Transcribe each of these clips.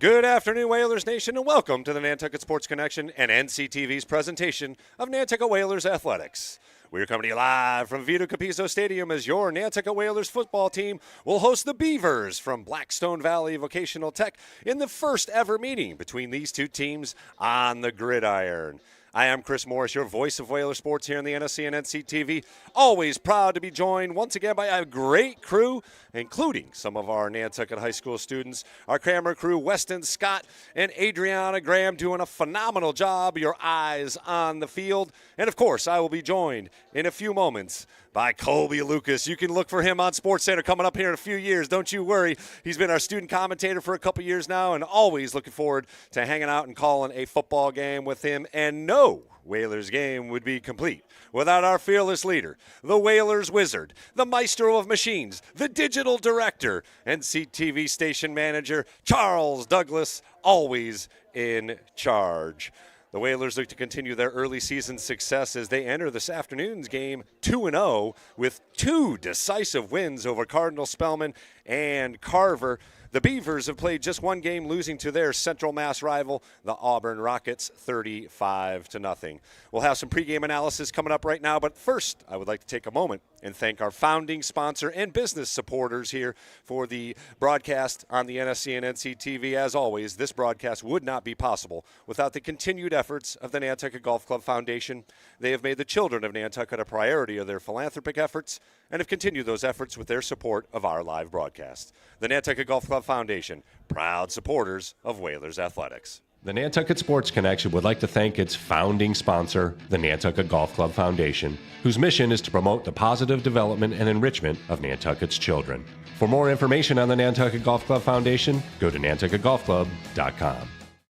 Good afternoon, Whalers Nation, and welcome to the Nantucket Sports Connection and NCTV's presentation of Nantucket Whalers Athletics. We're coming to you live from Vito Capizzo Stadium as your Nantucket Whalers football team will host the Beavers from Blackstone Valley Vocational Tech in the first ever meeting between these two teams on the gridiron. I am Chris Morris, your voice of Whaler sports here in the NSC and NCTV. Always proud to be joined once again by a great crew, including some of our Nantucket High School students. Our camera crew, Weston Scott and Adriana Graham, doing a phenomenal job. Your eyes on the field. And, of course, I will be joined in a few moments by Colby Lucas. You can look for him on SportsCenter coming up here in a few years. Don't you worry. He's been our student commentator for a couple years now and always looking forward to hanging out and calling a football game with him. And no Whalers game would be complete without our fearless leader, the Whalers wizard, the maestro of machines, the digital director, NCTV station manager, Charles Douglas, always in charge. The Whalers look to continue their early season success as they enter this afternoon's game 2-0 with two decisive wins over Cardinal Spellman and Carver. The Beavers have played just one game, losing to their Central Mass rival, the Auburn Rockets, 35-0. We'll have some pregame analysis coming up right now, but first, I would like to take a moment and thank our founding sponsor and business supporters here for the broadcast on the NSC and NCTV. As always, this broadcast would not be possible without the continued efforts of the Nantucket Golf Club Foundation. They have made the children of Nantucket a priority of their philanthropic efforts and have continued those efforts with their support of our live broadcast. The Nantucket Golf Club Foundation, proud supporters of Whalers Athletics. The Nantucket Sports Connection would like to thank its founding sponsor, the Nantucket Golf Club Foundation, whose mission is to promote the positive development and enrichment of Nantucket's children. For more information on the Nantucket Golf Club Foundation, go to nantucketgolfclub.com.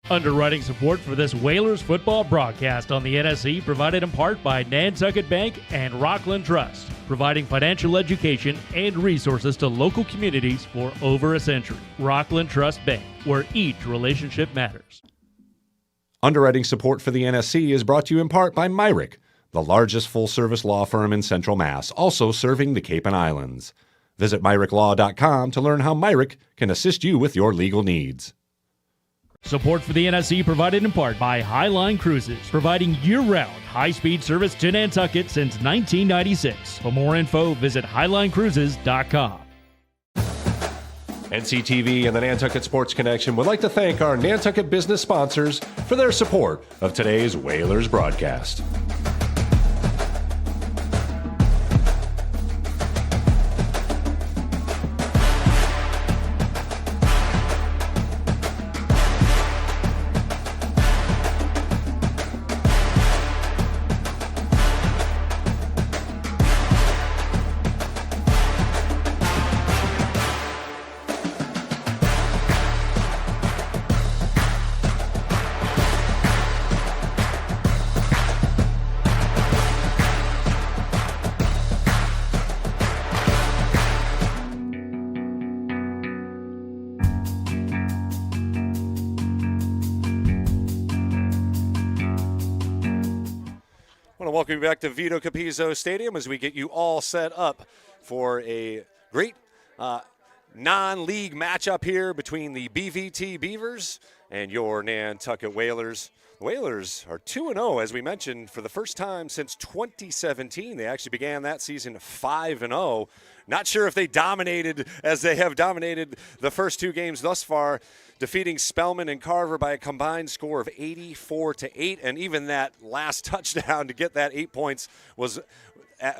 Underwriting support for this Whalers football broadcast on the NSC provided in part by Nantucket Bank and Rockland Trust, providing financial education and resources to local communities for over a century. Rockland Trust Bank, where each relationship matters. Underwriting support for the NSC is brought to you in part by Myrick, the largest full-service law firm in Central Mass, also serving the Cape and Islands. Visit MyrickLaw.com to learn how Myrick can assist you with your legal needs. Support for the NSC provided in part by Highline Cruises, providing year-round high-speed service to Nantucket since 1996. For more info, visit HighlineCruises.com. NCTV and the Nantucket Sports Connection would like to thank our Nantucket business sponsors for their support of today's Whalers broadcast. Welcome back to Vito Capizzo Stadium as we get you all set up for a great non-league matchup here between the BVT Beavers and your Nantucket Whalers. The Whalers are 2-0, as we mentioned, for the first time since 2017. They actually began that season 5-0. Not sure if they dominated as they have dominated the first two games thus far, defeating Spellman and Carver by a combined score of 84-8. And even that last touchdown to get that 8 points was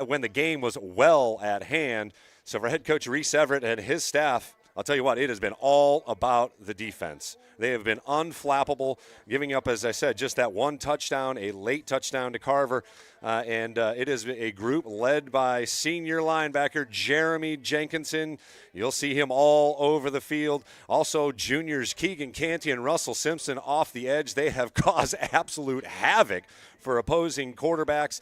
when the game was well at hand. So for head coach Reese Everett and his staff, I'll tell you what, it has been all about the defense. They have been unflappable, giving up, as I said, just that one touchdown, a late touchdown to Carver. And it is a group led by senior linebacker Jeremy Jenkinson. You'll see him all over the field. Also, juniors Keegan Canty and Russell Simpson off the edge. They have caused absolute havoc for opposing quarterbacks.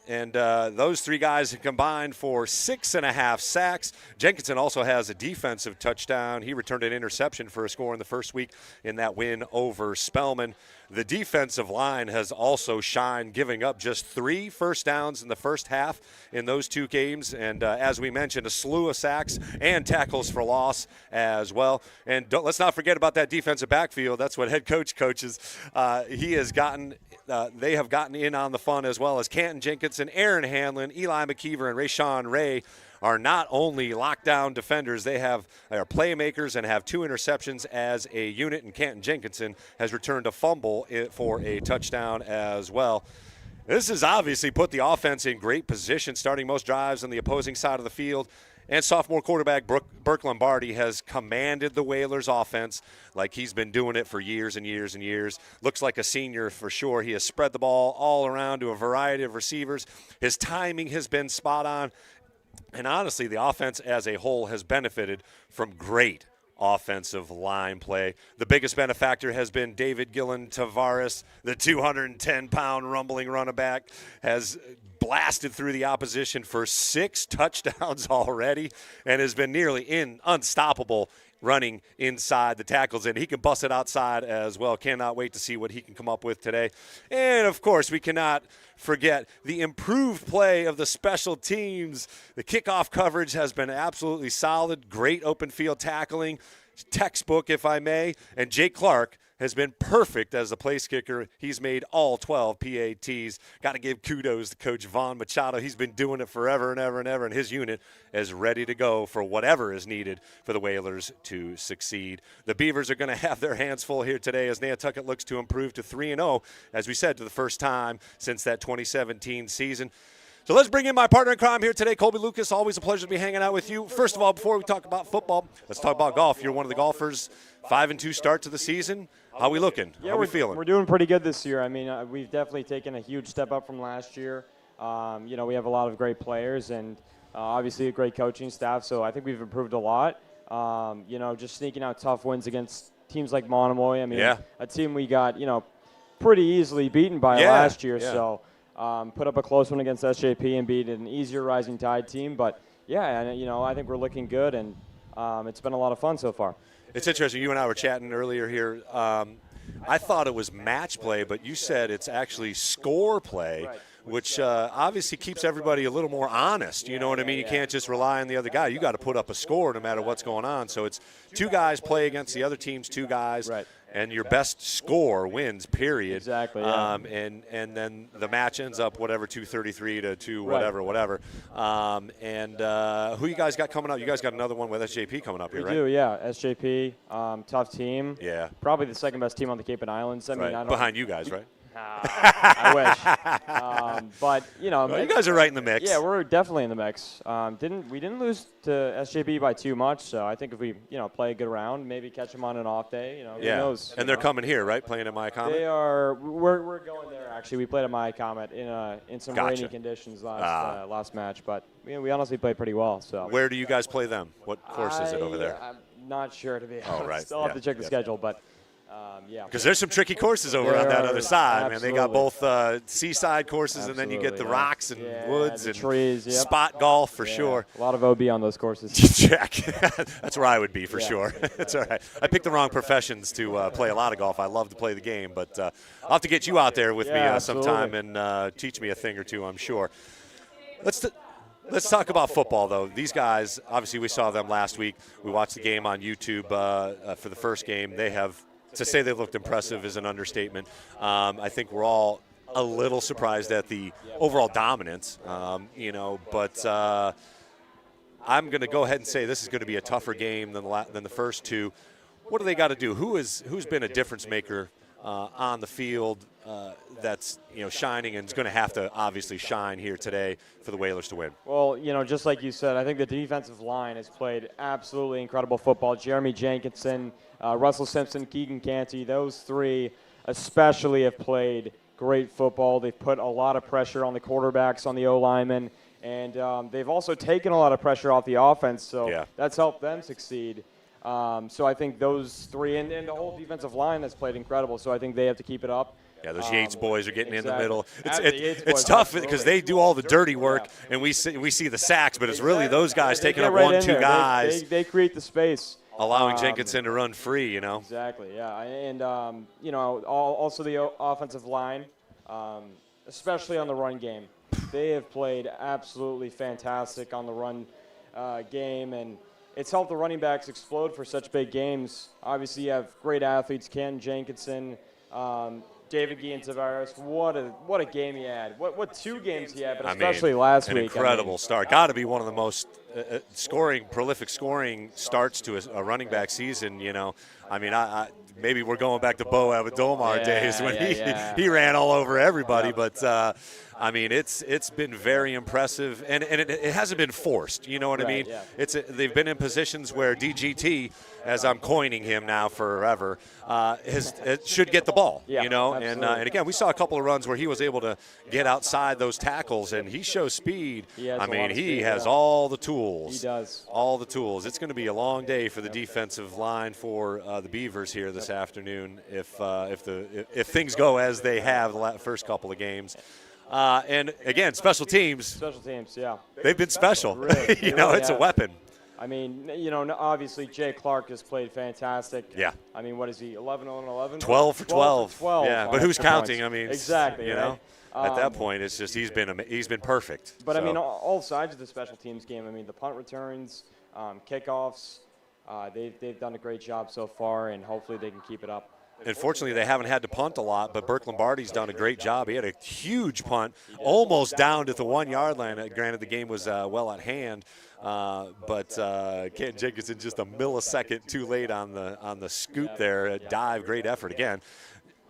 And those three guys combined for 6.5 sacks. Jenkinson also has a defensive touchdown. He returned an interception for a score in the first week in that win over Spellman. The defensive line has also shined, giving up just 3 first downs in the first half in those 2 games. And as we mentioned, a slew of sacks and tackles for loss as well. And let's not forget about that defensive backfield. That's what head coach coaches. They have gotten in on the fun as well as Canton Jenkinson, Arann Hanlon, Eli McKeever, and Rayshawn Ray are not only lockdown defenders, they are playmakers and have 2 interceptions as a unit, and Canton Jenkinson has returned a fumble for a touchdown as well. This has obviously put the offense in great position, starting most drives on the opposing side of the field. And sophomore quarterback Burke Lombardi has commanded the Whalers offense like he's been doing it for years and years and years. Looks like a senior for sure. He has spread the ball all around to a variety of receivers. His timing has been spot on. And honestly, the offense as a whole has benefited from great offensive line play. The biggest benefactor has been David Guillen-Taveras, the 210-pound rumbling running back, has blasted through the opposition for 6 touchdowns already and has been nearly unstoppable running inside the tackles, and he can bust it outside as well. Cannot wait to see what he can come up with today. And, of course, we cannot forget the improved play of the special teams. The kickoff coverage has been absolutely solid. Great open field tackling, textbook, if I may. And Jake Clark has been perfect as a place kicker. He's made all 12 PATs. Got to give kudos to Coach Vaughn Machado. He's been doing it forever and ever and ever, and his unit is ready to go for whatever is needed for the Whalers to succeed. The Beavers are going to have their hands full here today as Nantucket looks to improve to 3-0, as we said, to the first time since that 2017 season. So let's bring in my partner in crime here today, Colby Lucas. Always a pleasure to be hanging out with you. First of all, before we talk about football, let's talk about golf. You're one of the golfers, 5-2 start to the season. How are we looking? Yeah, How are we feeling? We're doing pretty good this year. I mean, we've definitely taken a huge step up from last year. We have a lot of great players and obviously a great coaching staff, so I think we've improved a lot. Just sneaking out tough wins against teams like Monomoy. I mean, a team we got, pretty easily beaten by last year. Yeah. So put up a close one against SJP and beat an easier Rising Tide team. But, I think we're looking good, and it's been a lot of fun so far. It's interesting. You and I were chatting earlier here. I thought it was match play, but you said it's actually score play, right, which obviously keeps everybody a little more honest. You know what I mean? You can't just rely on the other guy. You got to put up a score no matter what's going on. So it's 2 guys play against the other team's 2 guys. Right. And your best score wins, period. Exactly. Yeah. And then the match ends up 233 to 2 whatever. Who you guys got coming up? You guys got another one with SJP coming up here, right? We do, yeah. SJP, tough team. Yeah. Probably the second best team on the Cape and Islands. I mean, behind you guys, right? I wish. But, well, you guys are right in the mix. Yeah, we're definitely in the mix. We didn't lose to SJP by too much, so I think if we, play a good round, maybe catch them on an off day, who knows. And they're coming here, right, playing at MIAA Comet? They are. We're going there, actually. We played at MIAA Comet in some rainy conditions last match, but we honestly played pretty well. So. Where do you guys play them? What course is it over there? I'm not sure, to be honest. Oh, right. Still have to check the schedule, but. Because there's some tricky courses over on that other side, man. They got both seaside courses, and then you get the rocks and woods and trees, spot golf for sure. A lot of OB on those courses. Check. That's where I would be for sure. It's all right. I picked the wrong professions to play a lot of golf. I love to play the game, but I'll have to get you out there with me sometime and teach me a thing or two, I'm sure. Let's talk about football, though. These guys, obviously we saw them last week. We watched the game on YouTube for the first game. To say they looked impressive is an understatement. I think we're all a little surprised at the overall dominance, but I'm going to go ahead and say this is going to be a tougher game than the first 2. What do they got to do? Who's been a difference maker on the field that's shining and is going to have to obviously shine here today for the Whalers to win? Well, just like you said, I think the defensive line has played absolutely incredible football. Jeremy Jenkinson, Russell Simpson, Keegan Canty, those 3 especially have played great football. They've put a lot of pressure on the quarterbacks, on the O-linemen, and they've also taken a lot of pressure off the offense, so that's helped them succeed. So I think those 3 and the whole defensive line has played incredible, so I think they have to keep it up. Yeah, those Yates boys are getting in the middle. It's It's tough because they do all the dirty work, and we see the sacks, but it's really those guys taking up 1-2 guys. They create the space. Allowing Jenkinson to run free, Exactly, yeah. And, also the offensive line, especially on the run game. They have played absolutely fantastic on the run game, and it's helped the running backs explode for such big games. Obviously, you have great athletes, Ken Jenkinson, David Guillen-Taveras. What a game he had. What 2 games he had, but especially last week. An incredible start. Got to be one of the most prolific scoring starts to a running back season. Maybe we're going back to Bo Abadomar days when he ran all over everybody, but. It's been very impressive, and it hasn't been forced. You know what I mean? Yeah. They've been in positions where DGT, as I'm coining him now forever, should get the ball. Yeah, and again, we saw a couple of runs where he was able to get outside those tackles, and he shows speed. He has all the tools. He does. All the tools. It's going to be a long day for the defensive line for the Beavers here this afternoon if things go as they have the first couple of games. And again, special teams. Special teams, yeah. They've been special. Really, it's a weapon. Obviously Jay Clark has played fantastic. Yeah. What is he, 11-11? 12 for 12. 12. Yeah, but who's counting? Points. Exactly. At that point, it's just he's been perfect. But all sides of the special teams game. The punt returns, kickoffs. They've done a great job so far, and hopefully they can keep it up. Unfortunately, they haven't had to punt a lot, but Burke Lombardi's done a great job. He had a huge punt, almost down to the 1-yard line. Granted, the game was well at hand, but Ken Jenkinson just a millisecond too late on the scoop there. Dive, great effort again.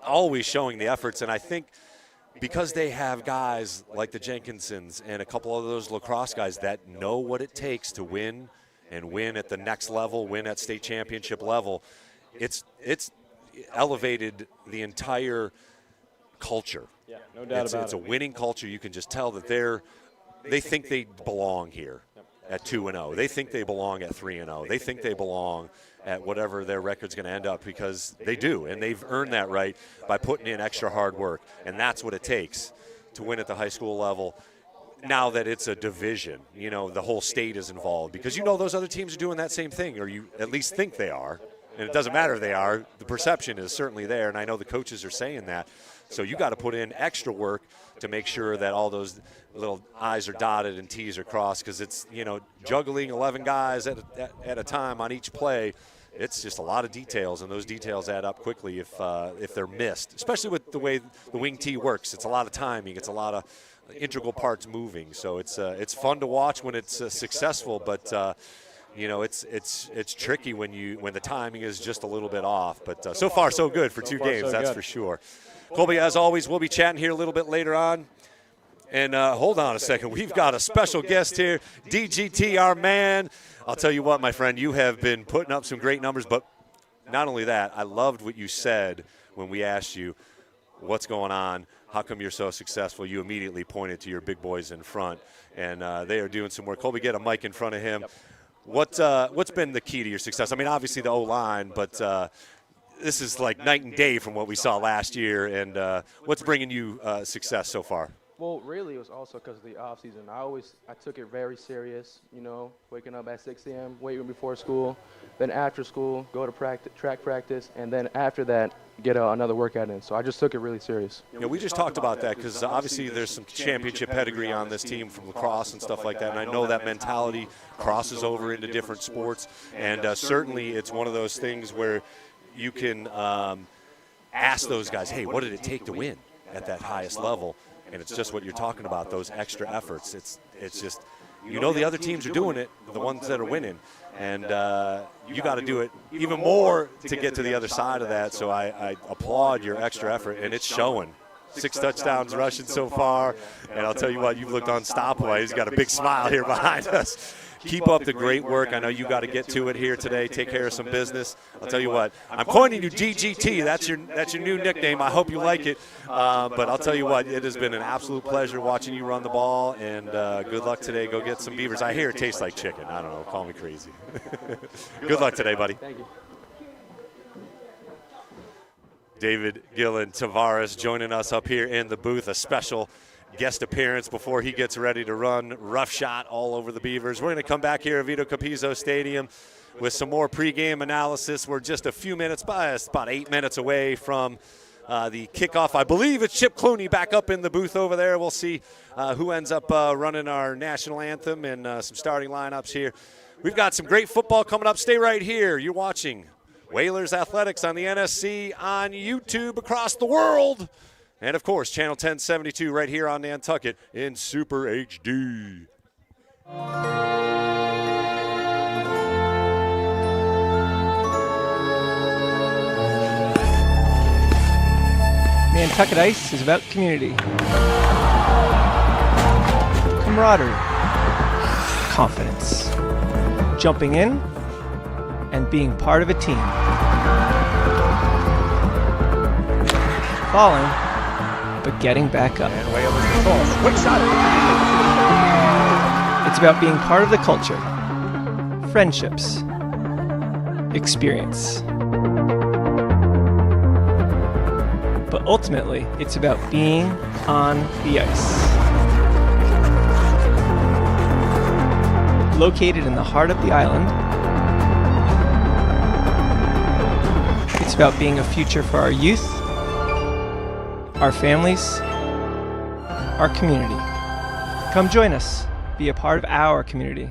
Always showing the efforts, and I think because they have guys like the Jenkinsons and a couple of those lacrosse guys that know what it takes to win and win at the next level, win at state championship level, it's elevated the entire culture. Yeah, no doubt about it. It's a winning culture. You can just tell that they think they belong here at 2-0. They think they belong at 3-0. They think they belong at whatever their record's going to end up, because they do, and they've earned that right by putting in extra hard work, and that's what it takes to win at the high school level. Now that it's a division, the whole state is involved, because those other teams are doing that same thing, or you at least think they are. And it doesn't matter if they are. The perception is certainly there, and I know the coaches are saying that. So you got to put in extra work to make sure that all those little I's are dotted and T's are crossed, because it's, juggling 11 guys at a time on each play. It's just a lot of details, and those details add up quickly if they're missed, especially with the way the wing T works. It's a lot of timing. It's a lot of integral parts moving. So it's fun to watch when it's successful, but it's tricky when the timing is just a little bit off. But so far, so good for 2 games, that's for sure. Colby, as always, we'll be chatting here a little bit later on. And hold on a second. We've got a special guest here, DGT, our man. I'll tell you what, my friend, you have been putting up some great numbers. But not only that, I loved what you said when we asked you what's going on. How come you're so successful? You immediately pointed to your big boys in front, and they are doing some work. Colby, get a mic in front of him. Yep. What's been the key to your success? Obviously the O-line, but this is like night and day from what we saw last year. And what's bringing you success so far? Well, really, it was also because of the off season. I took it very serious. Waking up at 6 a.m., waiting before school, then after school, go to track practice, and then after that, get another workout in. So I just took it really serious. We just talked about that because obviously there's some championship pedigree on this team from lacrosse and stuff like that, and I know that mentality crosses over into different sports, and certainly it's one of those things where you can ask those guys, hey, what did it take to win at that highest level? And it's just what you're talking about, those extra efforts. It's just, the other teams are doing it, the ones that are winning, and you got to do it even more to get to the other side of that. So I applaud your extra effort, and it's showing. 6 touchdowns rushing so far, and I'll tell you what, you've looked unstoppable. He's got a big smile here behind us. Keep up the great work. I know you got to get to it here today, take care of some business. I'll tell you what, I'm coining you DGT. That's your new nickname. I hope you like it. But I'll tell you what, it has been an absolute pleasure watching you run the ball, and good luck today. Go get some Beavers. I hear it tastes like chicken. I don't know. Call me crazy. Good luck today, buddy. Thank you. David Guillen-Taveras joining us up here in the booth, a special guest appearance before he gets ready to run roughshod all over the Beavers. We're going to come back here at Vito Capizzo Stadium with some more pregame analysis. We're just a few minutes, about 8 minutes away from the kickoff. I believe it's Chip Clooney back up in the booth over there. We'll see who ends up running our national anthem and some starting lineups here. We've got some great football coming up. Stay right here. You're watching Whalers Athletics on the NSC, on YouTube across the world, and of course, Channel 1072 right here on Nantucket in Super HD. Nantucket Ice is about community, camaraderie, confidence, jumping in, and being part of a team. Falling, but getting back up. And Whalers control. Quick shot. It's about being part of the culture, friendships, experience. But ultimately, it's about being on the ice. Located in the heart of the island, it's about being a future for our youth, our families, our community. Come join us. Be a part of our community.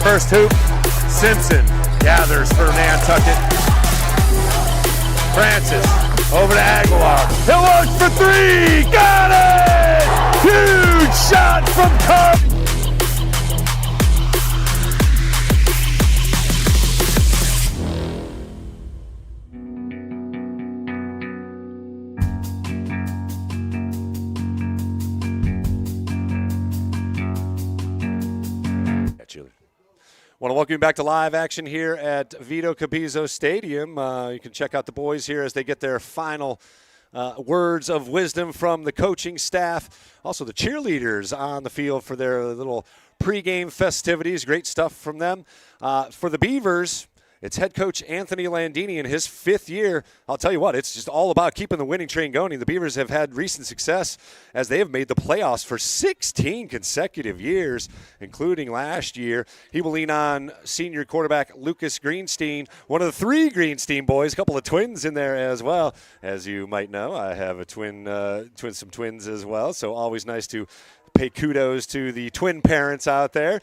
First hoop, Simpson gathers for Nantucket. Francis over to Aguilar. He'll look for three. Got it! Huge shot from Carver. Want to welcome you back to live action here at Vito Capizzo Stadium. You can check out the boys here as they get their final words of wisdom from the coaching staff. Also the cheerleaders on the field for their little pregame festivities. Great stuff from them. For the Beavers, it's head coach Anthony Landini in his 5th year. I'll tell you what, it's just all about keeping the winning train going. The Beavers have had recent success as they have made the playoffs for 16 consecutive years, including last year. He will lean on senior quarterback Lucas Greenstein, one of the 3 Greenstein boys, a couple of twins in there as well. As you might know, I have a some twins as well, so always nice to pay kudos to the twin parents out there.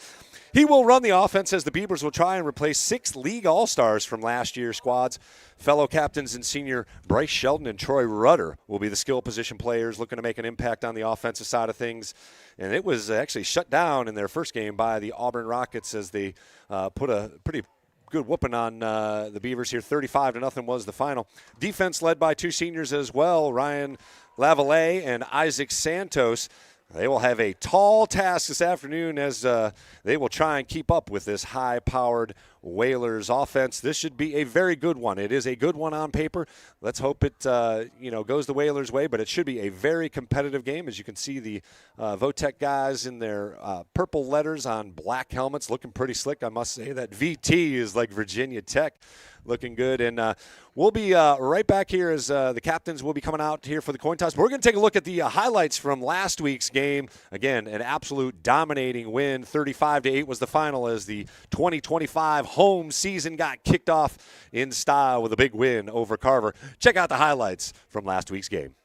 He will run the offense as the Beavers will try and replace 6 league all-stars from last year's squads. Fellow captains and senior Bryce Sheldon and Troy Rudder will be the skill position players looking to make an impact on the offensive side of things. And it was actually shut down in their first game by the Auburn Rockets as they put a pretty good whooping on the Beavers here. 35-0 was the final. Defense led by 2 seniors as well, Ryan Lavallee and Isaac Santos. They will have a tall task this afternoon as they will try and keep up with this high-powered Whalers offense. This should be a very good one. It is a good one on paper. Let's hope it goes the Whalers' way, but it should be a very competitive game. As you can see, the Votech guys in their purple letters on black helmets looking pretty slick. I must say that VT is like Virginia Tech. Looking good, and we'll be right back here as the captains will be coming out here for the coin toss. But we're going to take a look at the highlights from last week's game. Again, an absolute dominating win. 35-8 was the final as the 2025 home season got kicked off in style with a big win over Carver. Check out the highlights from last week's game.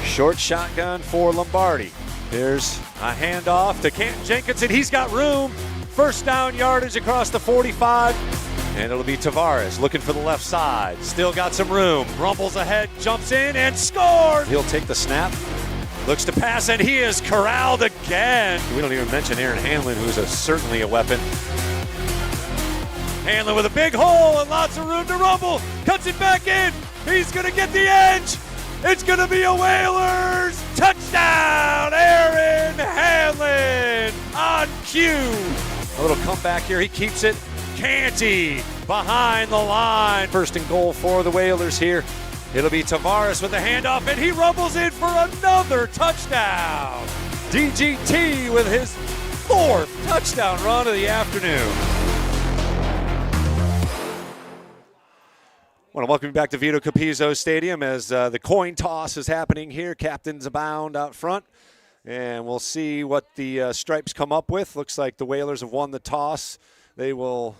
Short shotgun for Lombardi. Here's a handoff to Jenkinson. He's got room. First down yardage across the 45. And it'll be Taveras looking for the left side. Still got some room. Rumbles ahead, jumps in, and scores. He'll take the snap. Looks to pass, and he is corralled again. We don't even mention Arann Hanlon, who's certainly a weapon. Hanlon with a big hole and lots of room to rumble. Cuts it back in. He's going to get the edge. It's going to be a Whalers touchdown. Arann Hanlon on cue. A little comeback here. He keeps it. Canty behind the line. First and goal for the Whalers here. It'll be Taveras with the handoff, and he rumbles in for another touchdown. DGT with his 4th touchdown run of the afternoon. I want to welcome you back to Vito Capizzo Stadium as the coin toss is happening here. Captains abound out front. And we'll see what the Stripes come up with. Looks like the Whalers have won the toss. They will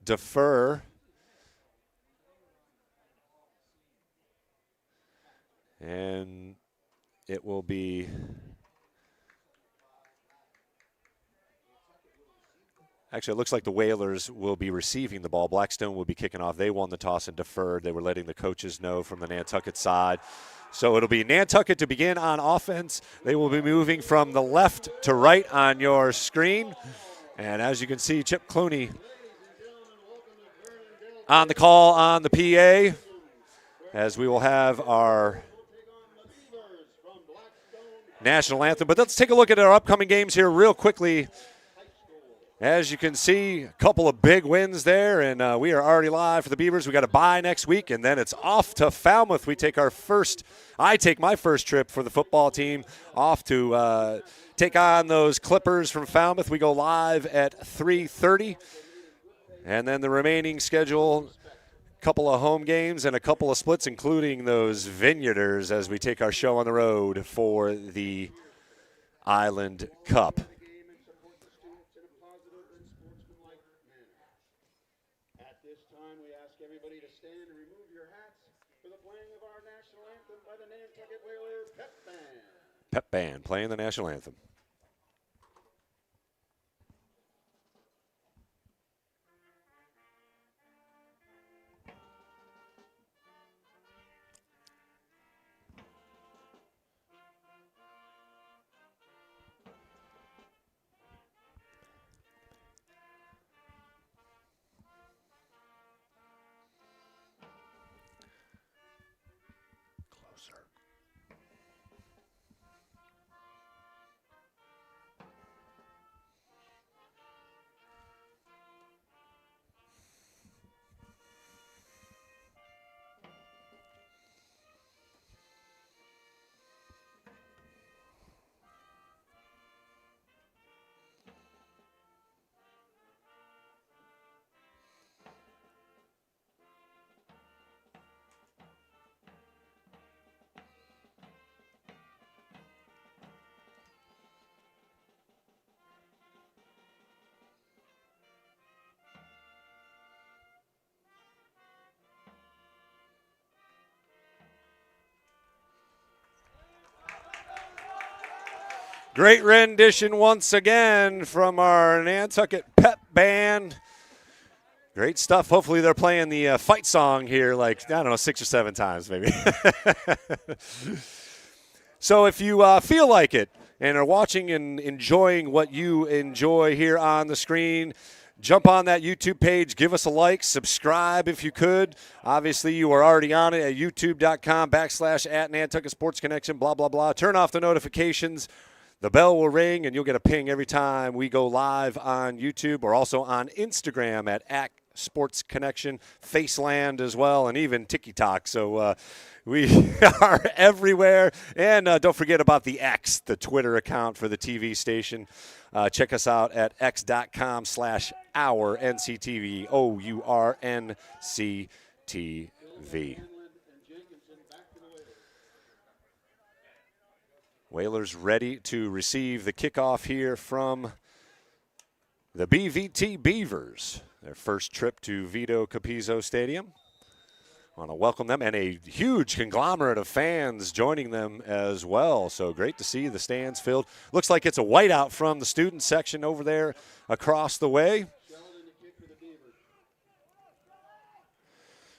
defer. And it will be actually, it looks like the Whalers will be receiving the ball. Blackstone will be kicking off. They won the toss and deferred. They were letting the coaches know from the Nantucket side. So it'll be Nantucket to begin on offense. They will be moving from the left to right on your screen. And as you can see, Chip Clooney on the call on the PA, as we will have our national anthem. But let's take a look at our upcoming games here real quickly. As you can see, a couple of big wins there, and we are already live for the Beavers. We got a bye next week, and then it's off to Falmouth. I take my first trip for the football team off to take on those Clippers from Falmouth. We go live at 3:30, and then the remaining schedule, a couple of home games and a couple of splits, including those Vineyarders as we take our show on the road for the Island Cup. Pep Band playing the national anthem. Great rendition once again from our Nantucket Pep Band. Great stuff. Hopefully they're playing the fight song here like, I don't know, 6 or 7 times maybe. So if you feel like it and are watching and enjoying what you enjoy here on the screen, jump on that YouTube page, give us a like, subscribe if you could. Obviously, you are already on it at youtube.com/@Nantucket Sports Connection, blah, blah, blah. Turn off the notifications. The bell will ring, and you'll get a ping every time we go live on YouTube. We're also on Instagram at Sports Connection, Faceland as well, and even TikTok. So we are everywhere. And don't forget about the X, the Twitter account for the TV station. Check us out at x.com/OurNCTV, OURNCTV. Whalers ready to receive the kickoff here from the BVT Beavers. Their first trip to Vito Capizzo Stadium. I want to welcome them, and a huge conglomerate of fans joining them as well. So great to see the stands filled. Looks like it's a whiteout from the student section over there across the way.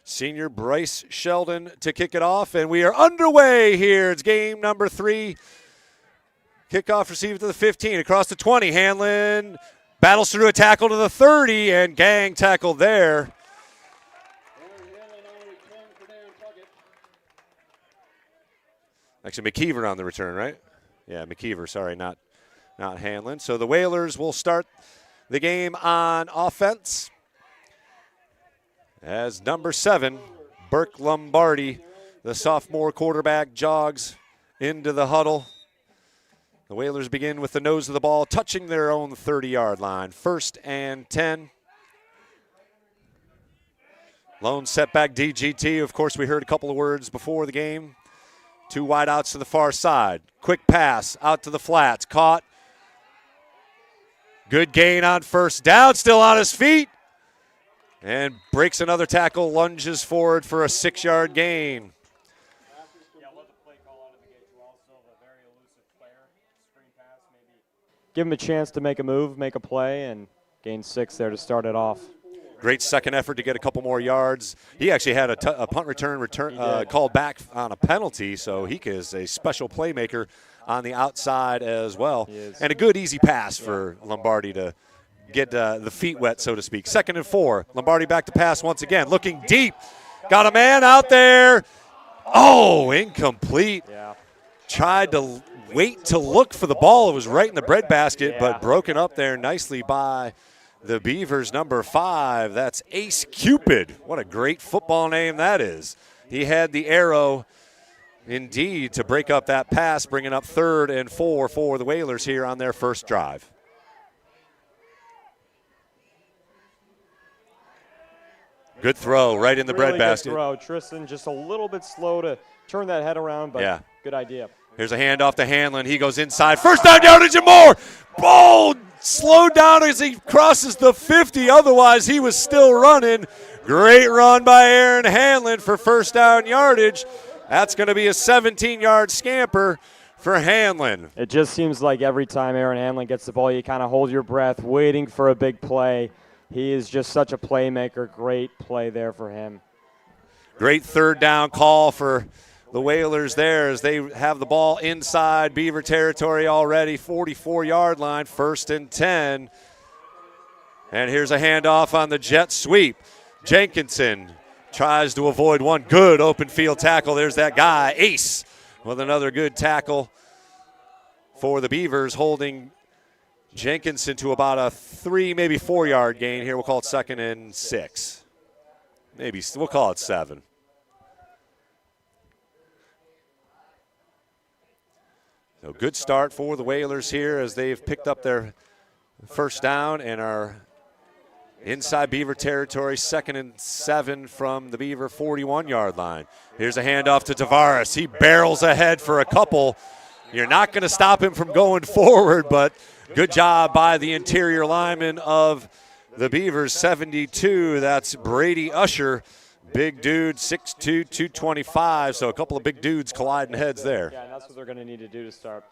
Senior Bryce Sheldon to kick it off, and we are underway here. It's game number 3. Kickoff received to the 15, across the 20. Hanlon battles through a tackle to the 30, and gang tackle there. Actually, McKeever on the return, right? Yeah, McKeever, sorry, not Hanlon. So the Whalers will start the game on offense as number 7, Burke Lombardi, the sophomore quarterback, jogs into the huddle. The Whalers begin with the nose of the ball, touching their own 30-yard line. 1st and 10. Lone setback DGT. Of course, we heard a couple of words before the game. 2 wideouts to the far side. Quick pass out to the flats. Caught. Good gain on 1st down. Still on his feet. And breaks another tackle. Lunges forward for a 6-yard gain. Give him a chance to make a move, make a play, and gain 6 there to start it off. Great second effort to get a couple more yards. He actually had a punt return called back on a penalty, so he is a special playmaker on the outside as well. And a good, easy pass for Lombardi to get the feet wet, so to speak. 2nd and 4. Lombardi back to pass once again, looking deep. Got a man out there. Oh, incomplete. Yeah. Tried to wait to look for the ball. It was right in the breadbasket, but broken up there nicely by the Beavers, number 5. That's Ace Cupid. What a great football name that is. He had the arrow indeed to break up that pass, bringing up 3rd and 4 for the Whalers here on their first drive. Good throw right in the really breadbasket. Good throw. Tristan just a little bit slow to turn that head around, but good idea. Here's a handoff to Hanlon. He goes inside. 1st down yardage and more. Bold. Slowed down as he crosses the 50. Otherwise, he was still running. Great run by Arann Hanlon for 1st down yardage. That's going to be a 17-yard scamper for Hanlon. It just seems like every time Arann Hanlon gets the ball, you kind of hold your breath, waiting for a big play. He is just such a playmaker. Great play there for him. Great 3rd down call for the Whalers there as they have the ball inside Beaver territory already, 44-yard line, 1st and 10. And here's a handoff on the jet sweep. Jenkinson tries to avoid one good open field tackle. There's that guy, Ace, with another good tackle for the Beavers, holding Jenkinson to about a 3, maybe 4-yard gain here. We'll call it 2nd and 6. Maybe we'll call it 7. So good start for the Whalers here as they've picked up their 1st down and are inside Beaver territory, 2nd and 7 from the Beaver 41-yard line. Here's a handoff to Taveras. He barrels ahead for a couple. You're not going to stop him from going forward, but good job by the interior lineman of the Beavers, 72. That's Brady Usher. Big dude, 6'2", 225, so a couple of big dudes colliding heads there. Yeah, and that's what they're going to need to do to start.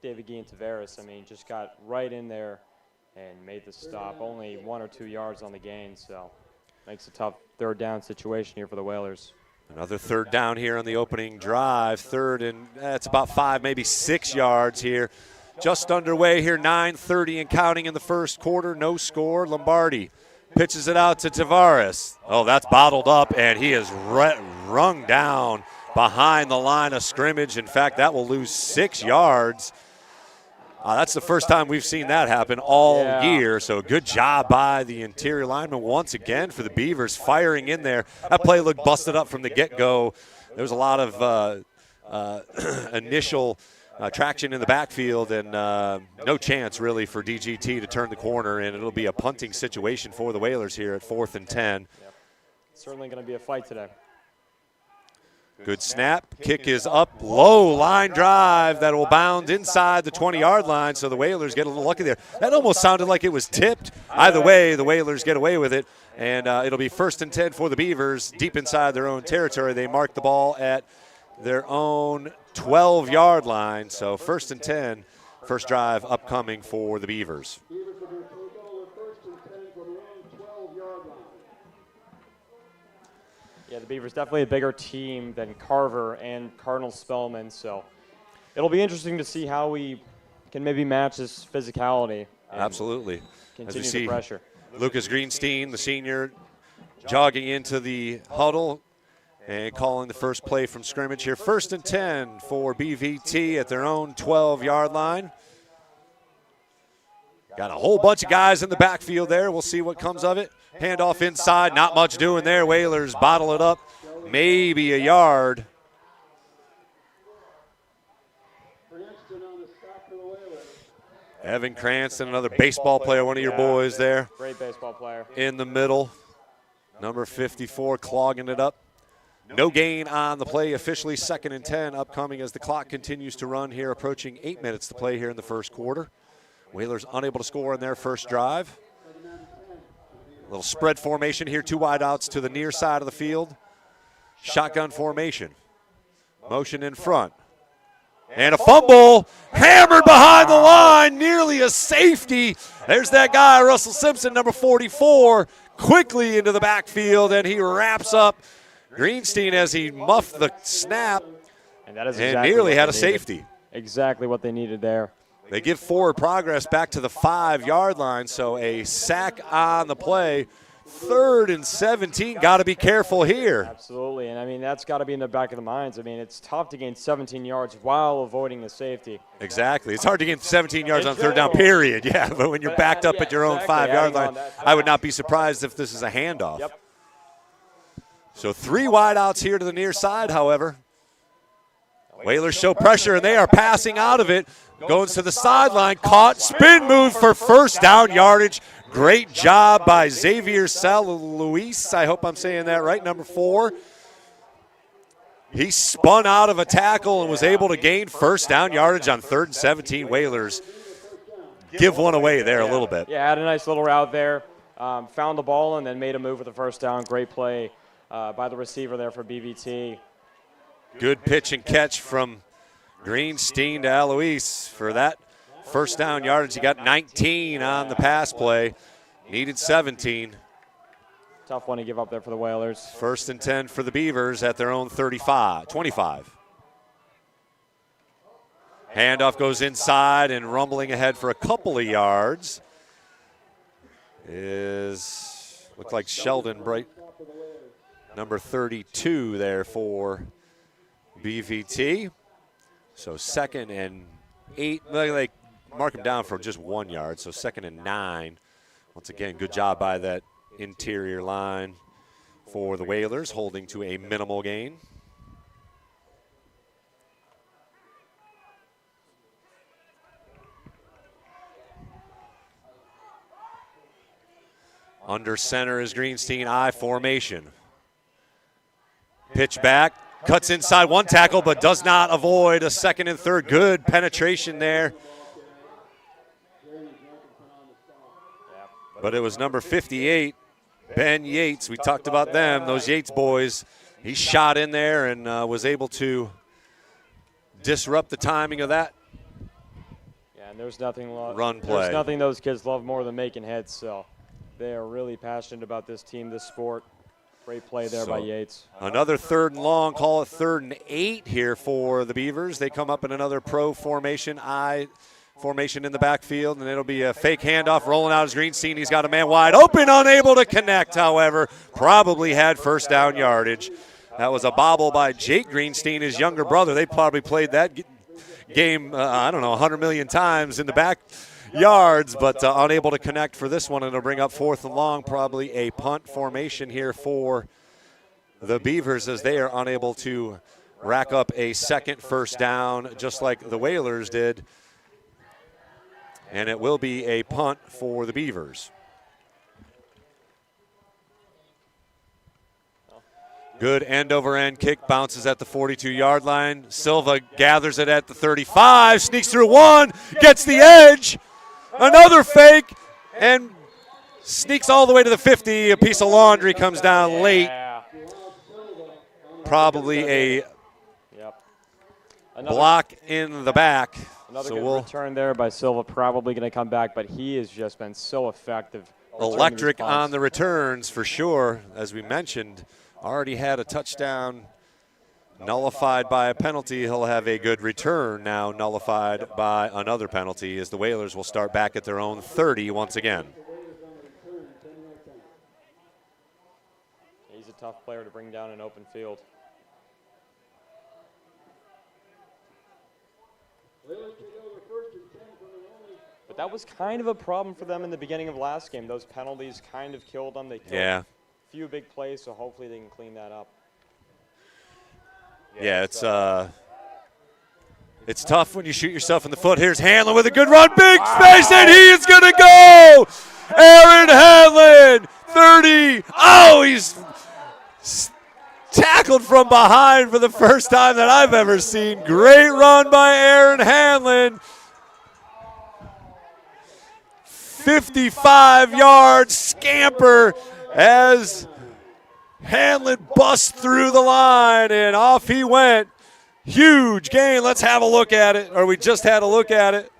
David Guillen-Taveras, I mean, just got right in there and made the stop. Only 1 or 2 yards on the gain, so makes a tough 3rd down situation here for the Whalers. Another 3rd down here on the opening drive. 3rd and it's about 5, maybe 6 yards here. Just underway here, 9:30 and counting in the 1st quarter. No score. Lombardi pitches it out to Taveras. Oh, that's bottled up, and he is rung down behind the line of scrimmage. In fact, that will lose 6 yards. That's the first time we've seen that happen all year, so good job by the interior lineman once again for the Beavers, firing in there. That play looked busted up from the get-go. There was a lot of initial traction in the backfield and no chance really for DGT to turn the corner, and it'll be a punting situation for the Whalers here at 4th and 10. Yep. Certainly going to be a fight today. Good snap. Kick is up low. Line drive that will bound inside the 20-yard line, so the Whalers get a little lucky there. That almost sounded like it was tipped. Either way, the Whalers get away with it, and it'll be 1st and 10 for the Beavers deep inside their own territory. They mark the ball at their own 12-yard line, so 1st and 10, first drive upcoming for the Beavers. Yeah, the Beavers definitely a bigger team than Carver and Cardinal Spellman, so it'll be interesting to see how we can maybe match this physicality. Absolutely. Continue the pressure. Lucas Greenstein, the senior, jogging into the huddle and calling the first play from scrimmage here. 1st and 10 for BVT at their own 12-yard line. Got a whole bunch of guys in the backfield there. We'll see what comes of it. Handoff inside, not much doing there. Whalers bottle it up, maybe a yard. Evan Cranston, another baseball player, one of your boys there. Great baseball player. In the middle, number 54, clogging it up. No gain on the play, officially 2nd and 10 upcoming as the clock continues to run here, approaching 8 minutes to play here in the first quarter. Whalers unable to score in their first drive. A little spread formation here, 2 wideouts to the near side of the field. Shotgun formation. Motion in front. And a fumble, hammered behind the line, nearly a safety. There's that guy, Russell Simpson, number 44, quickly into the backfield, and he wraps up Greenstein as he muffed the snap and that is and exactly nearly had a needed. safety. Exactly what they needed there. They give forward progress back to the 5-yard line, so a sack on the play. 3rd and 17, got to be careful here. Absolutely, and I mean, that's got to be in the back of the minds. I mean, it's tough to gain 17 yards while avoiding a safety. Exactly. It's hard to gain 17 yards on 3rd down, period. Yeah, but when you're backed up at your own 5-yard line, I would not be surprised if this is a handoff. Yep. So 3 wideouts here to the near side, however. Whalers show pressure, and they are passing out of it. Goes to the sideline, caught, spin move for first down yardage. Great job by Xavier Luis. I hope I'm saying that right, number 4. He spun out of a tackle and was able to gain first down yardage on 3rd and 17. Whalers give one away there a little bit. Yeah, had a nice little route there. Found the ball and then made a move with the first down. Great play by the receiver there for BVT. Good pitch and catch from Greenstein to Alois for that first down yardage. He got 19 on the pass play. Needed 17. Tough one to give up there for the Whalers. 1st and 10 for the Beavers at their own 25. Handoff goes inside and rumbling ahead for a couple of yards looked like Sheldon Bright, number 32 there for BVT. So 2nd and 8. They mark him down for just 1 yard, so 2nd and 9. Once again, good job by that interior line for the Whalers, holding to a minimal gain. Under center is Greenstein, I formation. Pitch back, cuts inside one tackle, but does not avoid a 2nd and 3rd. Good penetration there. But it was number 58, Ben Yates. We talked about them, those Yates boys. He shot in there and was able to disrupt the timing of that Yeah, and there's nothing run play. There's nothing those kids love more than making hits, so they are really passionate about this team, this sport. Great play there by Yates. Another 3rd and long, call it 3rd and 8 here for the Beavers. They come up in another pro formation, I formation in the backfield, and it'll be a fake handoff rolling out as Greenstein. He's got a man wide open, unable to connect, however. Probably had first down yardage. That was a bobble by Jake Greenstein, his younger brother. They probably played that game, 100 million times in the backyards, but unable to connect for this one, and it'll bring up 4th and long, probably a punt formation here for the Beavers as they are unable to rack up a second first down, just like the Whalers did. And it will be a punt for the Beavers. Good end-over-end kick, bounces at the 42-yard line. Silva gathers it at the 35, sneaks through one, gets the edge. Another fake, and sneaks all the way to the 50. A piece of laundry comes down late. Probably a block in the back. Another good return there by Silva, probably going to come back, but he has just been so effective. Electric on the returns for sure. As we mentioned, already had a touchdown nullified by a penalty. He'll have a good return now nullified by another penalty as the Whalers will start back at their own 30 once again. He's a tough player to bring down in open field. But that was kind of a problem for them in the beginning of last game. Those penalties kind of killed them. They killed a few big plays, so hopefully they can clean that up. Yeah, it's tough when you shoot yourself in the foot. Here's Hanlon with a good run. Big space, and he is going to go! Arann Hanlon, 30. Oh, he's tackled from behind for the first time that I've ever seen. Great run by Arann Hanlon. 55-yard scamper as Hanlon busts through the line, and off he went. Huge gain. Let's have a look at it, or we just had a look at it.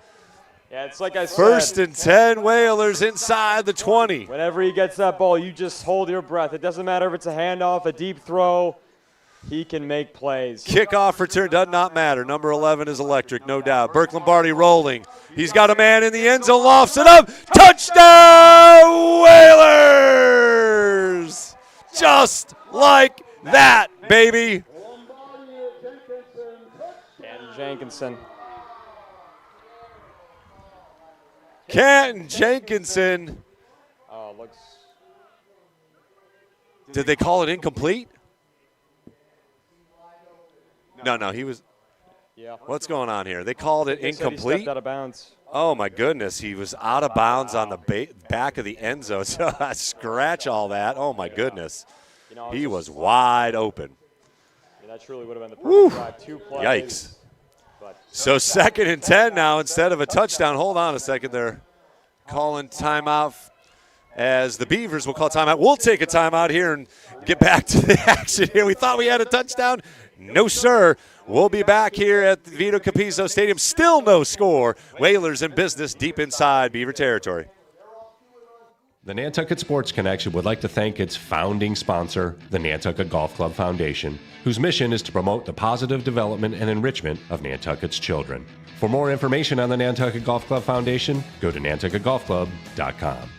Yeah, it's like I said. 1st and 10, Whalers inside the 20. Whenever he gets that ball, you just hold your breath. It doesn't matter if it's a handoff, a deep throw. He can make plays. Kickoff return does not matter. Number 11 is electric, no doubt. Burke Lombardi rolling. He's got a man in the end zone, lofts it up. Touchdown, Whalers! Just like that, baby. And Jenkinson. Canton Jenkinson. Oh, looks. Did they call it incomplete? No, he was. Yeah. What's going on here? They called it He incomplete. stepped out of bounds. Oh my goodness, he was out of bounds on the back of the end zone. So I scratch all that. Oh my goodness, he was wide open. Yeah, that truly would have been the perfect drive. 2 plays. Yikes. So 2nd and 10 now instead of a touchdown. Hold on a second. They're calling timeout as the Beavers will call timeout. We'll take a timeout here and get back to the action here. We thought we had a touchdown. No, sir. We'll be back here at the Vito Capizzo Stadium. Still no score. Whalers in business deep inside Beaver territory. The Nantucket Sports Connection would like to thank its founding sponsor, the Nantucket Golf Club Foundation, whose mission is to promote the positive development and enrichment of Nantucket's children. For more information on the Nantucket Golf Club Foundation, go to nantucketgolfclub.com.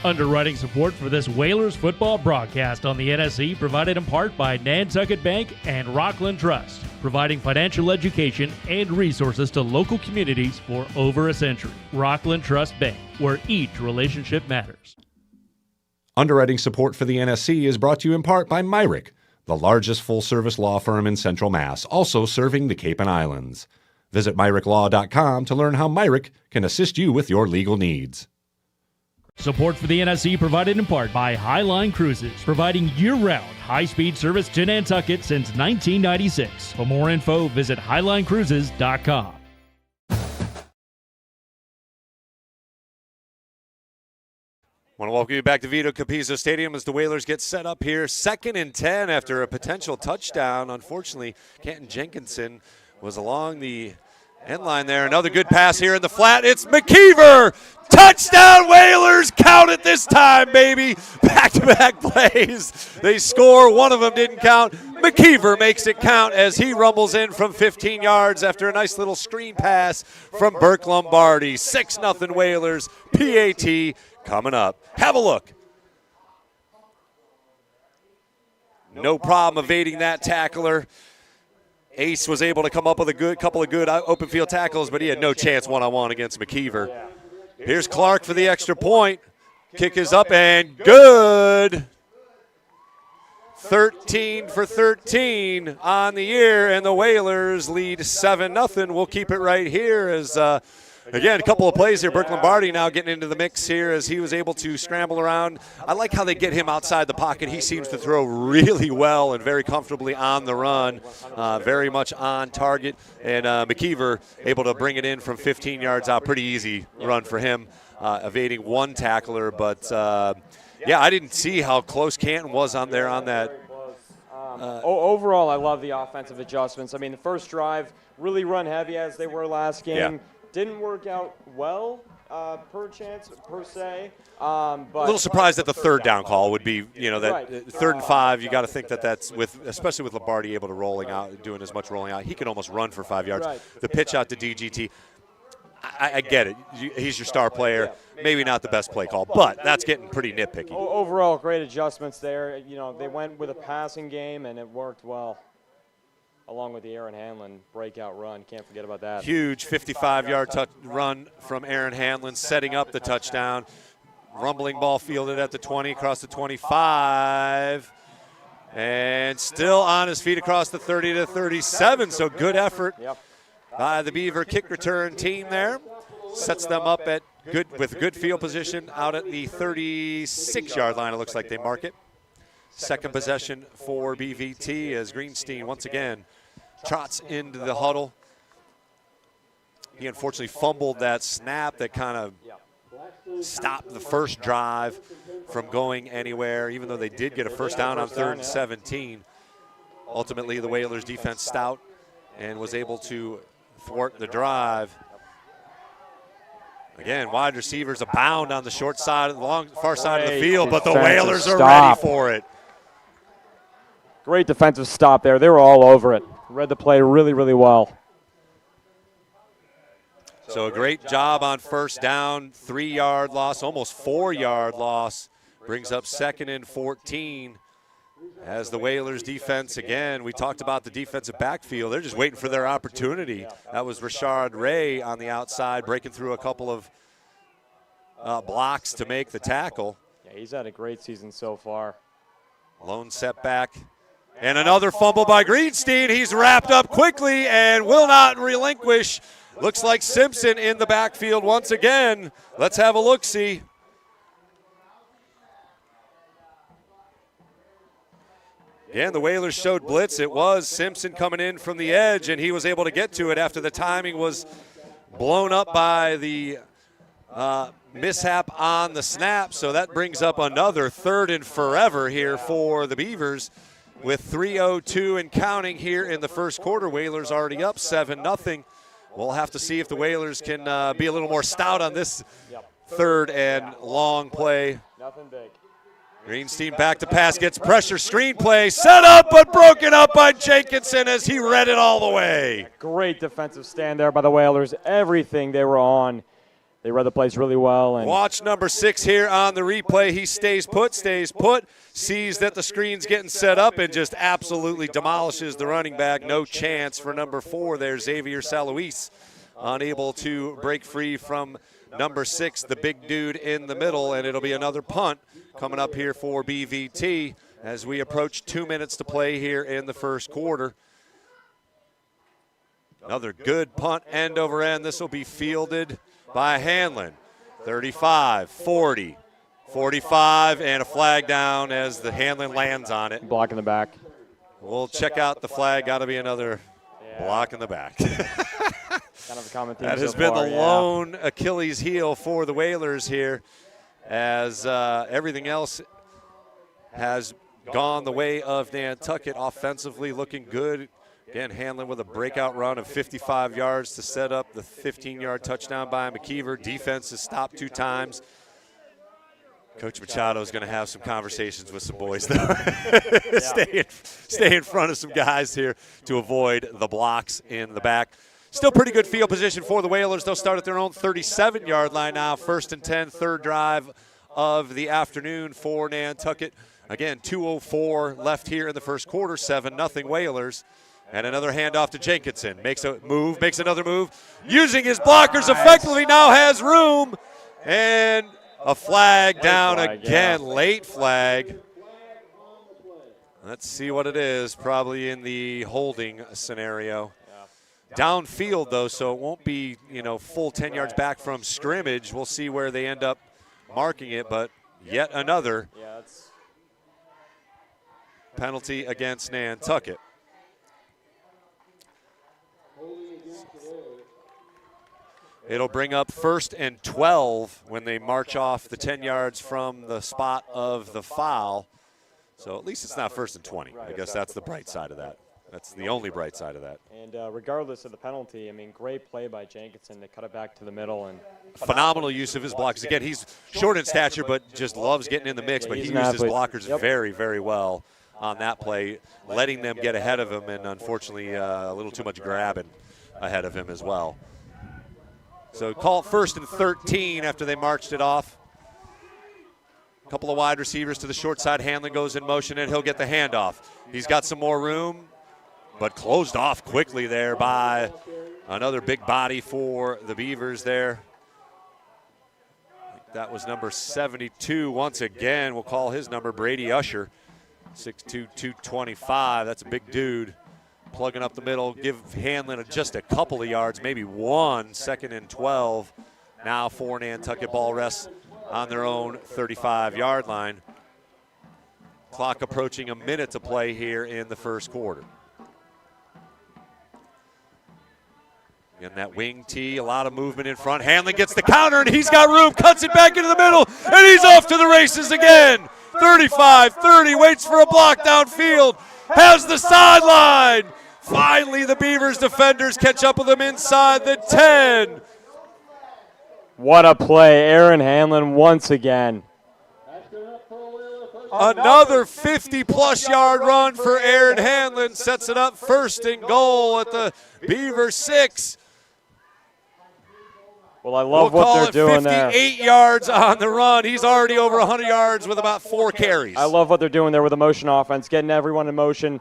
Underwriting support for this Whalers football broadcast on the NSE provided in part by Nantucket Bank and Rockland Trust, providing financial education and resources to local communities for over a century. Rockland Trust Bank, where each relationship matters. Underwriting support for the NSC is brought to you in part by Myrick, the largest full-service law firm in Central Mass, also serving the Cape and Islands. Visit MyrickLaw.com to learn how Myrick can assist you with your legal needs. Support for the NSE provided in part by Highline Cruises, providing year-round high-speed service to Nantucket since 1996. For more info, visit HighlineCruises.com. Want to welcome you back to Vito Capizzo Stadium as the Whalers get set up here. 2nd and 10 after a potential touchdown. Unfortunately, Canton Jenkinson was along the end line there. Another good pass here in the flat. It's McKeever. Touchdown, Whalers. Count it this time, baby. Back-to-back plays. They score. One of them didn't count. McKeever makes it count as he rumbles in from 15 yards after a nice little screen pass from Burke Lombardi. 6-0 Whalers. PAT coming up. Have a look. No problem evading that tackler. Ace was able to come up with a couple of good open field tackles, but he had no chance one-on-one against McKeever. Here's Clark for the extra point. Kick is up and good. 13 for 13 on the year, and the Whalers lead 7-0. We'll keep it right here as, again, a couple of plays here. Burke Lombardi now getting into the mix here as he was able to scramble around. I like how they get him outside the pocket. He seems to throw really well and very comfortably on the run, very much on target. And McKeever able to bring it in from 15 yards out. Pretty easy run for him, evading one tackler. But, yeah, I didn't see how close Canton was on there on that. Overall, I love the offensive adjustments. I mean, the first drive, really run heavy as they were last game. Yeah. Didn't work out well per se. But A little surprised that the third down call would be, you know, that 3rd and 5. You got to think that that's with, especially with Lombardi able to rolling out, doing as much rolling out. He could almost run for 5 yards. The pitch out to DGT. I get it. He's your star player. Maybe not the best play call, but that's getting pretty nitpicky. Overall, great adjustments there. You know, they went with a passing game, and it worked well. along with the Arann Hanlon breakout run. Can't forget about that. Huge 55-yard run from Arann Hanlon, setting up the touchdown. Rumbling ball fielded at the 20, across the 25. And still on his feet across the 30 to 37. So good effort by the Beaver kick return team there. Sets them up at with good field position out at the 36-yard line. It looks like they mark it. Second possession for BVT as Greenstein once again trots into the huddle. He unfortunately fumbled that snap that kind of stopped the first drive from going anywhere, even though they did get a first down on 3rd and 17. Ultimately, the Whalers defense stout and was able to thwart the drive. Again, wide receivers abound on the short side, the far side of the field, but the Whalers are ready for it. Great defensive stop there. They were all over it. Read the play really, really well. So a great job on first down, 3-yard loss, almost 4-yard loss. Brings up 2nd and 14. As the Whalers defense, again, we talked about the defensive backfield. They're just waiting for their opportunity. That was Rashard Ray on the outside, breaking through a couple of blocks to make the tackle. Yeah, he's had a great season so far. Lone setback. And another fumble by Greenstein. He's wrapped up quickly and will not relinquish. Looks like Simpson in the backfield once again. Let's have a look-see. Again, the Whalers showed blitz. It was Simpson coming in from the edge, and he was able to get to it after the timing was blown up by the mishap on the snap. So that brings up another 3rd and forever here for the Beavers with 3:02 and counting here in the first quarter. Whalers already up 7-0. We'll have to see if the Whalers can be a little more stout on this 3rd and long play. Nothing big. Greenstein back to pass, gets pressure, screen play, set up but broken up by Jenkinson as he read it all the way. Great defensive stand there by the Whalers. Everything they were on, they read the plays really well. And watch number 6 here on the replay. He stays put, sees that the screen's getting set up and just absolutely demolishes the running back. No chance for number 4 there, Xavier Saluis, unable to break free from number 6, the big dude in the middle, and it'll be another punt coming up here for BVT as we approach 2 minutes to play here in the first quarter. Another good punt end over end. This will be fielded by Hanlon. 35, 40, 45, and a flag down as the Hanlon lands on it. Block in the back. We'll check out the flag. Got to be another block in the back. Kind of a common theme that has so been far, the lone Achilles heel for the Whalers here, as everything else has gone the way of Nantucket. Offensively looking good. Again, Hanlon with a breakout run of 55 yards to set up the 15-yard touchdown by McKeever. Defense has stopped 2 times. Coach Machado is going to have some conversations with some boys, though. Stay in front of some guys here to avoid the blocks in the back. Still pretty good field position for the Whalers. They'll start at their own 37-yard line now. 1st and 10, 3rd drive of the afternoon for Nantucket. Again, 2:04 left here in the first quarter, 7-0 Whalers. And another handoff to Jenkinson. Makes a move, makes another move. Using his blockers effectively, now has room. And a flag down again, late flag. Let's see what it is, probably in the holding scenario. Downfield, though, so it won't be, full 10 yards back from scrimmage. We'll see where they end up marking it, but yet another penalty against Nantucket. It'll bring up 1st and 12 when they march off the 10 yards from the spot of the foul. So at least it's not 1st and 20. I guess that's the bright side of that. That's the only bright side of that. And regardless of the penalty, I mean, great play by Jenkinson to cut it back to the middle. And phenomenal use of his blockers. Again, he's short in stature, but just loves getting in the mix. But he used his blockers very, very well on that play, letting them get ahead of him, and unfortunately a little too much grabbing ahead of him as well. So call it 1st and 13 after they marched it off. A couple of wide receivers to the short side. Hanlon goes in motion, and he'll get the handoff. He's got some more room. but closed off quickly there by another big body for the Beavers there. That was number 72 once again. We'll call his number Brady Usher, 6'2", 225. That's a big dude. Plugging up the middle, give Hanlon just a couple of yards, maybe one, 2nd and 12. Now for Nantucket, ball rests on their own 35-yard line. Clock approaching a minute to play here in the first quarter. In that wing tee, a lot of movement in front. Hanlon gets the counter, and he's got room, cuts it back into the middle, and he's off to the races again. 35-30, waits for a block downfield, has the sideline. Finally, the Beavers defenders catch up with him inside the 10. What a play, Arann Hanlon once again. Another 50-plus yard run for Arann Hanlon sets it up 1st and goal at the Beaver 6. Well, I love what they're doing there. 58 yards on the run. He's already over 100 yards with about 4 carries. I love what they're doing there with the motion offense, getting everyone in motion,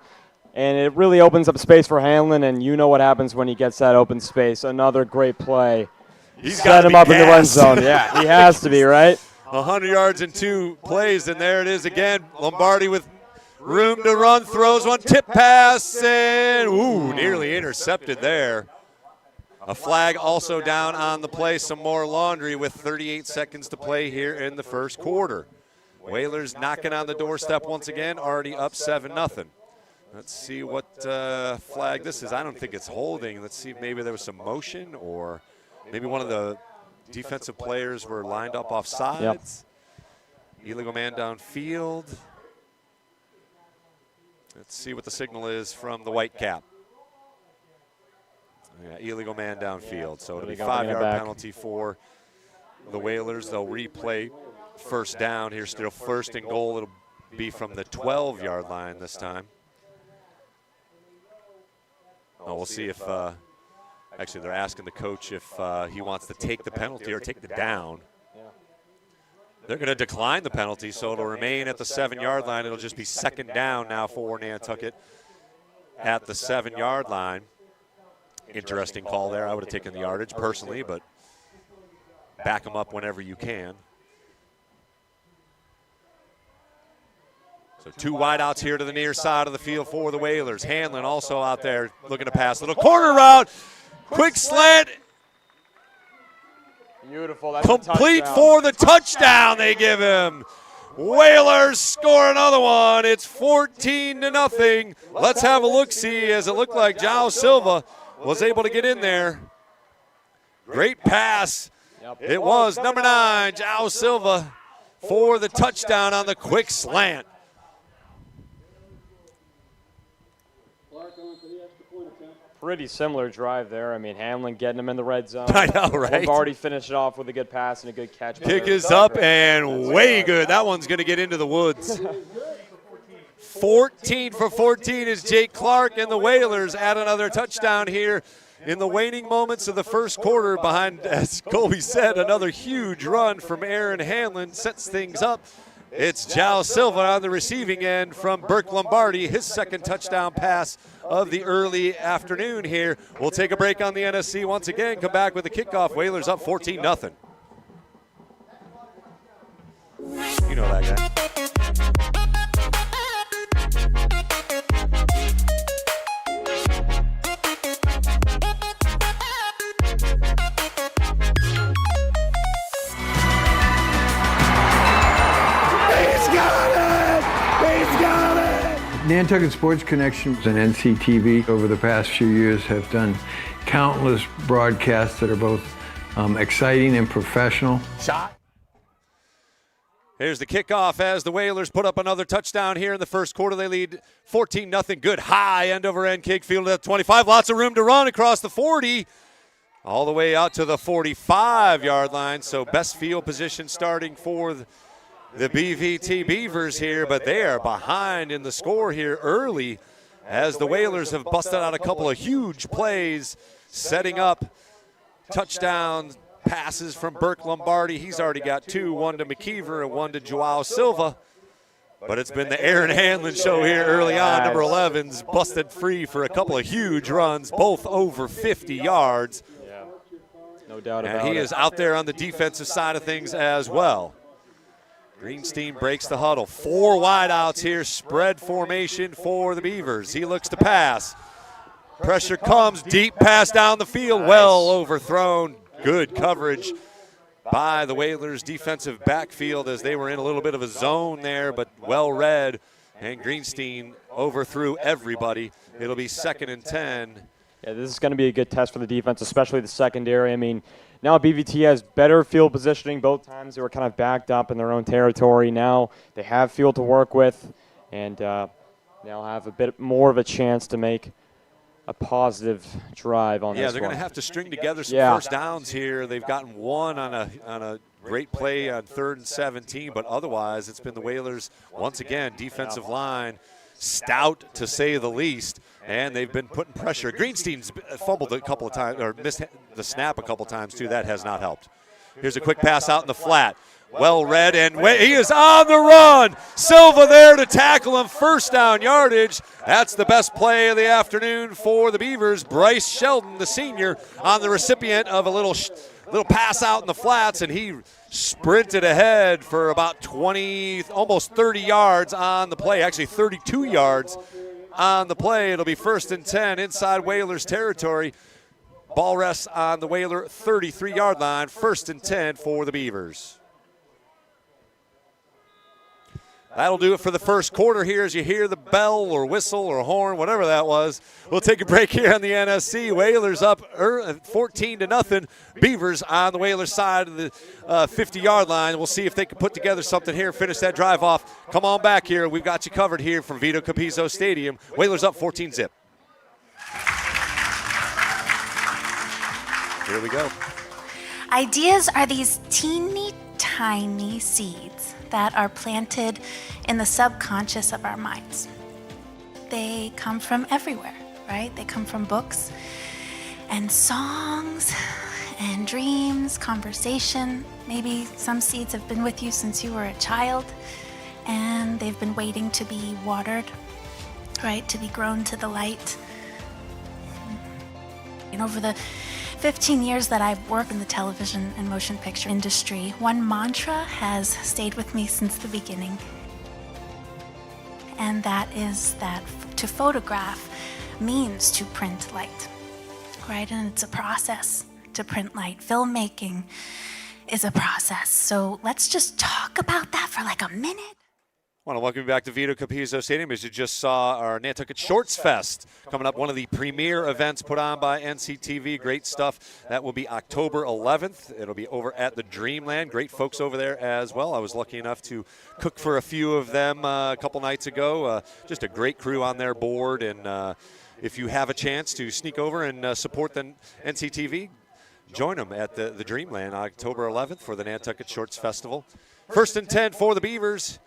and it really opens up space for Hanlon, and you know what happens when he gets that open space. Another great play. He's set him up in the run zone. Yeah, he has to be, right? 100 yards in 2 plays, and there it is again. Lombardi with room to run, throws one, tip pass, and nearly intercepted there. A flag also down on the play, some more laundry with 38 seconds to play here in the first quarter. Whalers knocking on the doorstep once again, already up 7-0. Let's see what flag this is. I don't think it's holding. Let's see if maybe there was some motion, or maybe one of the defensive players were lined up off sides. Yep. Illegal man downfield. Let's see what the signal is from the white cap. Yeah, illegal man downfield. So it'll be a 5-yard penalty for the Whalers. They'll replay first down here. Still 1st and goal. It'll be from the 12-yard line this time. Oh, we'll see if actually they're asking the coach if he wants to take the penalty or take the down. They're going to decline the penalty, so it'll remain at the 7-yard line. It'll just be 2nd down now for Nantucket at the 7-yard line. Interesting call there. I would have taken the yardage personally, but back them up whenever you can. So 2 wideouts here to the near side of the field for the Whalers. Hanlon also out there looking to pass. Little corner route, quick slant. Beautiful. That's complete for the touchdown they give him. Whalers score another one. It's 14-0. Let's have a look-see, as it looked like João Silva was able to get in there. Great pass. It was number 9, João Silva, for the touchdown on the quick slant. Pretty similar drive there. I mean, Hanlon getting him in the red zone. I know, right? They've already finished it off with a good pass and a good catch. Kick is up and way good. That one's going to get into the woods. 14 for 14 is Jake Clark, and the Whalers add another touchdown here in the waning moments of the first quarter behind, as Colby said, another huge run from Arann Hanlon sets things up. It's João Silva on the receiving end from Burke Lombardi, his 2nd touchdown pass of the early afternoon here. We'll take a break on the NSC once again, come back with the kickoff. Whalers up 14-0. You know that guy. Nantucket Sports Connection and NCTV over the past few years have done countless broadcasts that are both exciting and professional. Here's the kickoff as the Whalers put up another touchdown here in the first quarter. They lead 14-0. Good high end-over-end kick, fielded at 25. Lots of room to run across the 40, all the way out to the 45-yard line. So best field position starting for the BVT Beavers here, but they are behind in the score here early as the Whalers have busted out a couple of huge plays, setting up touchdown passes from Burke Lombardi. He's already got 2, one to McKeever and one to João Silva. But it's been the Arann Hanlon show here early on. Number 11's busted free for a couple of huge runs, both over 50 yards. Yeah, no doubt about it. And he is out there on the defensive side of things as well. Greenstein breaks the huddle. 4 wideouts here, spread formation for the Beavers. He looks to pass. Pressure comes, deep pass down the field, well overthrown. Good coverage by the Whalers' defensive backfield as they were in a little bit of a zone there, but well read. And Greenstein overthrew everybody. It'll be 2nd and 10. Yeah, this is going to be a good test for the defense, especially the secondary. I mean, now BVT has better field positioning. Both times they were kind of backed up in their own territory. Now they have field to work with, and they'll have a bit more of a chance to make a positive drive on this one. Yeah, they're going to have to string together some first downs here. They've gotten one on a great play on 3rd and 17, but otherwise it's been the Whalers, once again, defensive line, stout to say the least, and they've been putting pressure. Greenstein's fumbled a couple of times, or missed the snap a couple of times too. That has not helped. Here's a quick pass out in the flat. Well read, and he is on the run. Silva there to tackle him, 1st down yardage. That's the best play of the afternoon for the Beavers. Bryce Sheldon, the senior, on the recipient of a little pass out in the flats, and he sprinted ahead for about 20, almost 30 yards on the play, actually 32 yards on the play. It'll be 1st and 10 inside Whalers territory. Ball rests on the Whaler 33-yard line, 1st and 10 for the Beavers. That'll do it for the first quarter here as you hear the bell or whistle or horn, whatever that was. We'll take a break here on the NSC. Whalers up 14-0. Beavers on the Whalers side of the 50-yard line. We'll see if they can put together something here, finish that drive off. Come on back here. We've got you covered here from Vito Capizzo Stadium. Whalers up 14-0. Here we go. Ideas are these teeny tiny seeds that are planted in the subconscious of our minds. They come from everywhere, right? They come from books and songs and dreams, conversation. Maybe some seeds have been with you since you were a child and they've been waiting to be watered, right? To be grown to the light. And over the 15 years that I've worked in the television and motion picture industry, one mantra has stayed with me since the beginning. And that is that to photograph means to print light, right? And it's a process to print light. Filmmaking is a process. So let's just talk about that for like a minute. I want to welcome you back to Vito Capizzo Stadium. As you just saw, our Nantucket Shorts Fest coming up, one of the premier events put on by NCTV. Great stuff. That will be October 11th. It'll be over at the Dreamland. Great folks over there as well. I was lucky enough to cook for a few of them a couple nights ago. Just a great crew on their board. And if you have a chance to sneak over and support the NCTV, join them at the Dreamland October 11th for the Nantucket Shorts Festival. 1st and 10 for the Beavers.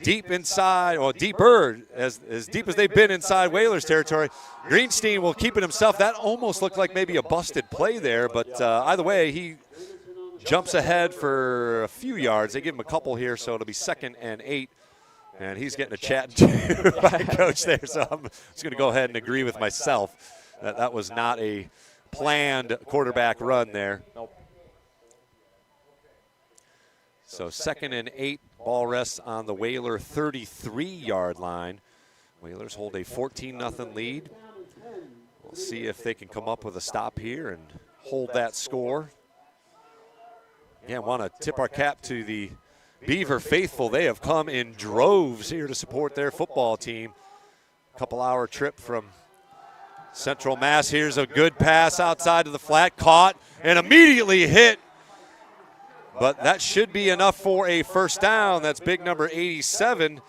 Deep inside, or deeper, as deep as they've been inside Whalers territory. Greenstein will keep it himself. That almost looked like maybe a busted play there, but either way, he jumps ahead for a few yards. They give him a couple here, so it'll be 2nd and 8. And he's getting a chat to by coach there, so I'm just going to go ahead and agree with myself that that was not a planned quarterback run there. Nope. So 2nd and 8. Ball rests on the Whaler 33-yard line. Whalers hold a 14-0 lead. We'll see if they can come up with a stop here and hold that score. Again, want to tip our cap to the Beaver faithful. They have come in droves here to support their football team. Couple-hour trip from Central Mass. Here's a good pass outside of the flat, caught and immediately hit. But that should be enough for a first down. That's big number 87.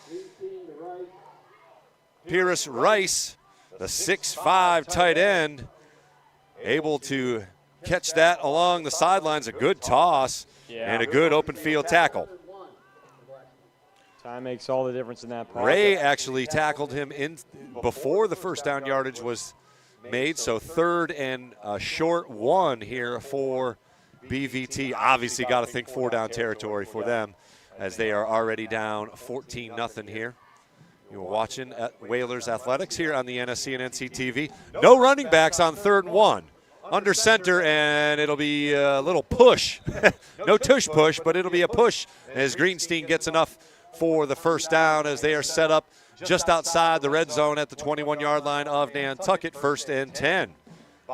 Pierce Rice, the 6'5" tight end, able to catch that along the sidelines. A good toss and a good open field tackle. Time makes all the difference in that pocket. Ray actually tackled him in before the first down yardage was made. So 3rd and a short 1 here for BVT. Obviously got to think 4-down territory for them. as they are already down 14-0 here. You're watching at Whalers Athletics here on the NSC and NCTV. No running backs on 3rd and 1. Under center, and it'll be a little push. No tush push, but it'll be a push as Greenstein gets enough for the first down as they are set up just outside the red zone at the 21-yard line of Nantucket, 1st and 10.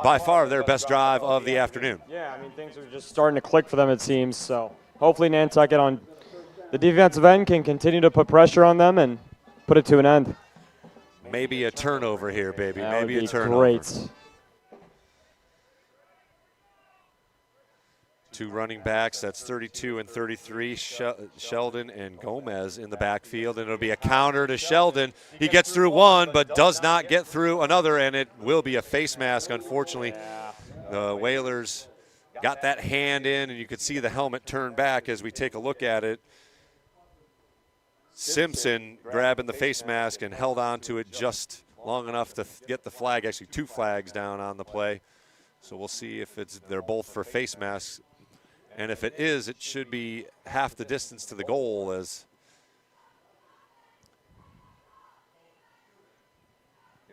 By far their best drive of the afternoon. Yeah, I mean, things are just starting to click for them, it seems. So hopefully Nantucket on the defensive end can continue to put pressure on them and put it to an end. Maybe a turnover here, baby. That Maybe would be a turnover. Great. Two running backs, that's 32 and 33, Sheldon and Gomez in the backfield, and it'll be a counter to Sheldon. He gets through one, but does not get through another, and it will be a face mask, unfortunately. The Whalers got that hand in, and you could see the helmet turn back as we take a look at it. Simpson grabbing the face mask and held on to it just long enough to get the flag, actually 2 flags down on the play. So we'll see if they're both for face masks. And if it is, it should be half the distance to the goal, as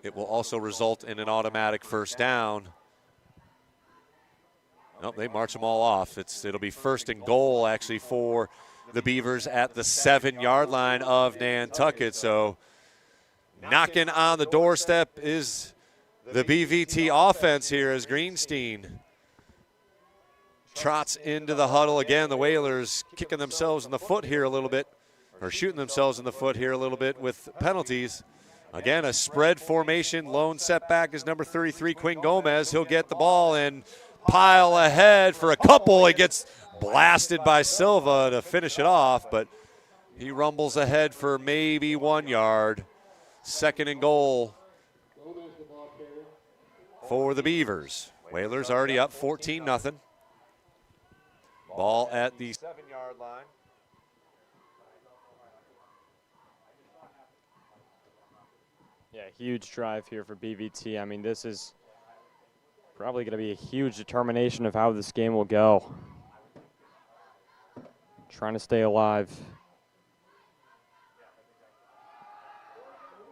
it will also result in an automatic first down. Nope, they march them all off. It'll be 1st and goal actually for the Beavers at the 7-yard line of Nantucket. So knocking on the doorstep is the BVT offense here as Greenstein trots into the huddle again. The Whalers kicking themselves in the foot here a little bit, or shooting themselves in the foot here a little bit with penalties. Again, a spread formation. Lone setback is number 33, Quinn Gomez. He'll get the ball and pile ahead for a couple. He gets blasted by Silva to finish it off, but he rumbles ahead for maybe 1 yard. 2nd and goal for the Beavers. Whalers already up 14-0. Ball at the 7-yard line. Yeah, huge drive here for BVT. I mean, this is probably going to be a huge determination of how this game will go. Trying to stay alive.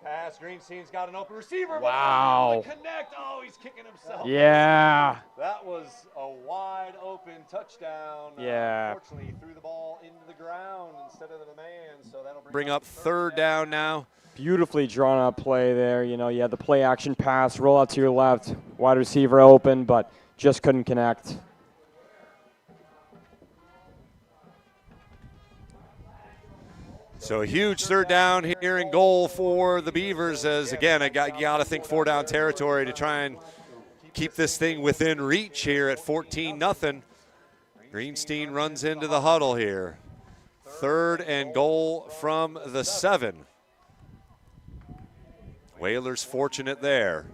Pass, Greenstein's got an open receiver. Wow. Connect. Oh, he's kicking himself. Yeah. That was a wide open touchdown. Yeah. Unfortunately, he threw the ball into the ground instead of the man, so that'll bring up 3rd down now. Beautifully drawn up play there. You know, you had the play action pass, roll out to your left, wide receiver open, but just couldn't connect. So a huge 3rd down here and goal for the Beavers as, again, you got to think 4-down territory to try and keep this thing within reach here at 14-0. Greenstein runs into the huddle here. 3rd and goal from the 7. Whalers fortunate there.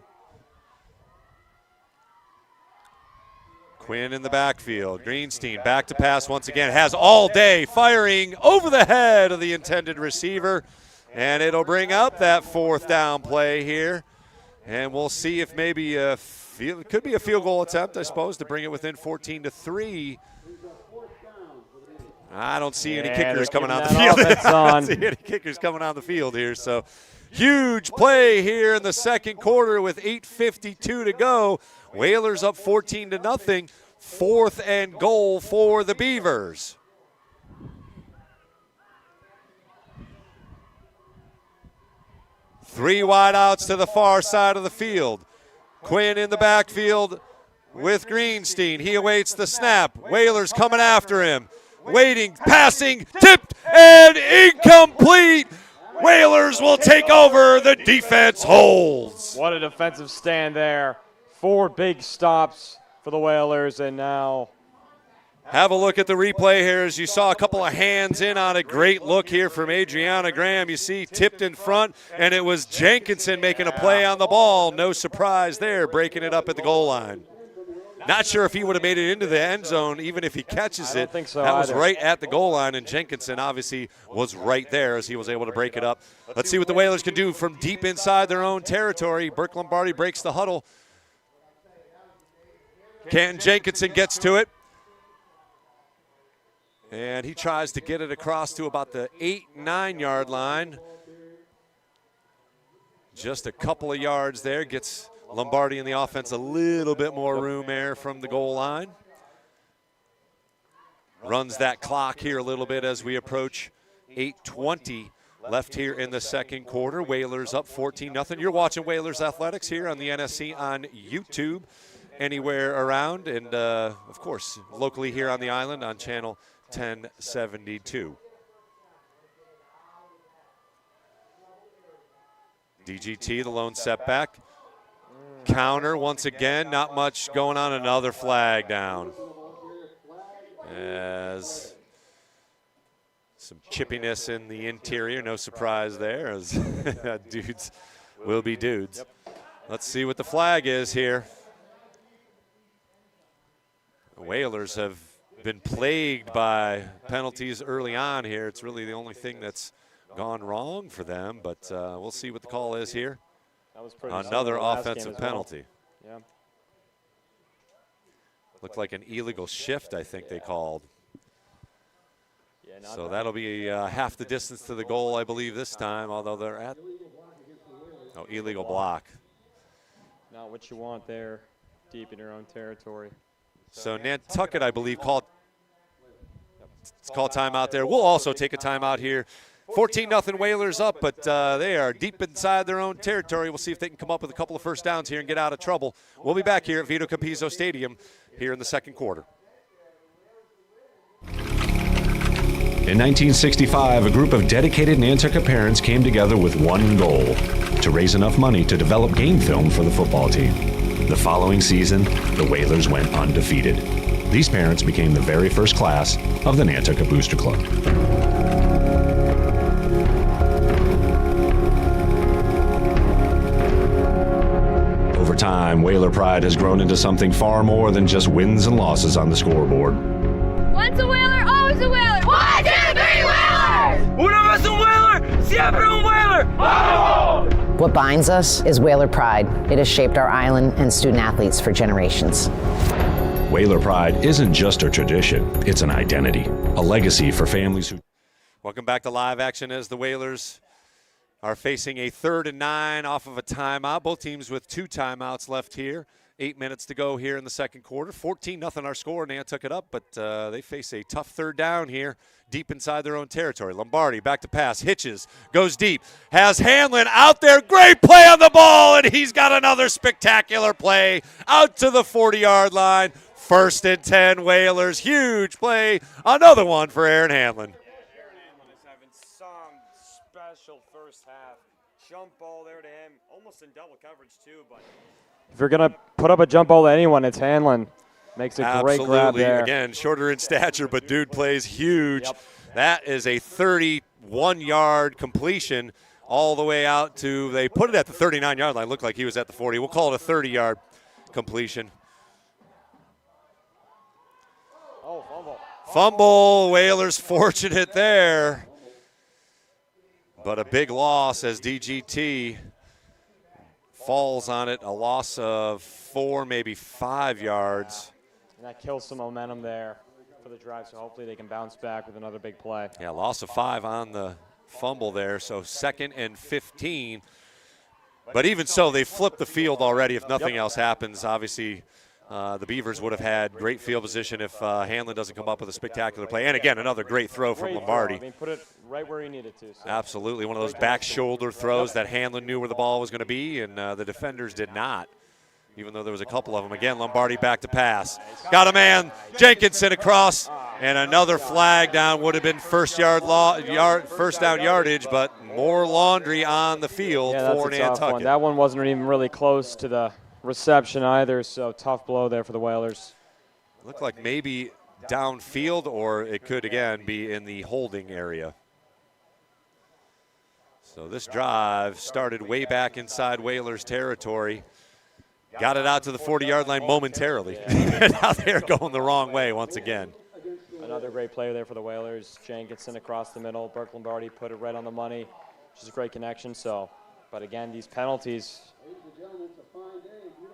Quinn in the backfield. Greenstein back to pass once again. Has all day, firing over the head of the intended receiver. And it'll bring up that 4th down play here. And we'll see if maybe it could be a field goal attempt, I suppose, to bring it within 14-3. I don't see any kickers coming on the field. I don't see any kickers coming on the field here. So huge play here in the 2nd quarter with 8:52 to go. Whalers up 14-0. 4th and goal for the Beavers. Three wideouts to the far side of the field. Quinn in the backfield with Greenstein. He awaits the snap. Whalers coming after him. Waiting, passing, tipped, and incomplete. Whalers will take over. The defense holds. What a defensive stand there. 4 big stops for the Whalers, and now have a look at the replay here as you saw a couple of hands in on a great look here from Adriana Graham. You see tipped in front, and it was Jenkinson making a play on the ball. No surprise there, breaking it up at the goal line. Not sure if he would have made it into the end zone, even if he catches it. I don't think so that either. was right at the goal line, and Jenkinson obviously was right there as he was able to break it up. Let's see what the Whalers can do from deep inside their own territory. Burke Lombardi breaks the huddle. Canton Jenkinson gets to it. And he tries to get it across to about the 8-9 yard line. Just a couple of yards there. Gets Lombardi in the offense a little bit more room there from the goal line. Runs that clock here a little bit as we approach 8:20 left here in the second quarter. Whalers up 14-0. You're watching Whalers Athletics here on the NSC on YouTube, anywhere around, and of course locally here on the island on channel 1072. DGT, the lone setback. Counter once again, not much going on. Another flag down. As some chippiness in the interior, no surprise there, as dudes will be dudes. Let's see what the flag is here. The Whalers have been plagued by penalties early on here. It's really the only thing that's gone wrong for them, but we'll see what the call is here. That was pretty Another similar last offensive game as well. penalty. Yeah. Looked like an illegal shift, I think they called. Yeah, So that'll be half the distance to the goal, I believe, this time, although they're at illegal block. Not what you want there, deep in your own territory. So Nantucket, I believe, called timeout there. We'll also take a timeout here. 14-0 Whalers up, but they are deep inside their own territory. We'll see if they can come up with a couple of first downs here and get out of trouble. We'll be back here at Vito Capizzo Stadium here in the second quarter. In 1965, a group of dedicated Nantucket parents came together with one goal: to raise enough money to develop game film for the football team. The following season, the Whalers went undefeated. These parents became the very first class of the Nantucket Booster Club. Over time, Whaler pride has grown into something far more than just wins and losses on the scoreboard. Once a Whaler, always a Whaler. 1, 2, 3, Whalers! Una vez un Whaler, siempre un Whaler! ¡Vamos! What binds us is Whaler pride. It has shaped our island and student athletes for generations. Whaler pride isn't just a tradition, it's an identity, a legacy for families who... Welcome back to live action as the Whalers are facing a 3rd and 9 off of a timeout. Both teams with 2 timeouts left here. 8 minutes to go here in the second quarter. 14-0 our score. Nantucket up, but they face a tough 3rd down here deep inside their own territory. Lombardi back to pass. Hitches. Goes deep. Has Hanlon out there. Great play on the ball, and he's got another spectacular play out to the 40-yard line. 1st and 10 Whalers. Huge play. Another one for Arann Hanlon. Special first half. Jump ball there to him, almost in double coverage too, but if you're going to put up a jump ball to anyone, it's Hanlon. Makes a great grab there. Again, shorter in stature, but dude plays huge. Yep. That is a 31-yard completion all the way out to, they put it at the 39-yard line. Looked like he was at the 40. We'll call it a 30-yard completion. Oh, fumble. Fumble, Whalers fortunate there. But a big loss as DGT falls on it. A loss of 4, maybe 5 yards. And that kills some momentum there for the drive, so hopefully they can bounce back with another big play. Yeah, loss of 5 on the fumble there, so 2nd and 15. But even so, they flipped the field already if nothing else happens. Obviously, the Beavers would have had great field position if Hanlon doesn't come up with a spectacular play. And again, another great throw from Lombardi. I mean, put it right where he needed to. So. Absolutely, one of those back shoulder throws that Hanlon knew where the ball was going to be, and the defenders did not, even though there was a couple of them. Again, Lombardi back to pass. Got a man, Jenkinson across, and another flag down. Would have been first down yardage, but more laundry on the field for Nantucket. That one wasn't even really close to the reception either, so tough blow there for the Whalers. Looked like maybe downfield, or it could again be in the holding area. So this drive started way back inside Whalers territory. Got it out to the 40-yard line momentarily. Now they're going the wrong way once again. Another great play there for the Whalers. Jenkinson across the middle. Burke Lombardi put it right on the money, which is a great connection. So, but again, these penalties,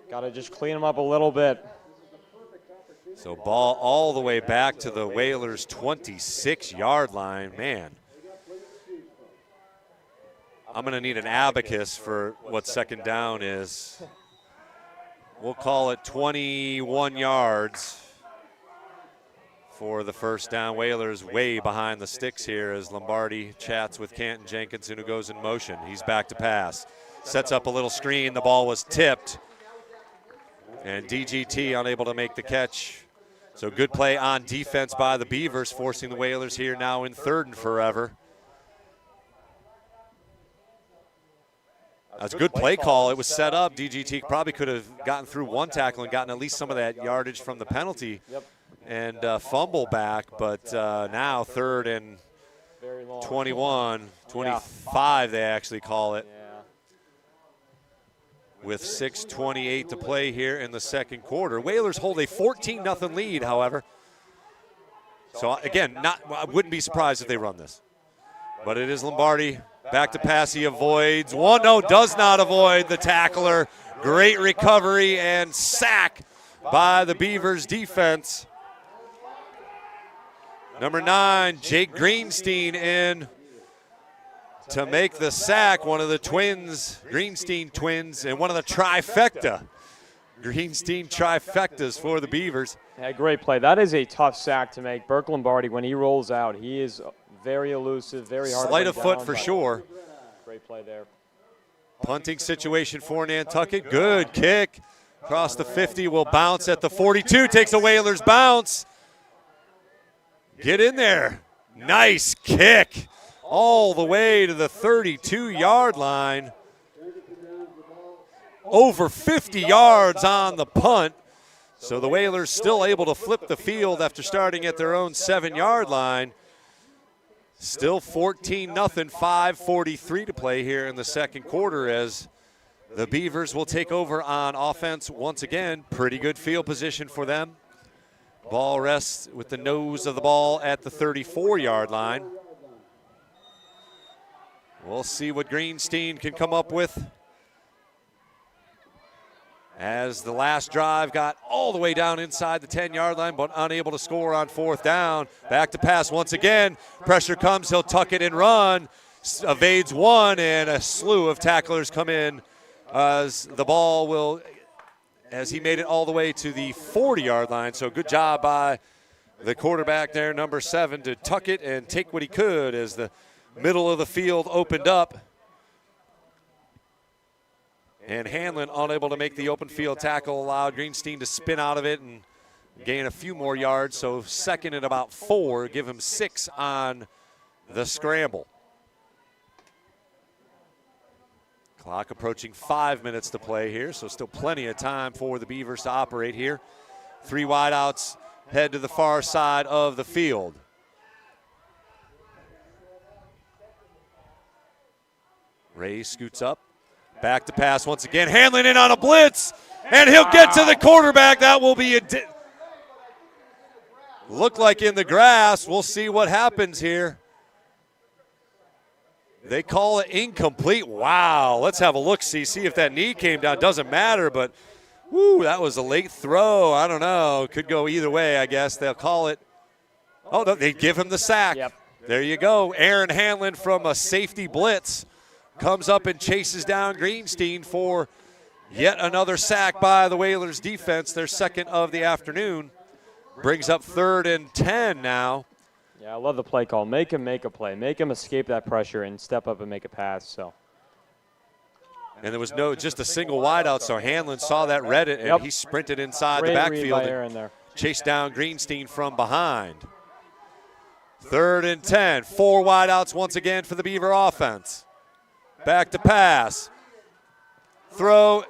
got to just clean them up a little bit. So ball all the way back to the Whalers' 26-yard line. Man, I'm going to need an abacus for what second down is. We'll call it 21 yards for the first down. Whalers way behind the sticks here as Lombardi chats with Canton Jenkinson, who goes in motion. He's back to pass. Sets up a little screen. The ball was tipped. And DGT unable to make the catch. So good play on defense by the Beavers, forcing the Whalers here now in 3rd and forever. That's a good play call. It was set up. DGT probably could have gotten through one tackle and gotten at least some of that yardage from the penalty and fumble back. But now 3rd and 21, 25 they actually call it. With 6:28 to play here in the second quarter. Whalers hold a 14-0 lead, however. So again, I wouldn't be surprised if they run this. But it is Lombardi. Back to pass, he avoids. Does not avoid the tackler. Great recovery and sack by the Beavers defense. Number 9, Jake Greenstein in to make the sack, one of the twins, Greenstein twins, and one of the trifecta. Greenstein trifectas for the Beavers. Yeah, great play. That is a tough sack to make. Burke Lombardi, when he rolls out, he is very elusive, very hard Sleight to of bring foot down, for sure. Great play there. Punting situation for Nantucket. Good kick. Across the 50, will bounce at the 42. Takes a Whalers bounce. Get in there. Nice kick. All the way to the 32-yard line. Over 50 yards on the punt. So the Whalers still able to flip the field after starting at their own 7-yard line. Still 14-0, 5:43 to play here in the second quarter as the Beavers will take over on offense once again. Pretty good field position for them. Ball rests with the nose of the ball at the 34-yard line. We'll see what Greenstein can come up with as the last drive got all the way down inside the 10-yard line, but unable to score on 4th down. Back to pass once again. Pressure comes. He'll tuck it and run. Evades one, and a slew of tacklers come in as the ball will, as he made it all the way to the 40-yard line. So good job by the quarterback there, number 7, to tuck it and take what he could as the middle of the field opened up. And Hanlon, unable to make the open field tackle, allowed Greenstein to spin out of it and gain a few more yards. So 2nd and about 4, give him 6 on the scramble. Clock approaching 5 minutes to play here, so still plenty of time for the Beavers to operate here. 3 wideouts head to the far side of the field. Ray scoots up. Back to pass once again. Hanlon in on a blitz, and he'll get to the quarterback. That will be look like in the grass. We'll see what happens here. They call it incomplete. Wow. Let's have a look-see. See if that knee came down. Doesn't matter, but whoo, that was a late throw. I don't know. Could go either way, I guess. They'll call it. Oh, no, they give him the sack. Yep. There you go. Arann Hanlon from a safety blitz comes up and chases down Greenstein for yet another sack by the Whalers defense, their 2nd of the afternoon. Brings up 3rd and 10 now. Yeah, I love the play call. Make him make a play. Make him escape that pressure and step up and make a pass. So. And there was just a single wideout, so Hanlon saw that, read it, and he sprinted inside the backfield and chased down Greenstein from behind. 3rd and 10, 4 wideouts once again for the Beaver offense. Back to pass. Throw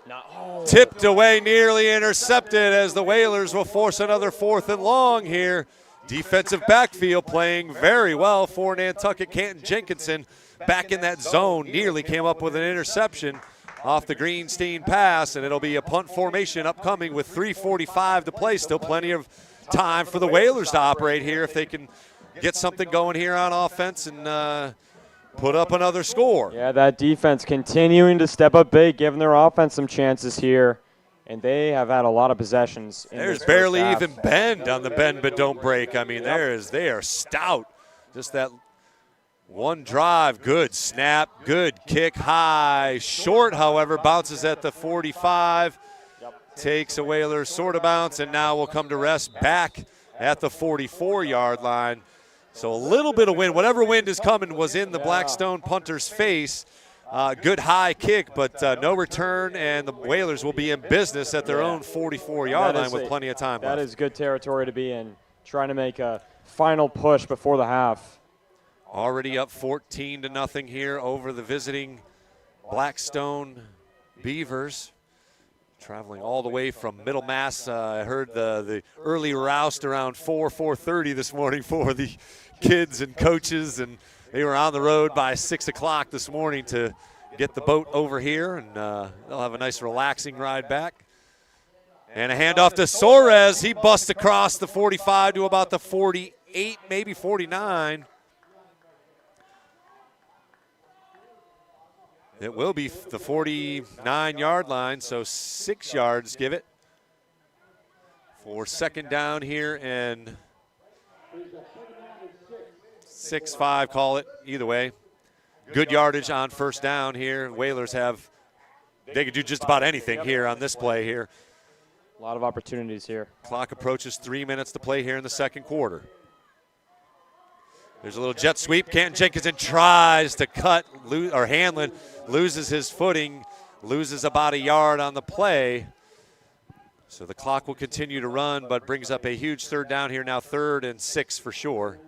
tipped away, nearly intercepted as the Whalers will force another 4th and long here. Defensive backfield playing very well for Nantucket. Canton Jenkinson back in that zone, nearly came up with an interception off the Greenstein pass, and it'll be a punt formation upcoming with 3:45 to play. Still plenty of time for the Whalers to operate here if they can get something going here on offense and put up another score. Yeah, that defense continuing to step up big, giving their offense some chances here. and they have had a lot of possessions. There's barely even bend on the bend but don't break. I mean, they are stout. Just that one drive, good snap, good kick, high, short, however, bounces at the 45, takes a Whalers sort of bounce, and now will come to rest back at the 44-yard line. So a little bit of wind, whatever wind is coming was in the Blackstone punter's face. Good high kick, but no return, and the Whalers will be in business at their own 44-yard line with plenty of time left. That is good territory to be in, trying to make a final push before the half. Already up 14-0 here over the visiting Blackstone Beavers. Traveling all the way from Middlemass. I heard the early roust around 4:30 this morning for the kids and coaches, and they were on the road by 6 o'clock this morning to get the boat over here, and they'll have a nice relaxing ride back. And a handoff to Soares. He busts across the 45 to about the 48, maybe 49. It will be the 49-yard line, so 6 yards, give it, for second down here, and 6-5, call it, either way. Good yardage on first down here. Whalers they could do just about anything here on this play here. A lot of opportunities here. Clock approaches 3 minutes to play here in the second quarter. There's a little jet sweep. Canton Jenkinson tries to cut, or Hanlon loses his footing, loses about a yard on the play. So the clock will continue to run, but brings up a huge third down here now, 3rd and 6 for sure.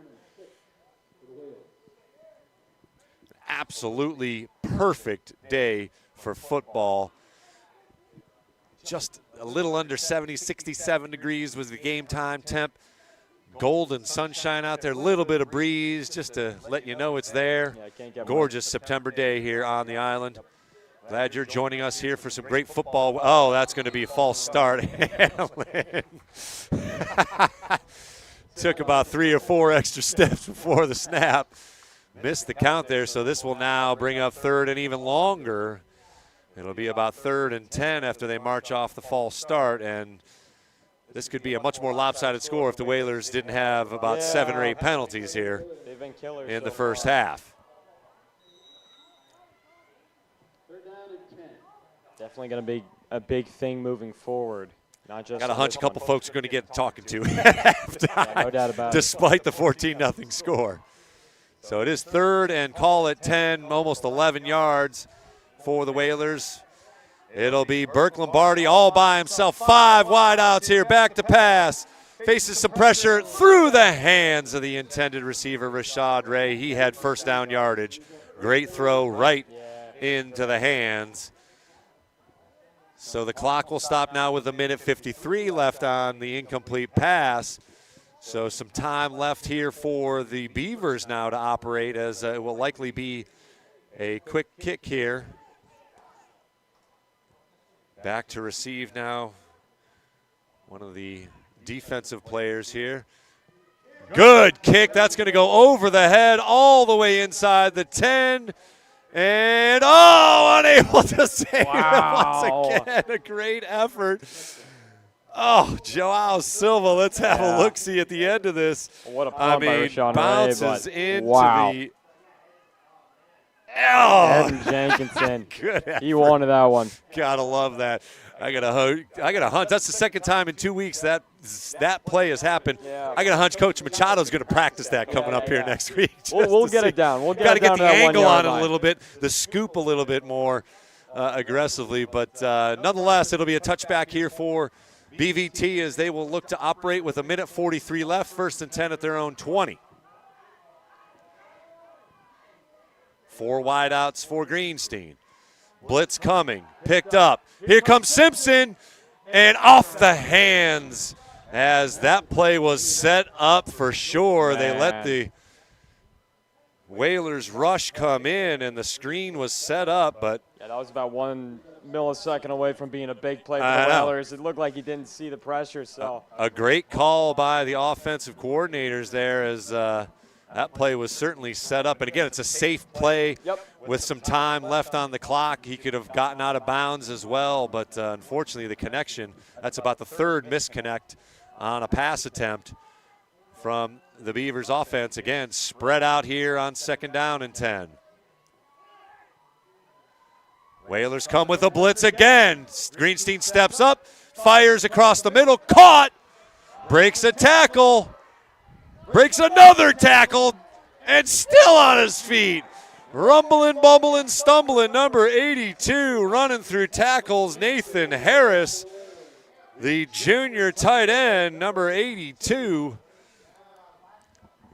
Absolutely perfect day for football. Just a little under 70, 67 degrees was the game time temp. Golden sunshine out there, a little bit of breeze just to let you know it's there. Gorgeous September day here on the island. Glad you're joining us here for some great football. Oh, that's going to be a false start. Took about 3 or 4 extra steps before the snap. Missed the count there, so this will now bring up 3rd and even longer. It'll be about 3rd and 10 after they march off the false start, and this could be a much more lopsided score if the Whalers didn't have about 7 or 8 penalties here in the first half. Definitely going to be a big thing moving forward. Not just got a hunch a couple folks are going to get talking to at halftime, no doubt about it. Despite the 14-0 score. So it is 3rd and call it 10, almost 11 yards for the Whalers. It'll be Burke Lombardi all by himself. 5 wideouts here, back to pass. Faces some pressure through the hands of the intended receiver, Rashad Ray. He had first down yardage. Great throw right into the hands. So the clock will stop now with 1:53 left on the incomplete pass. So some time left here for the Beavers now to operate, as it will likely be a quick kick here. Back to receive now, one of the defensive players here. Good kick. That's going to go over the head all the way inside the 10. And, unable to save it once again. A great effort. Oh, Joao Silva, let's have a look-see at the end of this. What a pump by Rashawn bounces Ray, into the Evan Jenkinson. Good effort. He wanted that one. Gotta love that. I got a hunch. That's the second time in 2 weeks that play has happened. Yeah. I got a hunch Coach Machado's going to practice that coming up here next week. We'll get it down. We'll got to get the angle on it line. a little bit, the scoop a little bit more aggressively. But nonetheless, it'll be a touchback here for BVT as they will look to operate with 1:43 left, 1st and 10 at their own 20. 4 wideouts for Greenstein. Blitz coming, picked up. Here comes Simpson, and off the hands as that play was set up for sure. They let the Whalers rush come in, and the screen was set up, but that was about 1 millisecond away from being a big play for the Whalers. It looked like he didn't see the pressure. So a great call by the offensive coordinators there as that play was certainly set up. And again, it's a safe play with some time left on the clock, he could have gotten out of bounds as well, but unfortunately the connection, that's about the third misconnect on a pass attempt from the Beavers offense. Again, spread out here on 2nd down and 10. Whalers come with a blitz again. Greenstein steps up, fires across the middle, caught, breaks a tackle, breaks another tackle, and still on his feet. Rumbling, bumbling, stumbling, number 82, running through tackles, Nathan Harris, the junior tight end, number 82,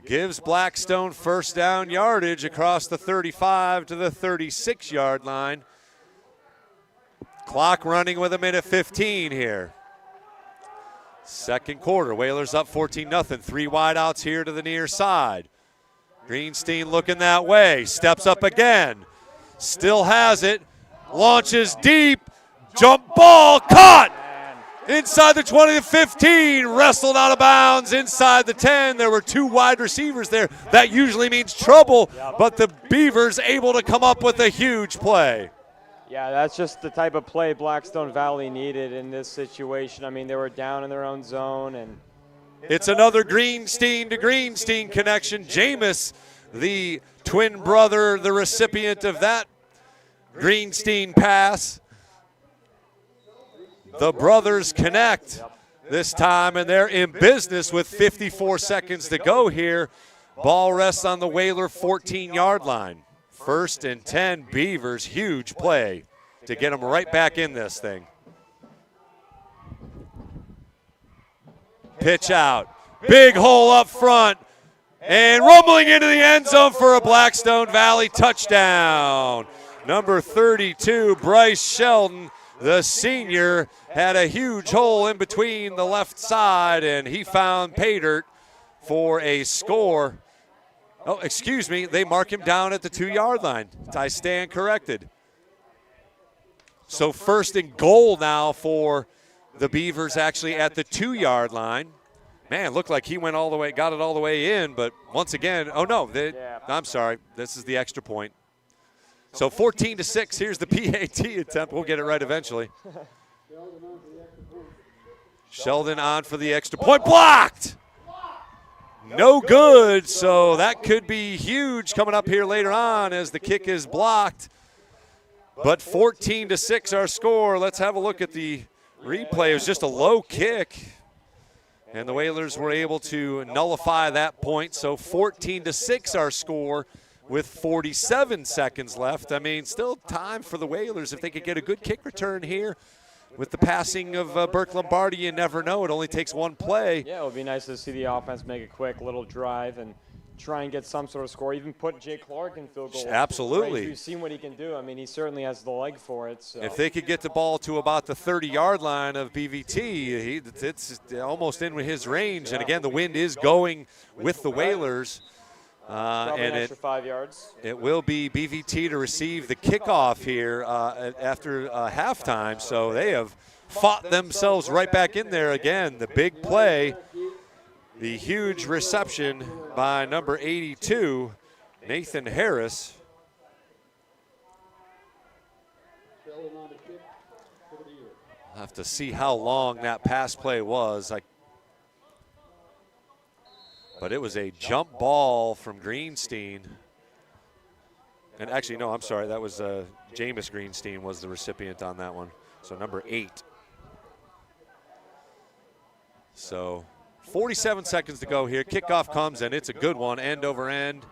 gives Blackstone first down yardage across the 35 to the 36-yard line. Clock running with 1:15 here. Second quarter, Whalers up 14-0. 3 wideouts here to the near side. Greenstein looking that way, steps up again, still has it, launches deep, jump ball, caught! Inside the 20 to 15, wrestled out of bounds inside the 10. There were 2 wide receivers there. That usually means trouble, but the Beavers able to come up with a huge play. Yeah, that's just the type of play Blackstone Valley needed in this situation. I mean, they were down in their own zone, and it's another Greenstein to Greenstein connection. Jameis, the twin brother, the recipient of that Greenstein pass. The brothers connect this time, and they're in business with 54 seconds to go here. Ball rests on the Whaler 14-yard line. 1st and 10, Beavers, huge play to get them right back in this thing. Pitch out, big hole up front, and rumbling into the end zone for a Blackstone Valley touchdown. Number 32, Bryce Sheldon, the senior, had a huge hole in between the left side, and he found pay dirt for a score. Oh, excuse me, they mark him down at the 2-yard line. I stand corrected. So 1st and goal now for the Beavers, actually at the 2-yard line. Man, looked like he went all the way, got it all the way in, but once again, oh no, I'm sorry, this is the extra point. So 14-6, here's the PAT attempt. We'll get it right eventually. Sheldon on for the extra point, blocked! No good, so that could be huge coming up here later on as the kick is blocked. But 14-6 our score. Let's have a look at the replay. It was just a low kick, and the Whalers were able to nullify that point. So 14-6 our score with 47 seconds left. I mean, still time for the Whalers if they could get a good kick return here. With the passing of Burke Lombardi, you never know. It only takes one play. Yeah, it would be nice to see the offense make a quick little drive and try and get some sort of score. Even put Jay Clark in field goal. Absolutely. We've seen what he can do. I mean, he certainly has the leg for it. So. If they could get the ball to about the 30-yard line of BVT, it's almost in his range. Yeah. And again, the wind is going with the Whalers. And an extra 5 yards. It will be BVT to receive the kickoff here after halftime. So they have fought themselves right back in there again. The big play, the huge reception by number 82, Nathan Harris. I'll have to see how long that pass play was. But it was a jump ball from Greenstein. And actually, no, I'm sorry. That was Jameis Greenstein was the recipient on that one. So number 8. So 47 seconds to go here. Kickoff comes, and it's a good one, end over end.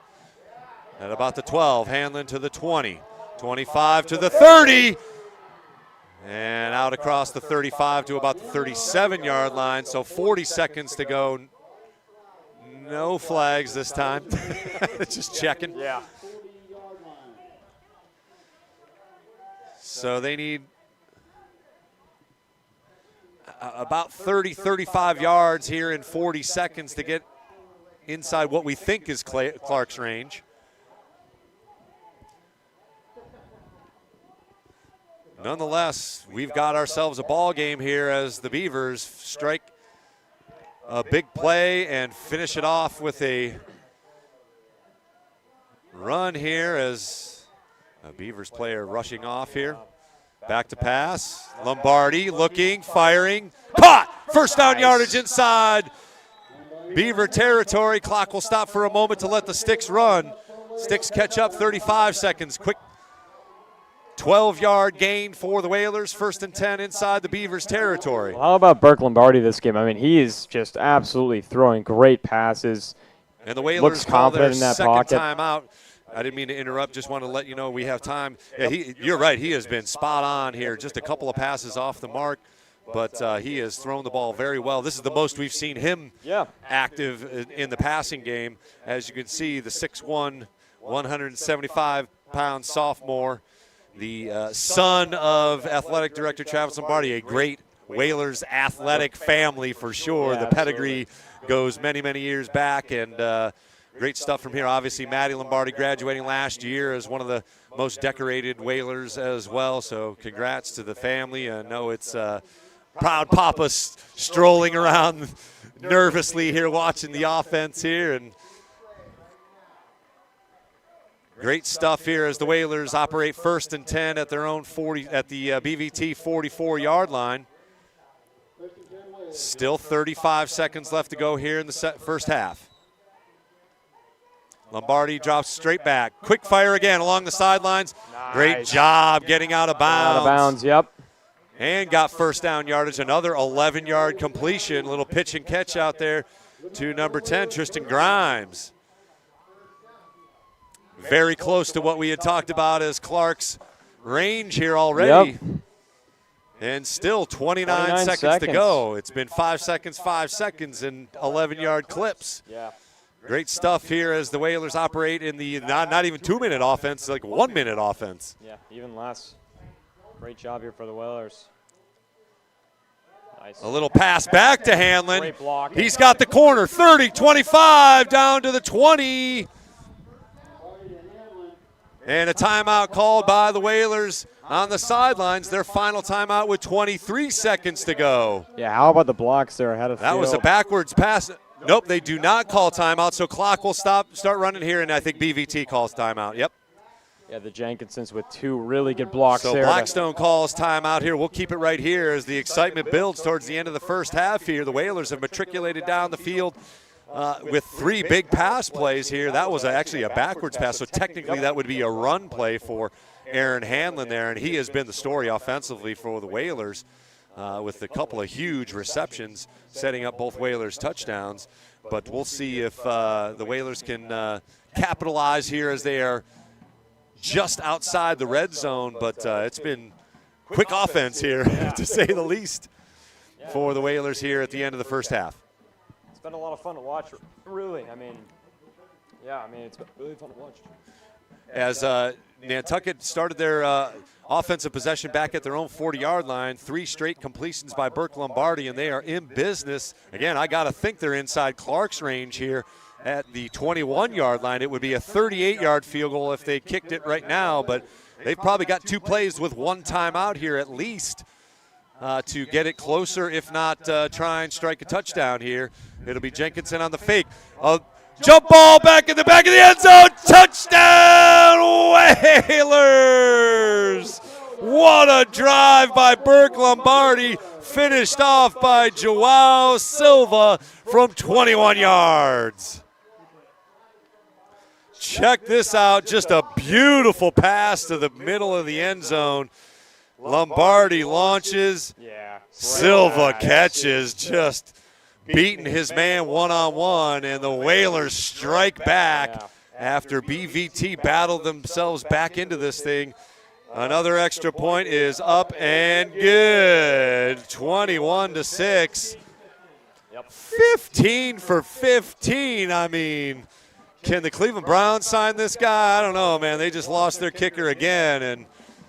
At about the 12, Hanlon to the 20. 25 to the 30. And out across the 35 to about the 37-yard line. So 40 seconds to go. No flags this time. Just checking. Yeah. So they need about 30, 35 yards here in 40 seconds to get inside what we think is Clark's range. Nonetheless, we've got ourselves a ball game here as the Beavers strike a big play and finish it off with a run here as A Beavers player rushing off here. Back to pass. Lombardi looking, firing. Caught! First down yardage inside Beaver territory. Clock will stop for a moment to let the Sticks run. Sticks catch up, 35 seconds. Quick 12-yard gain for the Whalers. 1st and 10 inside the Beavers territory. Well, how about Burke Lombardi this game? I mean, he is just absolutely throwing great passes. And the Whalers looks confident in that second pocket. timeout. I didn't mean to interrupt. Just want to let you know we have time. Yeah, you're right. He has been spot on here. Just a couple of passes off the mark, but he has thrown the ball very well. This is the most we've seen him active in the passing game. As you can see, the 6'1", 175-pound sophomore, the son of athletic director Travis Lombardi, a great Whalers athletic family for sure. Yeah, the pedigree goes many, many years back, and great stuff from here. Obviously, Maddie Lombardi graduating last year as one of the most decorated Whalers as well. So congrats to the family. I know it's proud Papa strolling around nervously here watching the offense here. And great stuff here as the Whalers operate 1st and 10 at their own 40 at the BVT 44-yard line. Still 35 seconds left to go here in the first half. Lombardi drops straight back. Quick fire again along the sidelines. Nice. Great job getting out of bounds. Out of bounds, yep. And got 1st down yardage. Another 11-yard completion. Little pitch and catch out there to number 10, Tristan Grimes. Very close to what we had talked about as Clark's range here already. Yep. And still 29 seconds to go. It's been 5 seconds, and 11-yard clips. Yeah. Great stuff here as the Whalers operate in the not even 2-minute offense, like 1-minute offense. Yeah, even less. Great job here for the Whalers. Nice. A little pass back to Hanlon. Great block. He's got the corner, 30, 25, down to the 20. And a timeout called by the Whalers on the sidelines. Their final timeout with 23 seconds to go. Yeah, how about the blocks there ahead of That field? was a backwards pass. Nope, they do not call timeout, so clock will start running here, and I think BVT calls timeout. Yep. Yeah, the Jenkinsons with 2 really good blocks so there. So Blackstone calls timeout here. We'll keep it right here as the excitement builds towards the end of the first half here. The Whalers have matriculated down the field with 3 big pass plays here. That was actually a backwards pass, so technically that would be a run play for Arann Hanlon there, and he has been the story offensively for the Whalers. With a couple of huge receptions setting up both Whalers touchdowns. But we'll see if the Whalers can capitalize here as they are just outside the red zone. But it's been quick offense here, to say the least, for the Whalers here at the end of the first half. It's been a lot of fun to watch, really. It's been really fun to watch. As Nantucket started their offensive possession back at their own 40-yard line, 3 straight completions by Burke Lombardi, and they are in business. Again, I got to think they're inside Clark's range here at the 21-yard line. It would be a 38-yard field goal if they kicked it right now, but they've probably got 2 plays with 1 timeout here at least to get it closer, if not try and strike a touchdown here. It'll be Jenkinson on the fake. Jump ball back in the back of the end zone. Touchdown, Whalers! What a drive by Burke Lombardi. Finished off by Joao Silva from 21 yards. Check this out. Just a beautiful pass to the middle of the end zone. Lombardi launches. Silva catches, just beating his man one-on-one, and the Whalers strike back after BVT battled themselves back into this thing. Another extra point is up and good. 21-6. 15 for 15. I mean, can the Cleveland Browns sign this guy? I don't know, man. They just lost their kicker again, and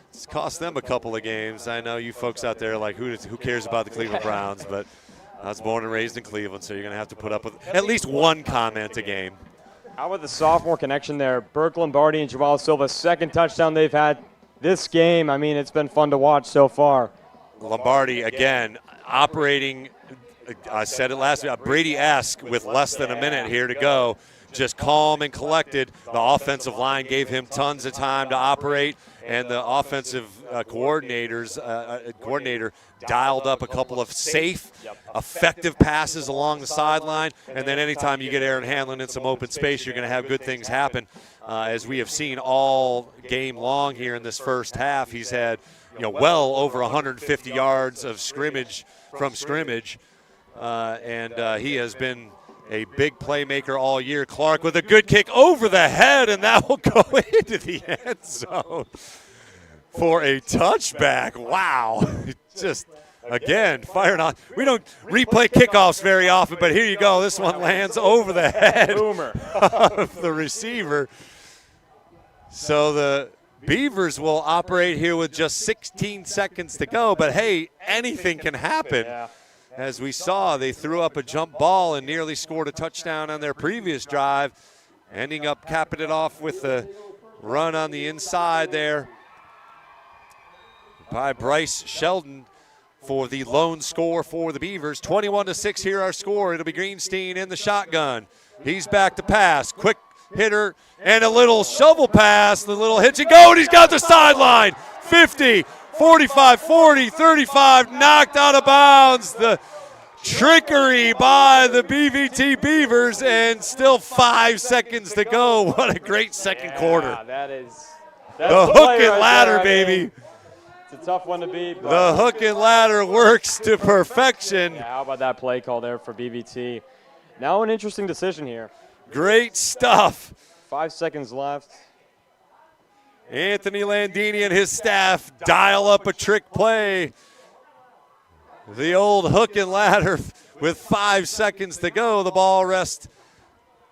it's cost them a couple of games. I know you folks out there are like, who cares about the Cleveland Browns, but I was born and raised in Cleveland, so you're going to have to put up with at least one comment a game. How about the sophomore connection there? Burke Lombardi and Joao Silva, 2nd touchdown they've had this game. I mean, it's been fun to watch so far. Lombardi, again, operating, I said it last week, Brady-esque with less than a minute here to go. just calm and collected. The offensive line gave him tons of time to operate, and the offensive coordinator dialed up a couple of safe, effective passes along the sideline, and then anytime you get Arann Hanlon in some open space, you're going to have good things happen. As we have seen all game long here in this first half, he's had well over 150 yards of scrimmage, and he has been a big playmaker all year. Clark with a good kick over the head, and that will go into the end zone for a touchback. Wow. Just, again, firing on. We don't replay kickoffs very often, but here you go. This one lands over the head of the receiver. So the Beavers will operate here with just 16 seconds to go, but hey, anything can happen. As we saw, they threw up a jump ball and nearly scored a touchdown on their previous drive, ending up capping it off with a run on the inside there by Bryce Sheldon for the lone score for the Beavers. 21-6 here our score. It'll be Greenstein in the shotgun. He's back to pass. Quick hitter and a little shovel pass, the little hitch and go, and he's got the sideline. 50, 45, 40, 35, knocked out of bounds. The trickery by the BVT Beavers, and still 5 seconds to go. What a great second quarter. That's the hook and ladder, baby. It's a tough one to beat. The hook and ladder works to perfection. Yeah, how about that play call there for BVT? Now an interesting decision here. Great stuff. 5 seconds left. Anthony Landini and his staff dial up a trick play. The old hook and ladder with 5 seconds to go. The ball rests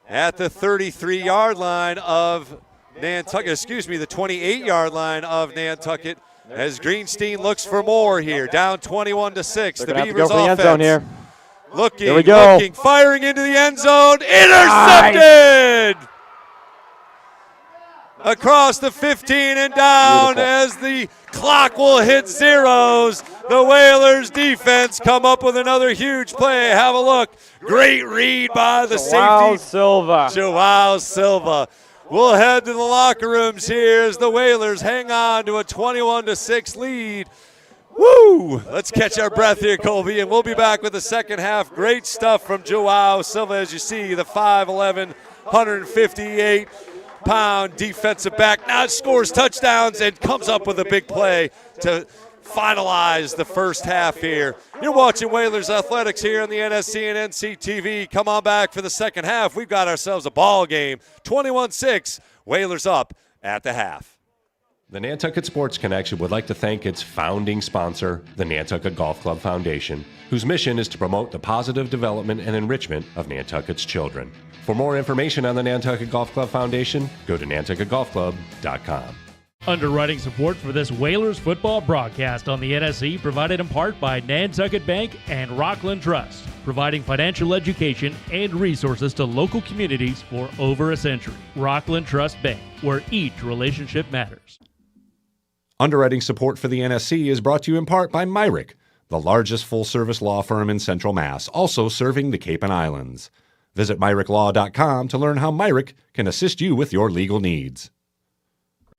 at the 33-yard line of Nantucket, the 28-yard line of Nantucket, as Greenstein looks for more here. Down 21-6. The Beavers offense. End zone here. Looking, firing into the end zone. Intercepted! Nice. Across the 15 and down. As the clock will hit zeros. The Whalers defense come up with another huge play. Have a look. Great read by the safety. Joao Silva. We'll head to the locker rooms here as the Whalers hang on to a 21-6 lead. Woo! Let's catch our breath here, Colby, and we'll be back with the second half. Great stuff from Joao Silva, as you see, the 5'11", 158-pound defensive back. Now scores touchdowns and comes up with a big play to finalize the first half here. You're watching Whalers Athletics here on the NSC and NC TV. Come on back for the second half. We've got ourselves a ball game. 21-6, Whalers up at the half. The Nantucket Sports Connection would like to thank its founding sponsor, the Nantucket Golf Club Foundation, whose mission is to promote the positive development and enrichment of Nantucket's children. For more information on the Nantucket Golf Club Foundation, go to nantucketgolfclub.com. Underwriting support for this Whalers football broadcast on the NSC provided in part by Nantucket Bank and Rockland Trust, providing financial education and resources to local communities for over a century. Rockland Trust Bank, where each relationship matters. Underwriting support for the NSC is brought to you in part by Myrick, the largest full-service law firm in Central Mass, also serving the Cape and Islands. Visit MyrickLaw.com to learn how Myrick can assist you with your legal needs.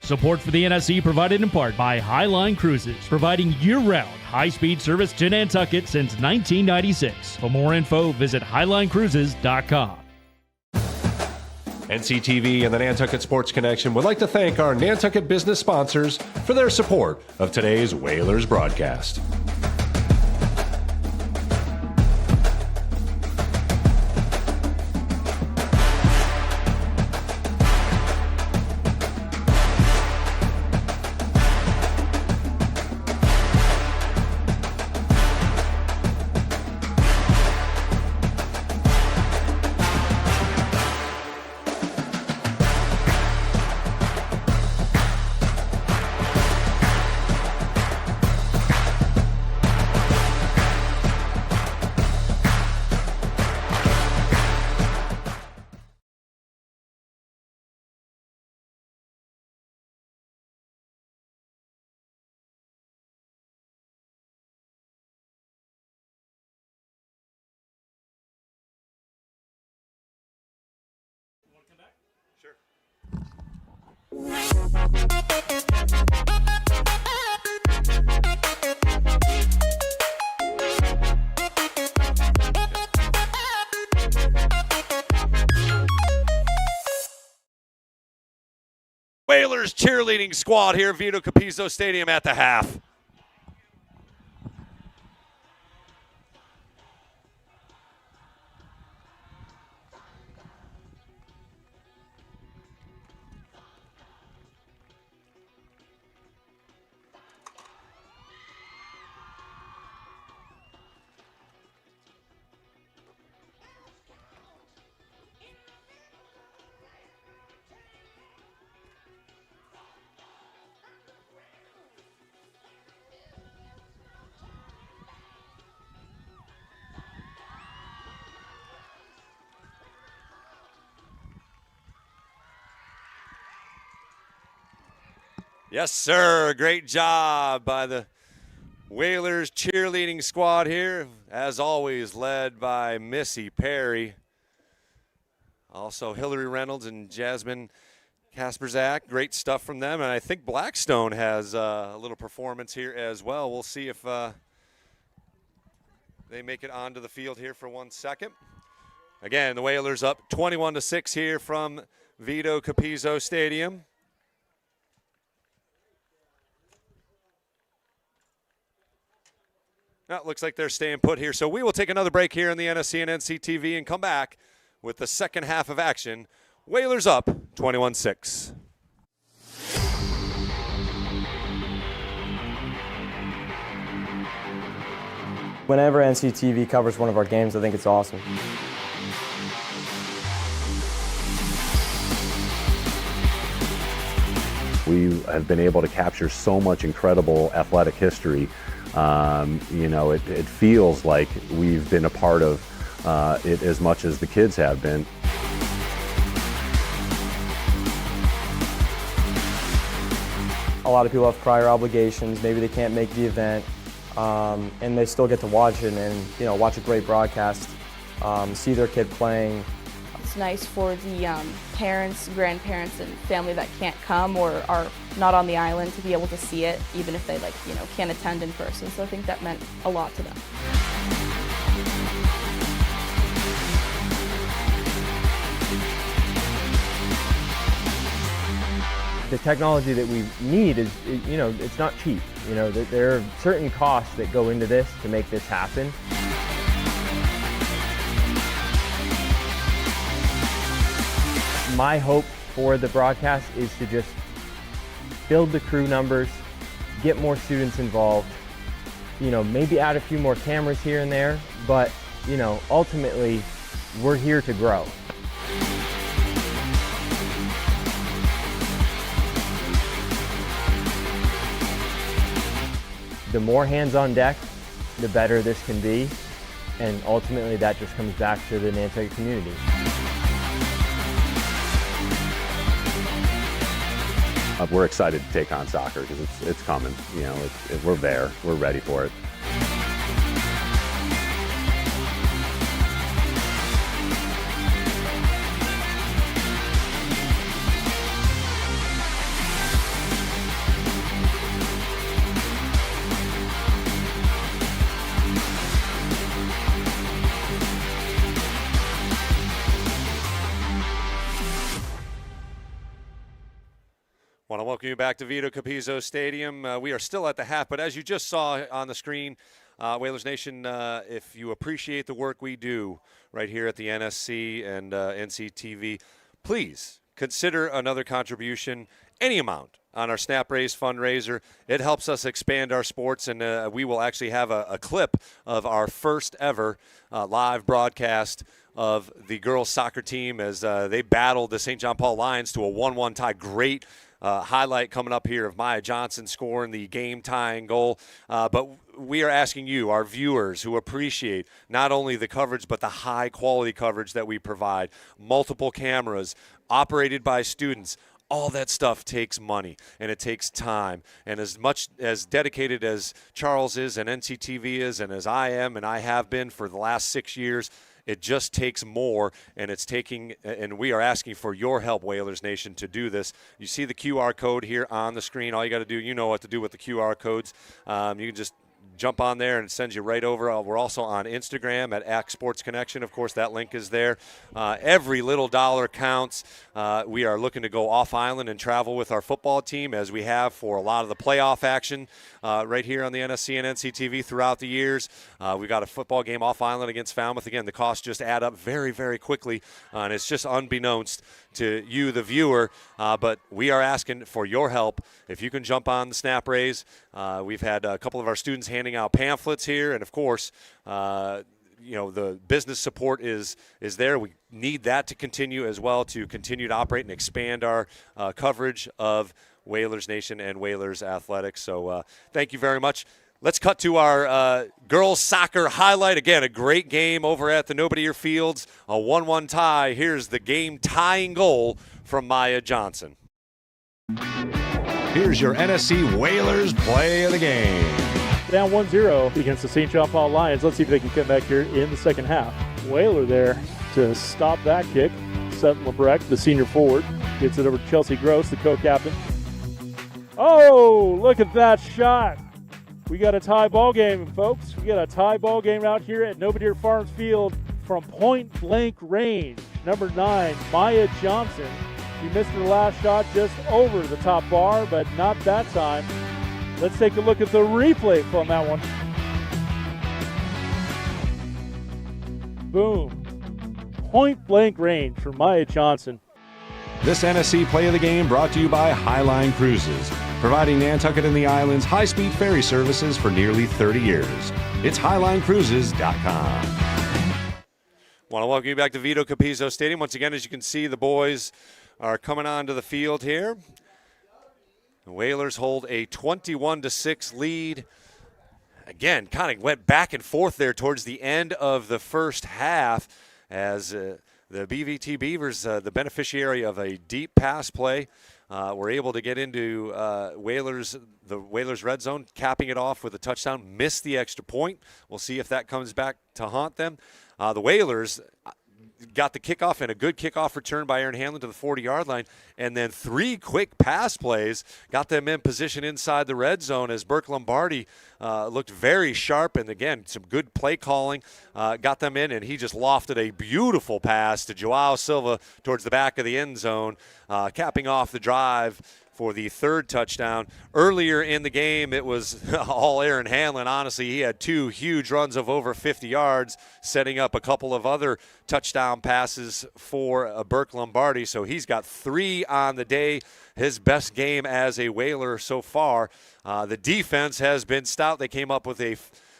Support for the NSC provided in part by Highline Cruises, providing year-round high-speed service to Nantucket since 1996. For more info, visit HighlineCruises.com. NCTV and the Nantucket Sports Connection would like to thank our Nantucket business sponsors for their support of today's Whalers broadcast. Whalers cheerleading squad here at Vito Capizzo Stadium at the half. Yes, sir. Great job by the Whalers cheerleading squad here. As always, led by Missy Perry. Also, Hillary Reynolds and Jasmine Kasperzak. Great stuff from them. And I think Blackstone has a little performance here as well. We'll see if they make it onto the field here for 1 second. Again, the Whalers up 21-6 here from Vito Capizzo Stadium. Now it looks like they're staying put here. So we will take another break here in the NSC and NCTV and come back with the second half of action. Whalers up 21-6. Whenever NCTV covers one of our games, I think it's awesome. We have been able to capture so much incredible athletic history. It feels like we've been a part of it as much as the kids have been. A lot of people have prior obligations. Maybe they can't make the event, and they still get to watch it and watch a great broadcast, see their kid playing. It's nice for the parents, grandparents, and family that can't come or are not on the island to be able to see it, even if they can't attend in person. So I think that meant a lot to them. The technology that we need is, it's not cheap. There are certain costs that go into this to make this happen. My hope for the broadcast is to just build the crew numbers, get more students involved, maybe add a few more cameras here and there, but, ultimately, we're here to grow. The more hands on deck, the better this can be, and ultimately that just comes back to the Nantucket community. We're excited to take on soccer because it's coming. We're there. We're ready for it. Want to welcome you back to Vito Capizzo Stadium. We are still at the half, but as you just saw on the screen, Whalers Nation, if you appreciate the work we do right here at the NSC and NCTV, please consider another contribution, any amount, on our Snap Raise fundraiser. It helps us expand our sports, and we will actually have a clip of our first ever live broadcast of the girls soccer team as they battled the St. John Paul Lions to a 1-1 tie. Great highlight coming up here of Maya Johnson scoring the game-tying goal. But we are asking you, our viewers, who appreciate not only the coverage but the high-quality coverage that we provide, multiple cameras, operated by students. All that stuff takes money, and it takes time. And as much as dedicated as Charles is and NCTV is and as I am and I have been for the last 6 years, it just takes more, and we are asking for your help, Whalers Nation, to do this. You see the QR code here on the screen. All you got to do, you know what to do with the QR codes. You can just jump on there and it sends you right over. We're also on Instagram at MIAA Sports Connection. Of course, that link is there. Every little dollar counts. We are looking to go off island and travel with our football team, as we have for a lot of the playoff action right here on the NSC and NCTV throughout the years. We got a football game off island against Falmouth. Again, the costs just add up very, very quickly, and it's just unbeknownst to you, the viewer. But we are asking for your help. If you can jump on the snap raise, we've had a couple of our students handing out pamphlets here, and of course, the business support is there. We need that to continue as well, to continue to operate and expand our coverage of Whalers Nation and Whalers Athletics. So thank you very much. Let's cut to our girls soccer highlight. Again, a great game over at the Nobody Fields, a 1-1 tie. Here's the game-tying goal from Maya Johnson. Here's your NSC Whalers play of the game. Down 1-0 against the St. John Paul Lions. Let's see if they can come back here in the second half. Whaler there to stop that kick. Sept Lebrecht, the senior forward, gets it over to Chelsea Gross, the co-captain. Oh, look at that shot. We got a tie ball game, folks. We got a tie ball game out here at Nobody Farms Field from point-blank range. Number 9, Maya Johnson. She missed her last shot just over the top bar, but not that time. Let's take a look at the replay from that one. Boom. Point-blank range for Maya Johnson. This NSC play of the game brought to you by Highline Cruises, providing Nantucket and the Islands high-speed ferry services for nearly 30 years. It's HighlineCruises.com. Want to welcome you back to Vito Capizzo Stadium. Once again, as you can see, the boys are coming onto the field here. The Whalers hold a 21-6 lead. Again, kind of went back and forth there towards the end of the first half as the BVT Beavers, the beneficiary of a deep pass play, were able to get into the Whalers red zone, capping it off with a touchdown, missed the extra point. We'll see if that comes back to haunt them. The Whalers got the kickoff, and a good kickoff return by Arann Hanlon to the 40-yard line, and then 3 quick pass plays got them in position inside the red zone as Burke Lombardi looked very sharp, and again, some good play calling got them in, and he just lofted a beautiful pass to Joao Silva towards the back of the end zone, capping off the drive for the 3rd touchdown. Earlier in the game, it was all Arann Hanlon. Honestly, he had 2 huge runs of over 50 yards, setting up a couple of other touchdown passes for Burke Lombardi. So he's got 3 on the day, his best game as a Whaler so far. The defense has been stout. They came up with a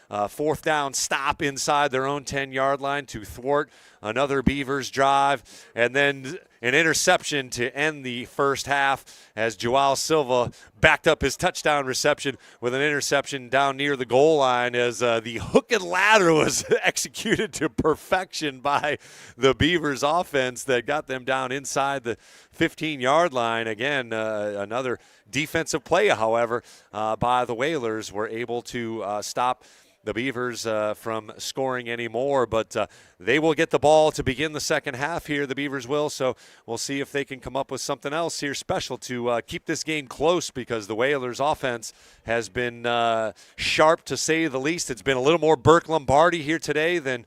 4th down stop inside their own 10-yard line to thwart another Beavers drive, and then an interception to end the first half as Joao Silva backed up his touchdown reception with an interception down near the goal line as the hook and ladder was executed to perfection by the Beavers offense that got them down inside the 15-yard line. Again, another defensive play, however, by the Whalers were able to stop the Beavers from scoring anymore, but they will get the ball to begin the second half here, the Beavers will, so we'll see if they can come up with something else here special to keep this game close, because the Whalers offense has been sharp, to say the least. It's been a little more Burke Lombardi here today than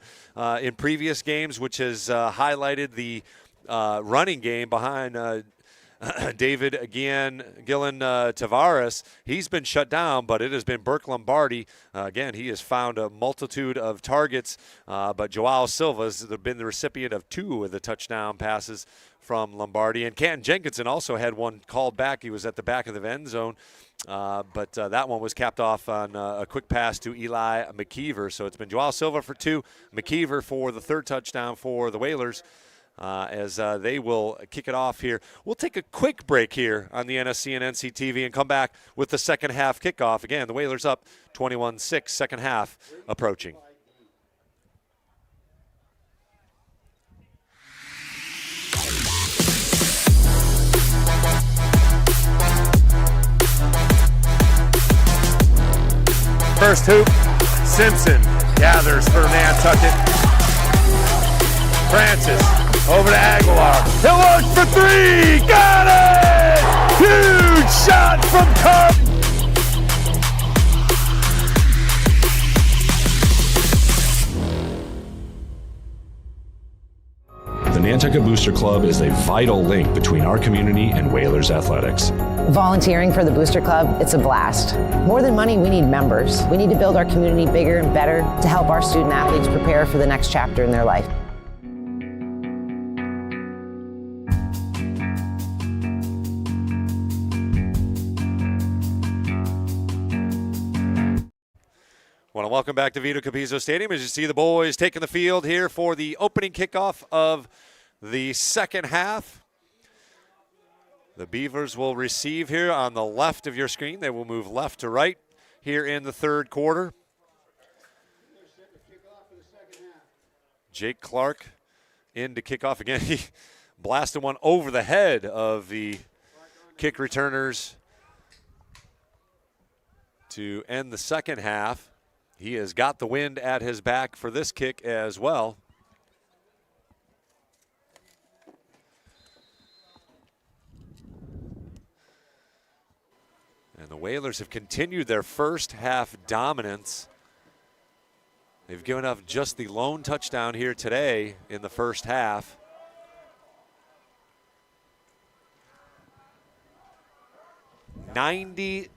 in previous games, which has highlighted the running game behind David Guillen-Taveras. He's been shut down, but it has been Burke Lombardi. Again, he has found a multitude of targets, but Joao Silva has been the recipient of 2 of the touchdown passes from Lombardi. And Canton Jenkinson also had one called back. He was at the back of the end zone, but that one was capped off on a quick pass to Eli McKeever. So it's been Joao Silva for 2, McKeever for the 3rd touchdown for the Whalers. As they will kick it off here. We'll take a quick break here on the NSC and NCTV and come back with the second half kickoff. Again, the Whalers up 21-6, second half approaching. First hoop, Simpson gathers for Nantucket. Francis over to Aguilar. He'll look for 3. Got it! Huge shot from Carver. Nantucket Booster Club is a vital link between our community and Whalers athletics. Volunteering for the Booster Club, it's a blast. More than money, we need members. We need to build our community bigger and better to help our student athletes prepare for the next chapter in their life. Want to welcome back to Vito Capizzo Stadium as you see the boys taking the field here for the opening kickoff of the second half. The Beavers will receive here on the left of your screen. They will move left to right here in the third quarter. Jake Clark in to kick off again. He blasted one over the head of the kick returners to end the second half. He has got the wind at his back for this kick as well. And the Whalers have continued their first half dominance. They've given up just the lone touchdown here today in the first half. $96-6,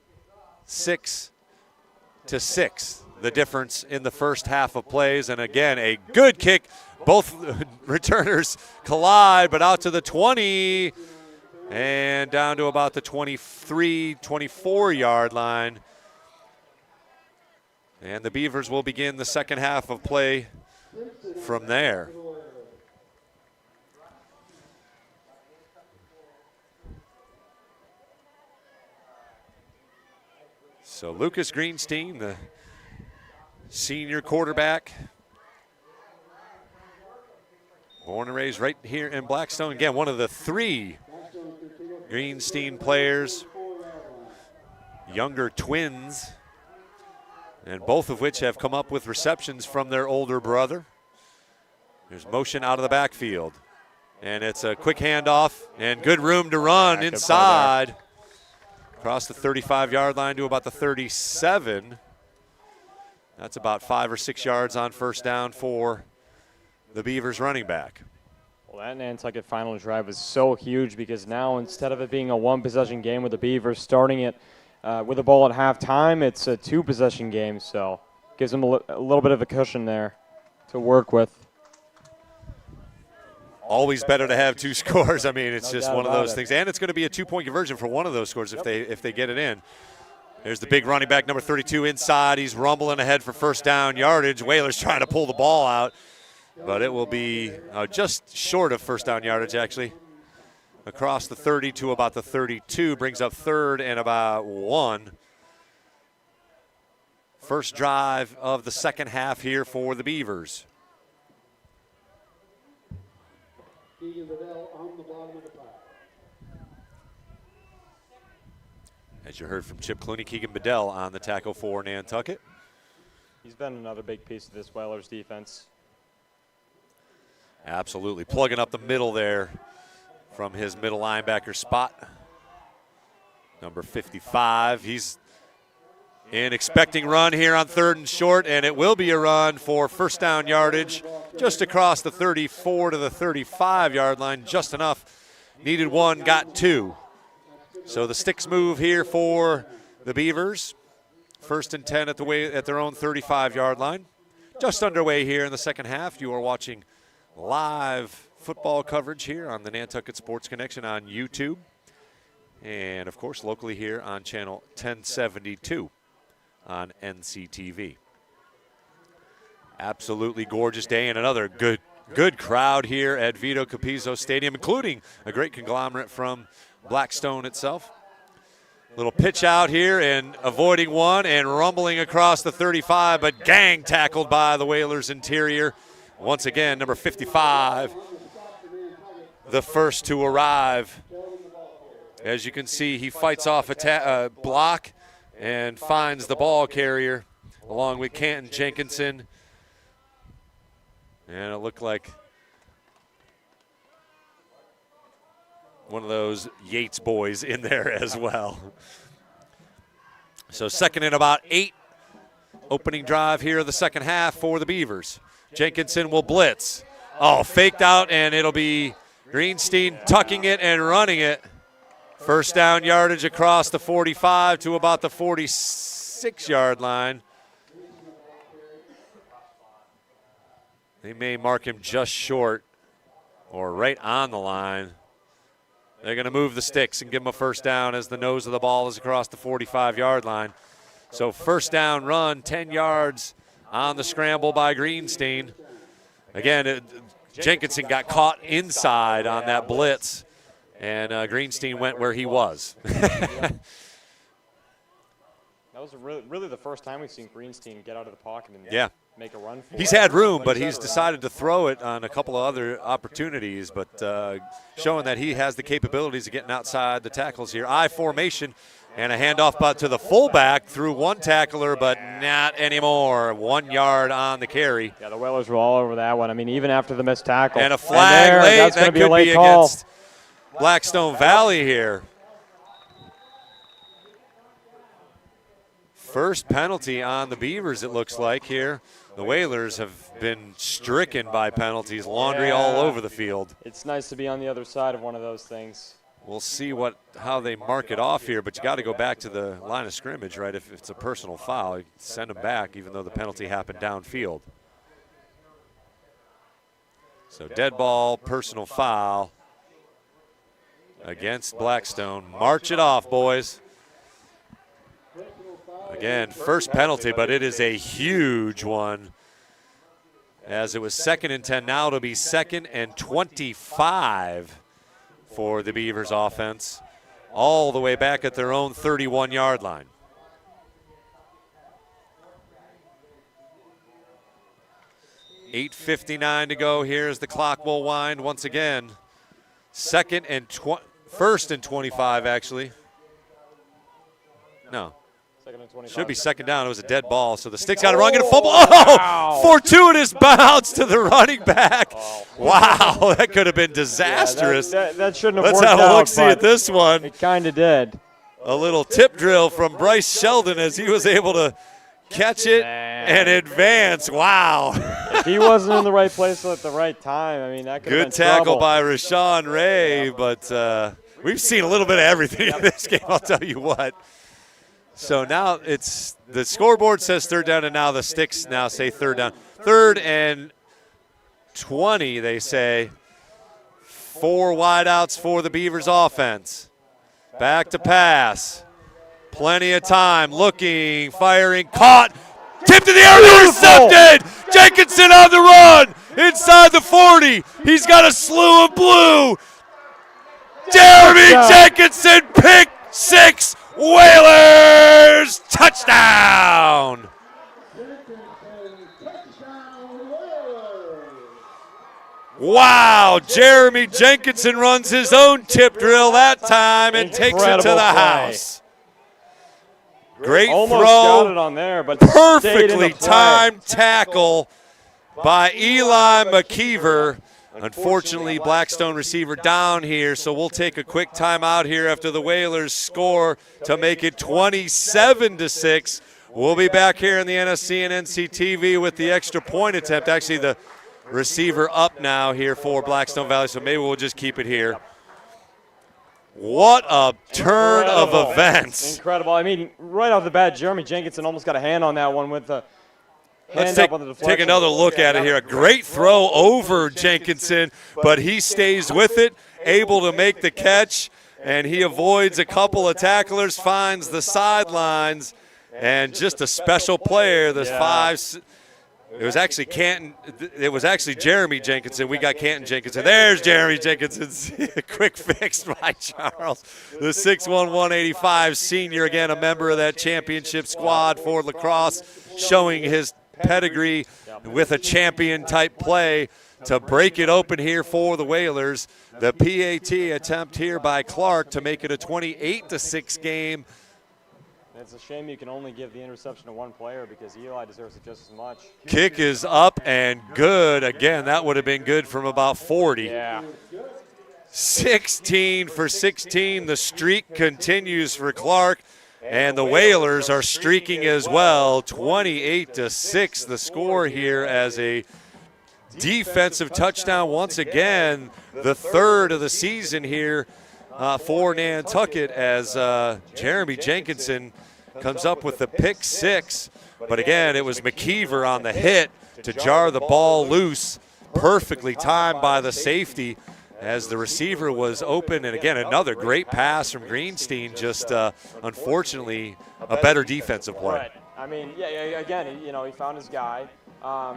the difference in the first half of plays. And again, a good kick. Both returners collide, but out to the 20 and down to about the 23, 24-yard line. And the Beavers will begin the second half of play from there. So Lucas Greenstein, the senior quarterback, born and raised right here in Blackstone. Again, one of the three Greenstein players, younger twins, and both of which have come up with receptions from their older brother. There's motion out of the backfield, and it's a quick handoff and good room to run inside. Across the 35-yard line to about the 37. That's about 5 or 6 yards on first down for the Beavers running back. Well, that Nantucket final drive was so huge because now instead of it being a one-possession game with the Beavers starting it with the ball at halftime, it's a two-possession game, so gives them a little bit of a cushion there to work with. Always better to have two scores. I mean, it's just one of those things. And it's going to be a two-point conversion for one of those scores if they get it in. There's the big running back, number 32, inside. He's rumbling ahead for first down yardage. Whalers trying to pull the ball out, but it will be just short of first down yardage, actually. Across the 30 to about the 32, brings up third and about 1. First drive of the second half here for the Beavers. As you heard from Chip Clooney, Keegan Bedell on the tackle for Nantucket. He's been another big piece of this Whalers defense. Absolutely. Plugging up the middle there from his middle linebacker spot. Number 55. He's in expecting run here on third and short, and it will be a run for first down yardage just across the 34 to the 35-yard line. Just enough. Needed one, got two. So the sticks move here for the Beavers. First and 10 at their own 35-yard line. Just underway here in the second half. You are watching live football coverage here on the Nantucket Sports Connection on YouTube. And, of course, locally here on channel 1072 on NCTV. Absolutely gorgeous day and another good crowd here at Vito Capizzo Stadium, including a great conglomerate from Blackstone itself. Little pitch out here and avoiding one and rumbling across the 35, but gang tackled by the Whalers interior. Once again, number 55, the first to arrive. As you can see, he fights off a block and finds the ball carrier along with Canton Jenkinson. And it looked like one of those Yates boys in there as well. So second and about 8. Opening drive here of the second half for the Beavers. Jenkinson will blitz. Oh, faked out, and it'll be Greenstein tucking it and running it. First down yardage across the 45 to about the 46-yard line. They may mark him just short or right on the line. They're going to move the sticks and give him a first down as the nose of the ball is across the 45-yard line. So first down run, 10 yards on the scramble by Greenstein. Again, Jenkinson got caught inside on that blitz, and Greenstein went where he was. That was really the first time we've seen Greenstein get out of the pocket and make a run for it. He's had room, but he's decided to throw it on a couple of other opportunities, but showing that he has the capabilities of getting outside the tackles here. I formation and a handoff to the fullback through one tackler, but not anymore. 1 yard on the carry. Yeah, the Whalers were all over that one. I mean, even after the missed tackle. And a flag late. That's that could be against Blackstone Valley here. First penalty on the Beavers, it looks like here. The Whalers have been stricken by penalties, laundry all over the field. It's nice to be on the other side of one of those things. We'll see how they mark it off here, but you got to go back to the line of scrimmage, right? If it's a personal foul, you send them back, even though the penalty happened downfield. So dead ball, personal foul against Blackstone. March it off, boys. Again, first penalty, but it is a huge one. As it was 2nd and 10, now it'll be 2nd and 25 for the Beavers offense, all the way back at their own 31-yard line. $8:59 to go here as the clock will wind once again. First and 25, actually. No. Should be second down. It was a dead ball, so the Sticks got a run, get a fumble. Oh, fortuitous bounce to the running back. Oh. Wow, that could have been disastrous. Yeah, that shouldn't have worked Let's out. have a look-see at this one. It kind of did. A little tip drill from Bryce Sheldon as he was able to catch it and advance. Wow. If he wasn't in the right place at the right time, I mean, that could have been good tackle trouble. by Rashawn Ray, but we've seen a little bit of everything in this game, I'll tell you what. So now it's the scoreboard says third down, and now the Sticks now say third down. 3rd and 20, they say. 4 wideouts for the Beavers offense. Back to pass. Plenty of time. Looking, firing, caught. Tipped to the air, intercepted. Jenkinson on the run. Inside the 40. He's got a slew of blue. Jeremy Jenkinson, pick 6. Whalers touchdown! Wow, Jeremy Jenkinson runs his own tip drill that time and takes it to the house. Great Almost throw, got it on there, but perfectly timed tackle by Eli McKeever. Unfortunately, Blackstone receiver down here, so we'll take a quick timeout here after the Whalers score to make it 27-6. We'll be back here in the NFC and NCTV with the extra point attempt. Actually, the receiver up now here for Blackstone Valley, so maybe we'll just keep it here. What a turn of events. Incredible. I mean, right off the bat, Jeremy Jenkinson almost got a hand on that one with the Let's take another look at it here. A great throw over Jenkinson, but he stays with it, able to make the catch, and he avoids a couple of tacklers, finds the sidelines, and just a special player. There's 5. It was actually Canton. It was actually Jeremy Jenkinson. We got Canton Jenkinson. There's Jeremy Jenkinson's quick fix by Charles. The 6'1", 185 senior, again, a member of that championship squad for lacrosse, showing his pedigree with a champion-type play to break it open here for the Whalers. The PAT attempt here by Clark to make it a 28-6 game. It's a shame you can only give the interception to one player because Eli deserves it just as much. Kick is up and good. Again, that would have been good from about 40. Yeah. 16 for 16. The streak continues for Clark. And the Whalers are streaking as well. 28-6 the score here as a defensive touchdown once again, the third of the season here for Nantucket as Jeremy Jenkinson comes up with the pick 6. But again, it was McKeever on the hit to jar the ball loose, perfectly timed by the safety as the receiver was open. And again, another great pass from Greenstein, just unfortunately a better defensive play. Right. I mean, yeah, again, he found his guy. A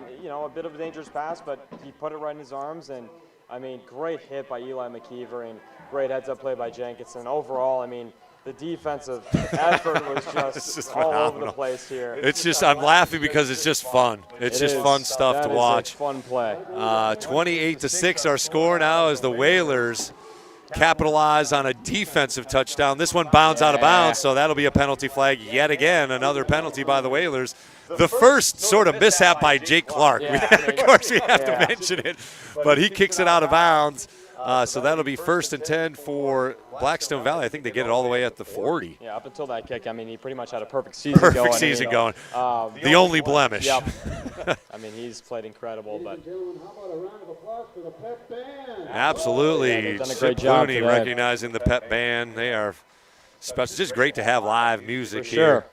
bit of a dangerous pass, but he put it right in his arms. And, I mean, great hit by Eli McKeever and great heads-up play by Jenkinson. Overall, I mean, the defensive effort was just all over the place here. It's just, I'm laughing because it's just fun. It's just fun stuff to watch. Fun play. 28-6 our score now as the Whalers capitalize on a defensive touchdown. This one bounds out of bounds, so that'll be a penalty flag yet again. Another penalty by the Whalers. The first sort of mishap by Jake Clark. Of course, we have to mention it, but he kicks it out of bounds. So that'll be 1st and 10 for Blackstone Valley. I think they get it all the way at the 40. Yeah, up until that kick, I mean, he pretty much had a perfect season going. Perfect season going. The only blemish. Yep. I mean, he's played incredible. But absolutely. Yeah, done a great job today. Recognizing the pep band. They are special. It's just great to have live music for sure.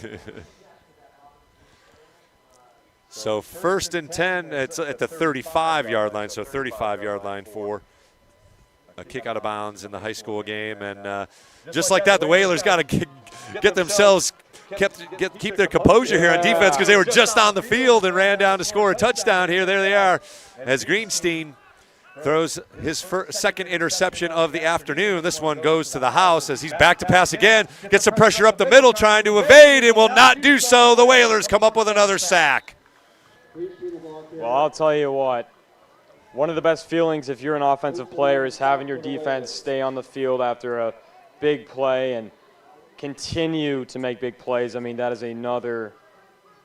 Here. So 1st and 10, it's at the 35-yard line, so 35-yard line for a kick out of bounds in the high school game. And just like that, the Whalers got to get themselves, keep their composure here on defense because they were just on the field and ran down to score a touchdown here. There they are as Greenstein throws his second interception of the afternoon. This one goes to the house as he's back to pass again. Gets some pressure up the middle, trying to evade, and will not do so. The Whalers come up with another sack. Well, I'll tell you what. One of the best feelings if you're an offensive player is having your defense stay on the field after a big play and continue to make big plays. I mean, that is another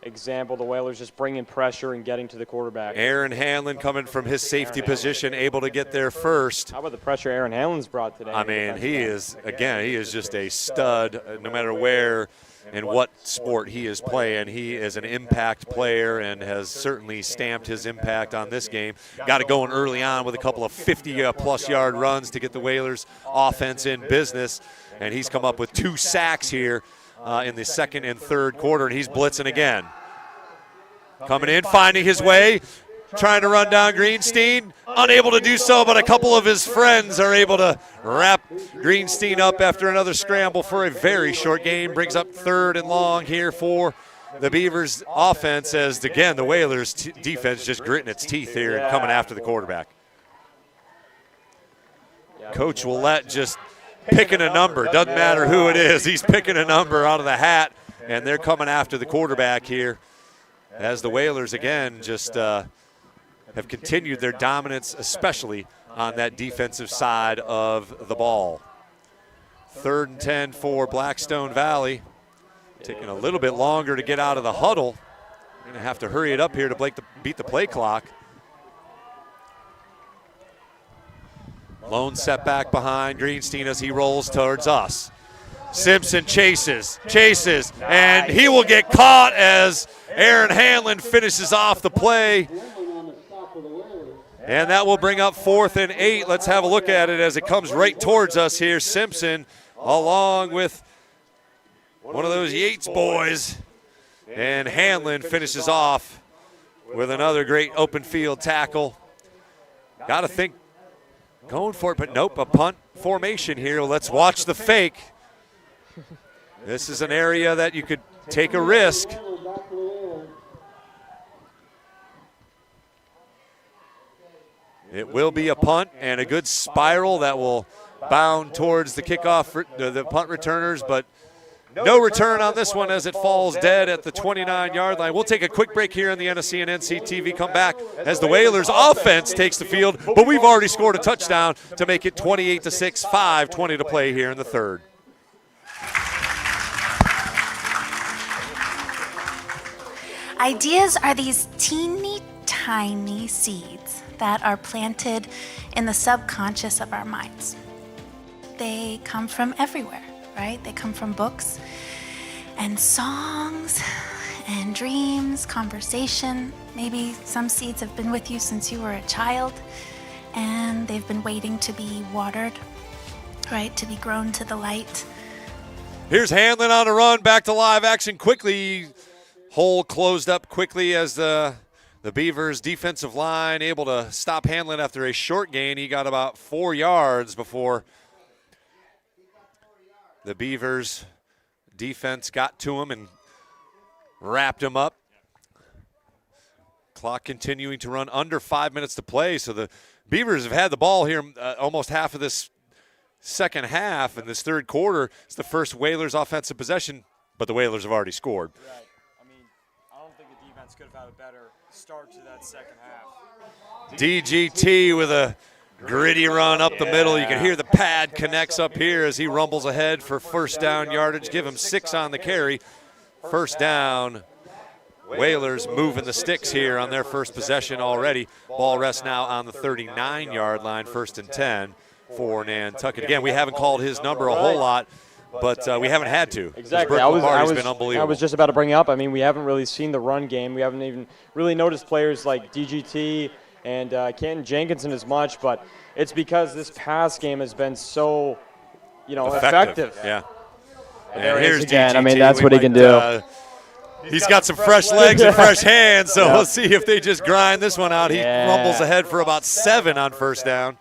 example. The Whalers just bringing pressure and getting to the quarterback. Arann Hanlon coming from his safety position, able to get there first. How about the pressure Arann Hanlon's brought today? I mean, he is just a stud no matter where and what sport he is playing. He is an impact player and has certainly stamped his impact on this game. Got it going early on with a couple of 50-plus yard runs to get the Whalers offense in business, and he's come up with 2 sacks here in the second and third quarter, and he's blitzing again. Coming in, finding his way, trying to run down Greenstein. Unable to do so, but a couple of his friends are able to wrap Greenstein up after another scramble for a very short gain. Brings up 3rd and long here for the Beavers offense as, again, the Whalers defense just gritting its teeth here and coming after the quarterback. Coach Willett just picking a number. Doesn't matter who it is. He's picking a number out of the hat, and they're coming after the quarterback here as the Whalers, again, just have continued their dominance, especially on that defensive side of the ball. 3rd and 10 for Blackstone Valley. Taking a little bit longer to get out of the huddle. Going to have to hurry it up here to beat the play clock. Lone setback behind Greenstein as he rolls towards us. Simpson chases, and he will get caught as Arann Hanlon finishes off the play. And that will bring up 4th and 8. Let's have a look at it as it comes right towards us here. Simpson along with one of those Yates boys. And Hanlon finishes off with another great open field tackle. Got to think going for it, but nope, a punt formation here. Let's watch the fake. This is an area that you could take a risk. It will be a punt and a good spiral that will bound towards the kickoff, the punt returners, but no return on this one as it falls dead at the 29-yard line. We'll take a quick break here on the NSC and NCTV. Come back as the Whalers offense takes the field, but we've already scored a touchdown to make it 28-6, 5:20 to play here in the third. Ideas are these teeny tiny seeds that are planted in the subconscious of our minds. They come from everywhere, right? They come from books and songs and dreams, conversation. Maybe some seeds have been with you since you were a child, and they've been waiting to be watered, right, to be grown to the light. Here's Hanlon on a run, back to live action quickly. Hole closed up quickly as the Beavers defensive line able to stop Hanlon after a short gain. He got about 4 yards before the Beavers defense got to him and wrapped him up. Clock continuing to run, under 5 minutes to play. So the Beavers have had the ball here almost half of this second half. In this third quarter, it's the first Whalers offensive possession, but the Whalers have already scored. Right. I mean, I don't think the defense could have had a better start to that second half. DGT with a gritty run up the middle. You can hear the pad connects up here as he rumbles ahead for first down yardage. Give him 6 on the carry. First down. Whalers moving the sticks here on their first possession already. Ball rests now on the 39-yard line, 1st and 10 for Nantucket. Again, we haven't called his number a whole lot, but we haven't had to. Exactly. Lombardi's been unbelievable. I was just about to bring up, I mean, we haven't really seen the run game. We haven't even really noticed players like DGT and Canton Jenkinson as much, but it's because this pass game has been so, effective. Yeah. And here's again. DGT. I mean, that's what he can do. He's got some fresh legs and fresh hands, so we'll see if they just grind this one out. He rumbles ahead for about 7 on first down.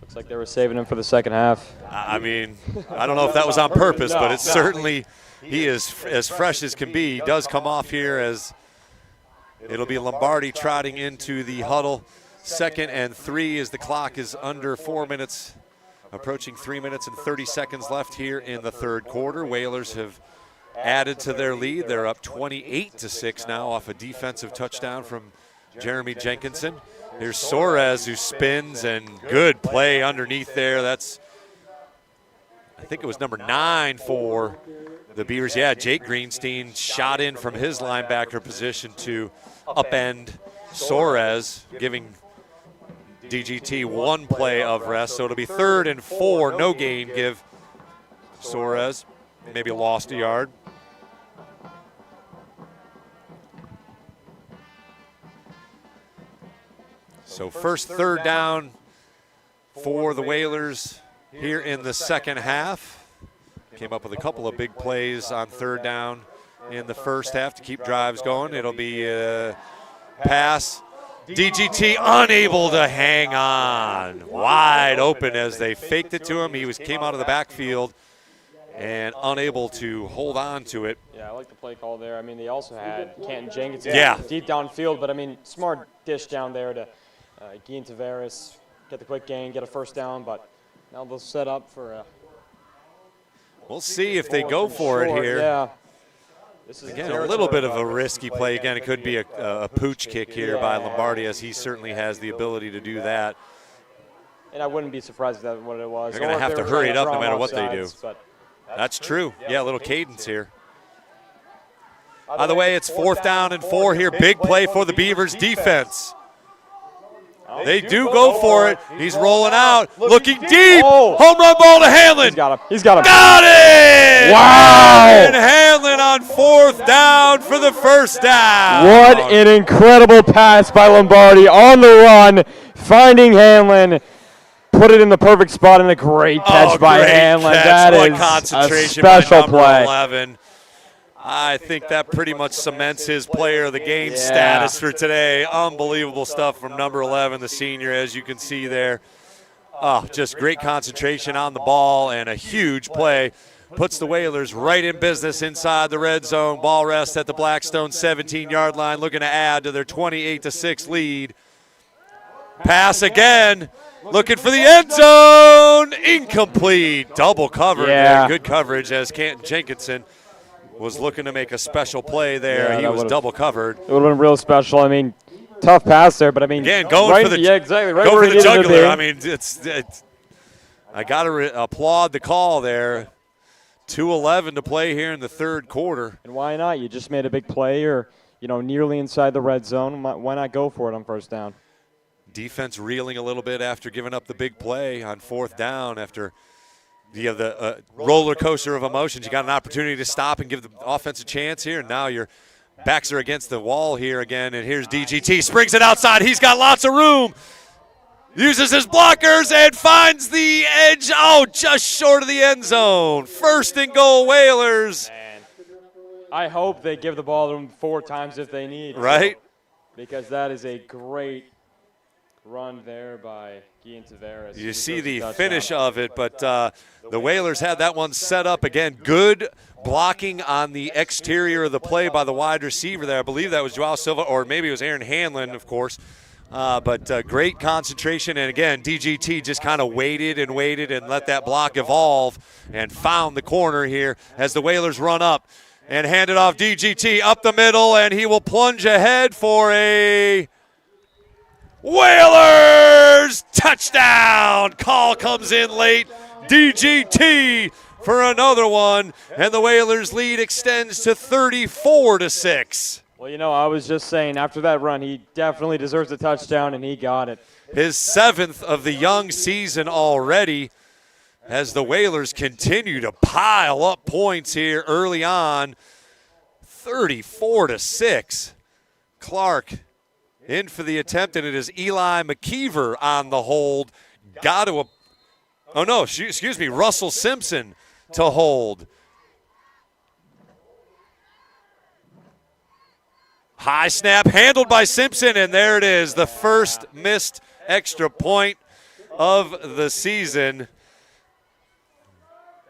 Looks like they were saving him for the second half. I mean, I don't know if that was on purpose, but it's certainly, he is as fresh as can be. He does come off here as it'll be Lombardi trotting into the huddle. 2nd and 3 as the clock is under 4 minutes, approaching 3 minutes and 30 seconds left here in the third quarter. Whalers have added to their lead. They're up 28-6 now off a defensive touchdown from Jeremy Jenkinson. Here's Soares who spins, and good play underneath there. That's, I think it was number 9 for the Beavers. Yeah, Jake Greenstein shot in from his linebacker position to upend Soares, giving DGT 1 play of rest. So it'll be 3rd and 4, no gain, give Soares. Maybe lost a yard. So first third down for the Whalers here in the second half. Came up with a couple of big plays on third down in the first half to keep drives going. It'll be a pass. DGT unable to hang on. Wide open as they faked it to him. He came out of the backfield and unable to hold on to it. Yeah, I like the play call there. I mean, they also had Canton Jenkins deep downfield, but I mean, smart dish down there to Guillen-Taveras, get the quick gain, get a first down, but now they'll set up for a... We'll see if they go for it here. Yeah. This is again a little bit of a risky play. Again, it could be a pooch kick here by Lombardi, as he certainly has the ability to do that. And I wouldn't be surprised if that's what it was. They're going to have to hurry it up no matter what they do. That's true. Yeah, a little cadence here. By the way, it's 4th down and 4 here. Big play for the Beavers defense. They do go for it. He's rolling out, looking deep. Home run ball to Hanlon. He's got him. Got it! Wow! And Hanlon on 4th down for the first down. What an incredible pass by Lombardi on the run, finding Hanlon. Put it in the perfect spot, and a great catch by Hanlon. That is a special play. 11. I think that pretty much cements his player of the game status for today. Unbelievable stuff from number 11, the senior, as you can see there. Oh, just great concentration on the ball and a huge play. Puts the Whalers right in business inside the red zone. Ball rest at the Blackstone 17-yard line, looking to add to their 28-6 lead. Pass again. Looking for the end zone. Incomplete. Double cover there. Good coverage as Canton Jenkinson was looking to make a special play there. He was double covered. It would have been real special. I mean, tough pass there, but I mean, again, going for the jugular. I mean, it's I got to applaud the call there. 2:11 to play here in the third quarter. And why not? You just made a big play, or nearly inside the red zone. Why not go for it on first down? Defense reeling a little bit after giving up the big play on 4th down after the roller coaster of emotions. You got an opportunity to stop and give the offense a chance here, and now you're backs her against the wall here again, and here's DGT. Springs it outside. He's got lots of room. Uses his blockers and finds the edge. Just short of the end zone. 1st and goal, Whalers. Man, I hope they give the ball to them 4 times if they need. Right? Because that is a great run there by Guillen-Taveras. You see the finish of it, but the Whalers had that one set up again. Good blocking on the exterior of the play by the wide receiver there. I believe that was Joao Silva, or maybe it was Arann Hanlon, of course. But great concentration, and again, DGT just kind of waited and let that block evolve and found the corner here as the Whalers run up and hand it off. DGT up the middle, and he will plunge ahead for a Whalers touchdown. Call comes in late. DGT for another one, and the Whalers lead extends to 34-6. Well, I was just saying, after that run, he definitely deserves a touchdown, and he got it. His 7th of the young season already, as the Whalers continue to pile up points here early on. 34-6. Clark in for the attempt, and it is Eli McKeever on the hold. Russell Simpson to hold. High snap handled by Simpson, and there it is, the first missed extra point of the season.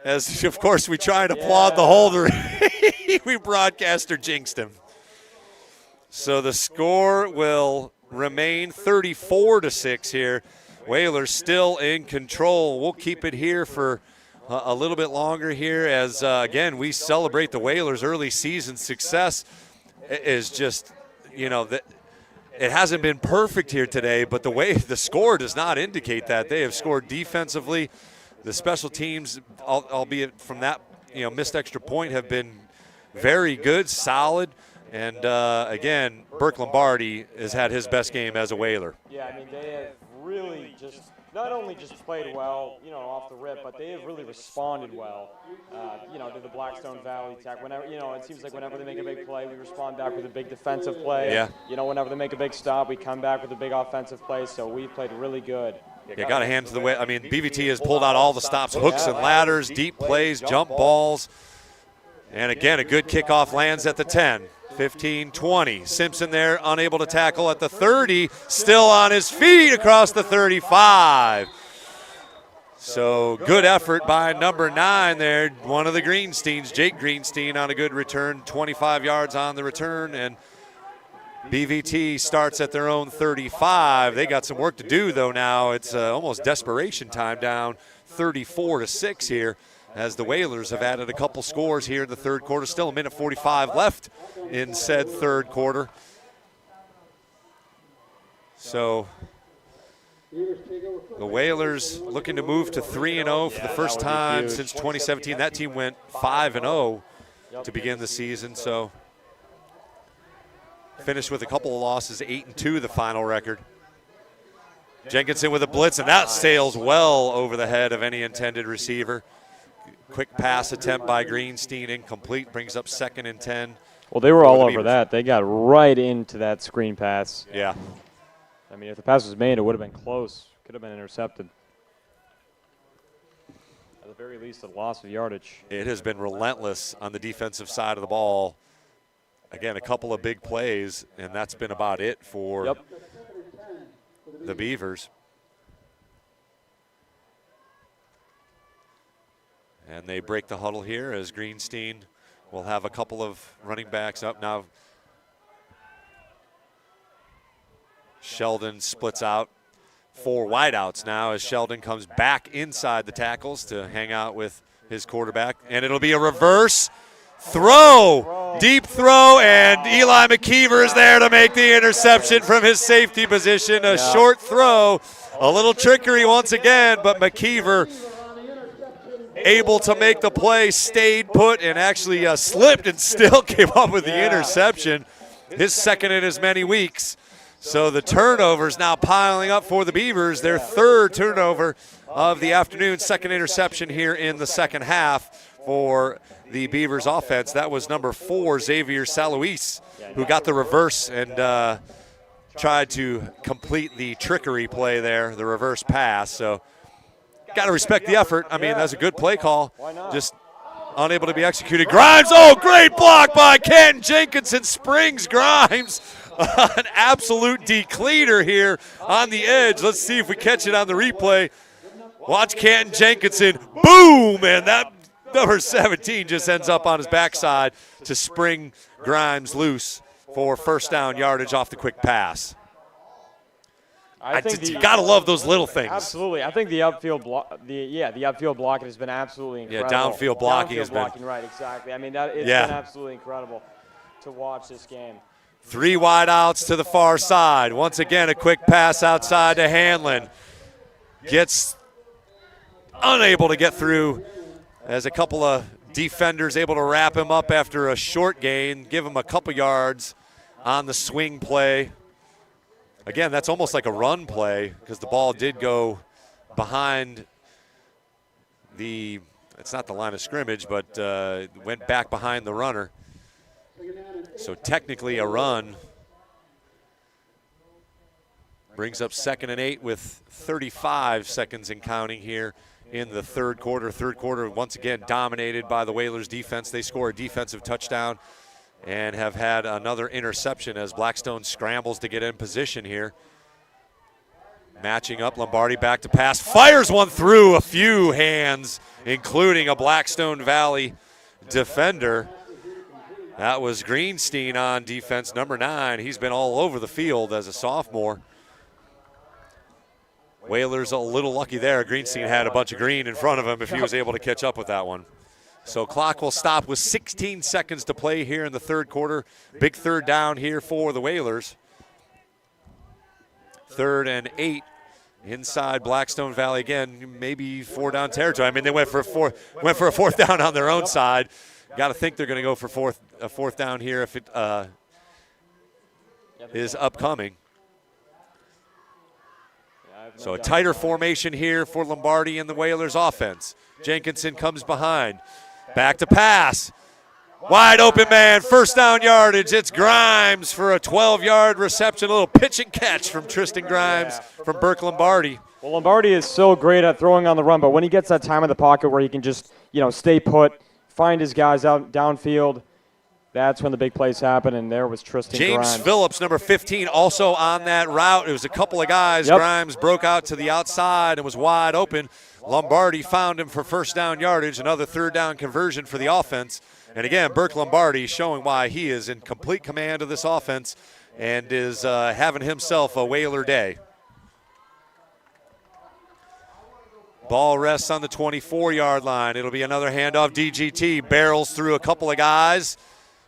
As, of course, we try and applaud the holder. We broadcaster jinxed him. So the score will remain 34-6 here. Whalers still in control. We'll keep it here for a little bit longer here as, again, we celebrate the Whalers' early season success. Is just, that it hasn't been perfect here today, but the way the score does not indicate that. They have scored defensively. The special teams, albeit from that missed extra point, have been very good, solid. And again, Burke Lombardi has had his best game as a Whaler. Yeah, they have really not only just played well, off the rip, but they have really responded well, to the Blackstone Valley attack. Whenever, it seems like whenever they make a big play, we respond back with a big defensive play. Yeah. Whenever they make a big stop, we come back with a big offensive play. So we've played really good. Yeah, got to hand to the way. BVT has pulled out all the stops, hooks and ladders, deep plays, jump balls. And again, a good kickoff lands at the 10. 15-20. Simpson there, unable to tackle at the 30, still on his feet across the 35. So good effort by number 9 there, one of the Greensteins, Jake Greenstein, on a good return, 25 yards on the return, and BVT starts at their own 35. They got some work to do, though, now. It's almost desperation time, down 34-6 here, as the Whalers have added a couple scores here in the third quarter. Still a minute 45 left in said third quarter. So the Whalers looking to move to 3-0 for the first time since 2017. That team went 5-0 to begin the season. So finished with a couple of losses, 8-2 the final record. Jenkinson with a blitz, and that sails well over the head of any intended receiver. Quick pass attempt by Greenstein, incomplete, brings up 2nd and 10. Well, they were all over that. They got right into that screen pass. Yeah. If the pass was made, it would have been close. Could have been intercepted. At the very least, a loss of yardage. It has been relentless on the defensive side of the ball. Again, a couple of big plays, and that's been about it for the Beavers. And they break the huddle here as Greenstein will have a couple of running backs up. Now Sheldon splits out 4 wideouts now as Sheldon comes back inside the tackles to hang out with his quarterback. And it'll be a reverse throw, deep throw, and Eli McKeever is there to make the interception from his safety position. A short throw, a little trickery once again, but McKeever able to make the play, stayed put, and actually slipped and still came up with the interception. His second in as many weeks. So the turnovers now piling up for the Beavers. Their 3rd turnover of the afternoon, 2nd interception here in the second half for the Beavers offense. That was number 4, Xavier Saluis, who got the reverse and tried to complete the trickery play there, the reverse pass. So got to respect the effort. I mean, that's a good play call. Just unable to be executed. Grimes, oh, great block by Ken Jenkinson. Springs Grimes. An absolute decleater here on the edge. Let's see if we catch it on the replay. Watch Canton Jenkinson. Boom! And that number 17 just ends up on his backside to spring Grimes loose for first down yardage off the quick pass. You got to love those little things. Absolutely. I think the upfield the upfield blocking has been absolutely incredible. Yeah, downfield blocking has been. Right, exactly. I mean, it's been absolutely incredible to watch this game. 3 wide outs to the far side. Once again, a quick pass outside to Hanlon. Gets unable to get through as a couple of defenders able to wrap him up after a short gain, give him a couple yards on the swing play. Again, that's almost like a run play because the ball did go behind it's not the line of scrimmage, but went back behind the runner. So technically a run. Brings up 2nd and 8 with 35 seconds and counting here in the third quarter. Third quarter, once again, dominated by the Whalers defense. They score a defensive touchdown and have had another interception as Blackstone scrambles to get in position here. Matching up, Lombardi back to pass. Fires one through a few hands, including a Blackstone Valley defender. That was Greenstein on defense, number 9. He's been all over the field as a sophomore. Whalers a little lucky there. Greenstein had a bunch of green in front of him if he was able to catch up with that one. So clock will stop with 16 seconds to play here in the third quarter. Big third down here for the Whalers. 3rd and 8 inside Blackstone Valley. Again, maybe 4-down territory. I mean, they went for a fourth down on their own side. Got to think they're going to go for a fourth down here if it is upcoming. So a tighter formation here for Lombardi and the Whalers offense. Jenkinson comes behind. Back to pass. Wide open man, first down yardage. It's Grimes for a 12-yard reception. A little pitch and catch from Tristan Grimes from Burke Lombardi. Well, Lombardi is so great at throwing on the run, but when he gets that time in the pocket where he can just, stay put, find his guys out downfield, that's when the big plays happen, and there was Tristan James Grimes. Phillips, number 15, also on that route. It was a couple of guys. Yep. Grimes broke out to the outside and was wide open. Lombardi found him for first down yardage, another third down conversion for the offense. And again, Burke Lombardi showing why he is in complete command of this offense and is having himself a Whaler day. Ball rests on the 24-yard line. It'll be another handoff. DGT barrels through a couple of guys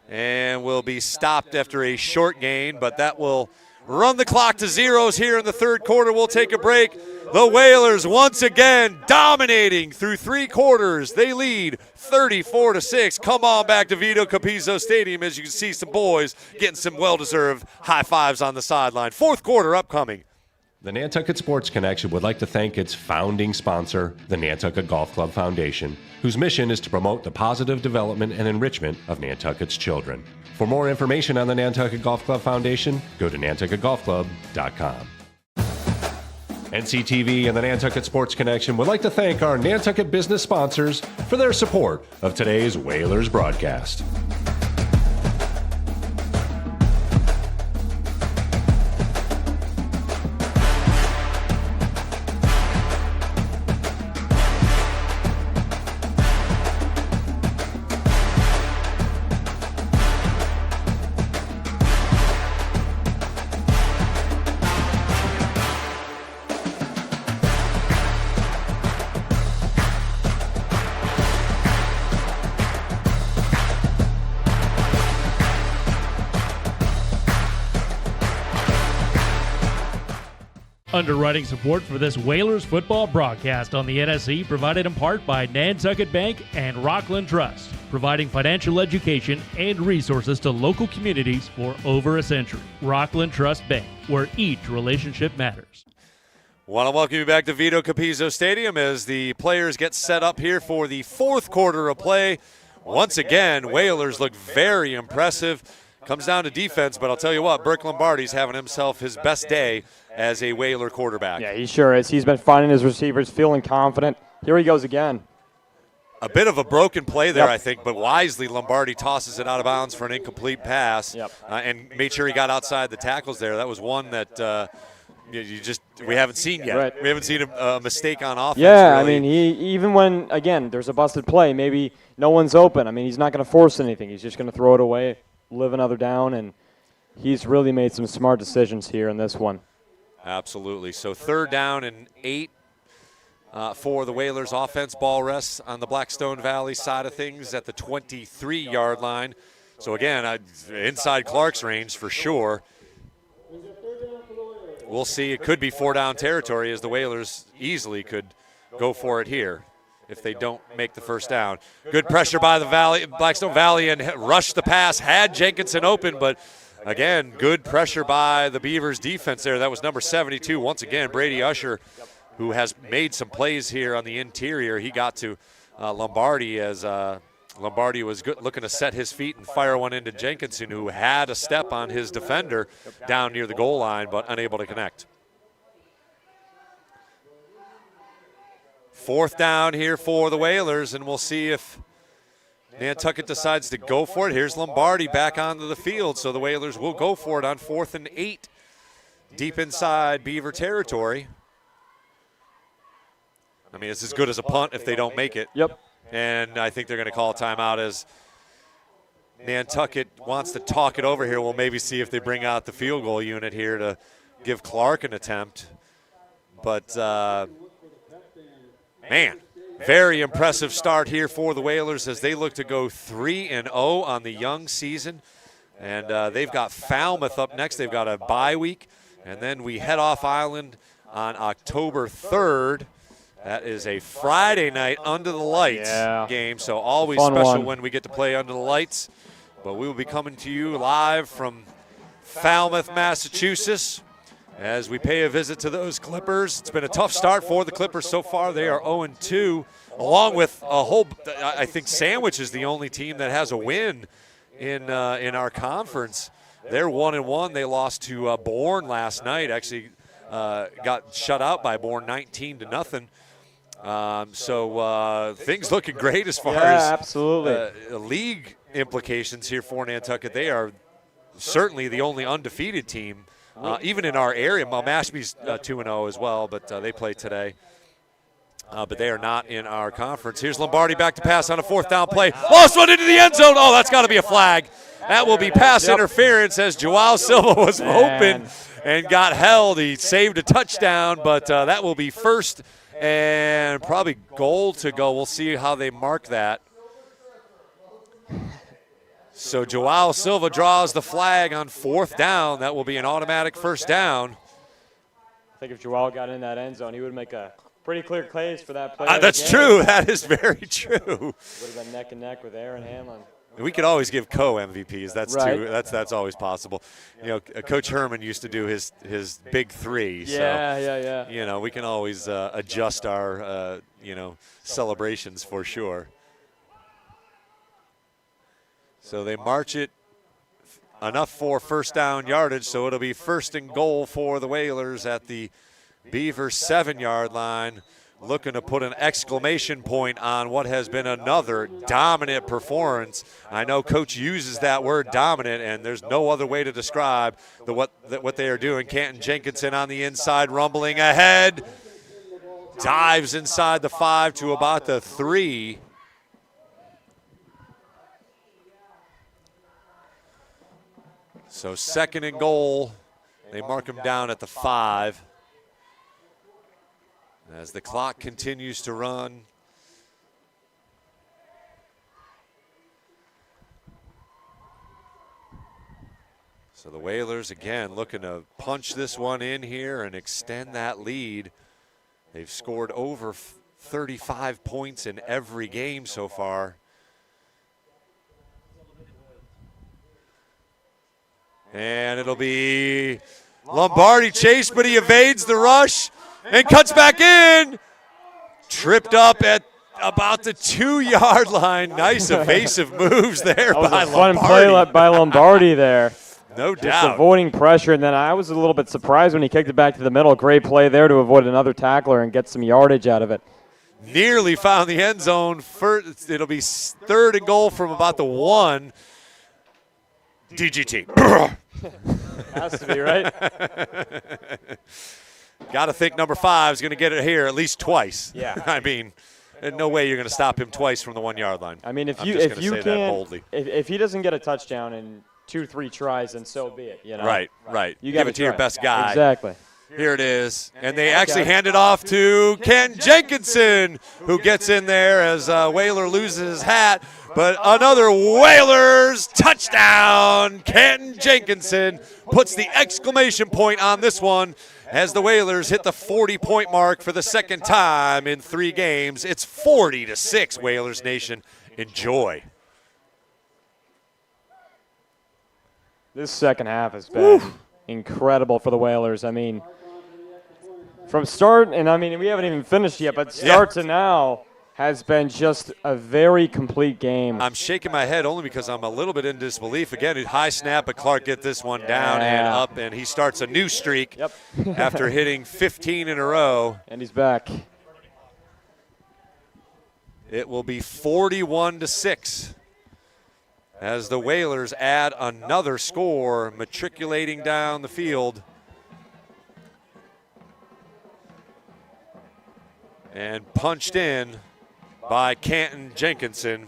and will be stopped after a short gain, but that will run the clock to zeros here in the third quarter. We'll take a break. The Whalers once again dominating through 3 quarters. They lead 34-6. Come on back to Vito Capizzo Stadium as you can see some boys getting some well-deserved high fives on the sideline. Fourth quarter upcoming. The Nantucket Sports Connection would like to thank its founding sponsor, the Nantucket Golf Club Foundation, whose mission is to promote the positive development and enrichment of Nantucket's children. For more information on the Nantucket Golf Club Foundation, go to nantucketgolfclub.com. NCTV and the Nantucket Sports Connection would like to thank our Nantucket business sponsors for their support of today's Whalers broadcast. Underwriting support for this Whalers football broadcast on the NSE provided in part by Nantucket Bank and Rockland Trust, providing financial education and resources to local communities for over a century. Rockland Trust Bank, where each relationship matters. Want to welcome you back to Vito Capizzo Stadium as the players get set up here for the fourth quarter of play. Once again, Whalers look very impressive. Comes down to defense, but I'll tell you what, Burke Lombardi's having himself his best day as a Whaler quarterback. Yeah, he sure is. He's been finding his receivers, feeling confident. Here he goes again. A bit of a broken play there, I think, but wisely Lombardi tosses it out of bounds for an incomplete pass and made sure he got outside the tackles there. That was one that we haven't seen yet. Right. We haven't seen a mistake on offense. Yeah, really. I mean, even when, again, there's a busted play, maybe no one's open. I mean, he's not going to force anything. He's just going to throw it away, live another down, and he's really made some smart decisions here in this one. Absolutely. So 3rd down and 8 for the Whalers. Offense. Ball rests on the Blackstone Valley side of things at the 23-yard line. So, again, inside Clark's range for sure. We'll see. It could be 4-down territory as the Whalers easily could go for it here if they don't make the first down. Good pressure by the Blackstone Valley, and rushed the pass. Had Jenkinson open, but again, good pressure by the Beavers defense there. That was number 72. Once again, Brady Usher, who has made some plays here on the interior. He got to Lombardi as Lombardi was looking to set his feet and fire one into Jenkinson, who had a step on his defender down near the goal line, but unable to connect. 4th down here for the Whalers, and we'll see if Nantucket decides to go for it. Here's Lombardi back onto the field, so the Whalers will go for it on 4th and 8, deep inside Beaver territory. I mean, it's as good as a punt if they don't make it. Yep. And I think they're going to call a timeout as Nantucket wants to talk it over here. We'll maybe see if they bring out the field goal unit here to give Clark an attempt. But, man, very impressive start here for the Whalers as they look to go 3-0 on the young season. And they've got Falmouth up next. They've got a bye week. And then we head off island on October 3rd. That is a Friday night under the lights game, so always special when we get to play under the lights. But we will be coming to you live from Falmouth, Massachusetts, as we pay a visit to those Clippers. It's been a tough start for the Clippers so far. They are 0-2, along with a whole, I think Sandwich is the only team that has a win in our conference. They're 1-1. They lost to Bourne last night, actually got shut out by Bourne 19-0. So things looking great as far as absolutely. League implications here for Nantucket. They are certainly the only undefeated team, even in our area. Mashpee's 2-0 as well, but they play today. But they are not in our conference. Here's Lombardi back to pass on a 4th down play. Lost one into the end zone. Oh, that's got to be a flag. That will be pass interference as Joao Silva was open and got held. He saved a touchdown, but that will be 1st and probably goal to go. We'll see how they mark that. So Joao Silva draws the flag on 4th down. That will be an automatic 1st down. I think if Joao got in that end zone, he would make a pretty clear case for that play. That's true. That is very true. Would have been neck and neck with Arann Hanlon. We could always give co-MVPs. That's right. That's always possible. You know, Coach Herman used to do his big 3. Yeah. You know, we can always adjust our celebrations for sure. So they march it enough for 1st down yardage. So it'll be 1st and goal for the Whalers at the Beavers 7-yard line. Looking to put an exclamation point on what has been another dominant performance. I know Coach uses that word dominant, and there's no other way to describe what they are doing. Canton Jenkinson on the inside, rumbling ahead. Dives inside the 5 to about the 3. So 2nd and goal. They mark him down at the 5. As the clock continues to run. So the Whalers, again, looking to punch this one in here and extend that lead. They've scored over 35 points in every game so far. And it'll be Lombardi chased, but he evades the rush. and cuts back in. Tripped up at about the 2-yard line. Nice evasive moves there by That was a fun Lombardi. play by Lombardi there. No Just doubt. avoiding pressure, and then I was a little bit surprised when he kicked it back to the middle. Great play there to avoid another tackler and get some yardage out of it. Nearly found the end zone. It'll be 3rd and goal from about the 1. DGT. Has to be, right? Got to think number 5 is going to get it here at least twice. Yeah. I mean, there's no way you're going to stop him twice from the 1-yard line. I mean, if I'm you just if gonna you say that can, boldly. if he doesn't get a touchdown in 2-3 tries, then so be it. You know. Right. You Give gotta it to your try. best guy. Exactly. Here it is. And they actually hand it off to Ken Jenkinson, who gets in there as Whaler loses his hat. But another Whalers touchdown. Ken Jenkinson puts the exclamation point on this one as the Whalers hit the 40-point mark for the second time in 3 games. It's 40-6, Whalers Nation. Enjoy. This second half has been incredible for the Whalers. I mean, from start, and I mean, we haven't even finished yet, but start to now has been just a very complete game. I'm shaking my head only because I'm a little bit in disbelief. Again, high snap, but Clark get this one down and up, and he starts a new streak after hitting 15 in a row. And he's back. It will be 41-6 as the Whalers add another score, matriculating down the field. And punched in by Canton Jenkinson,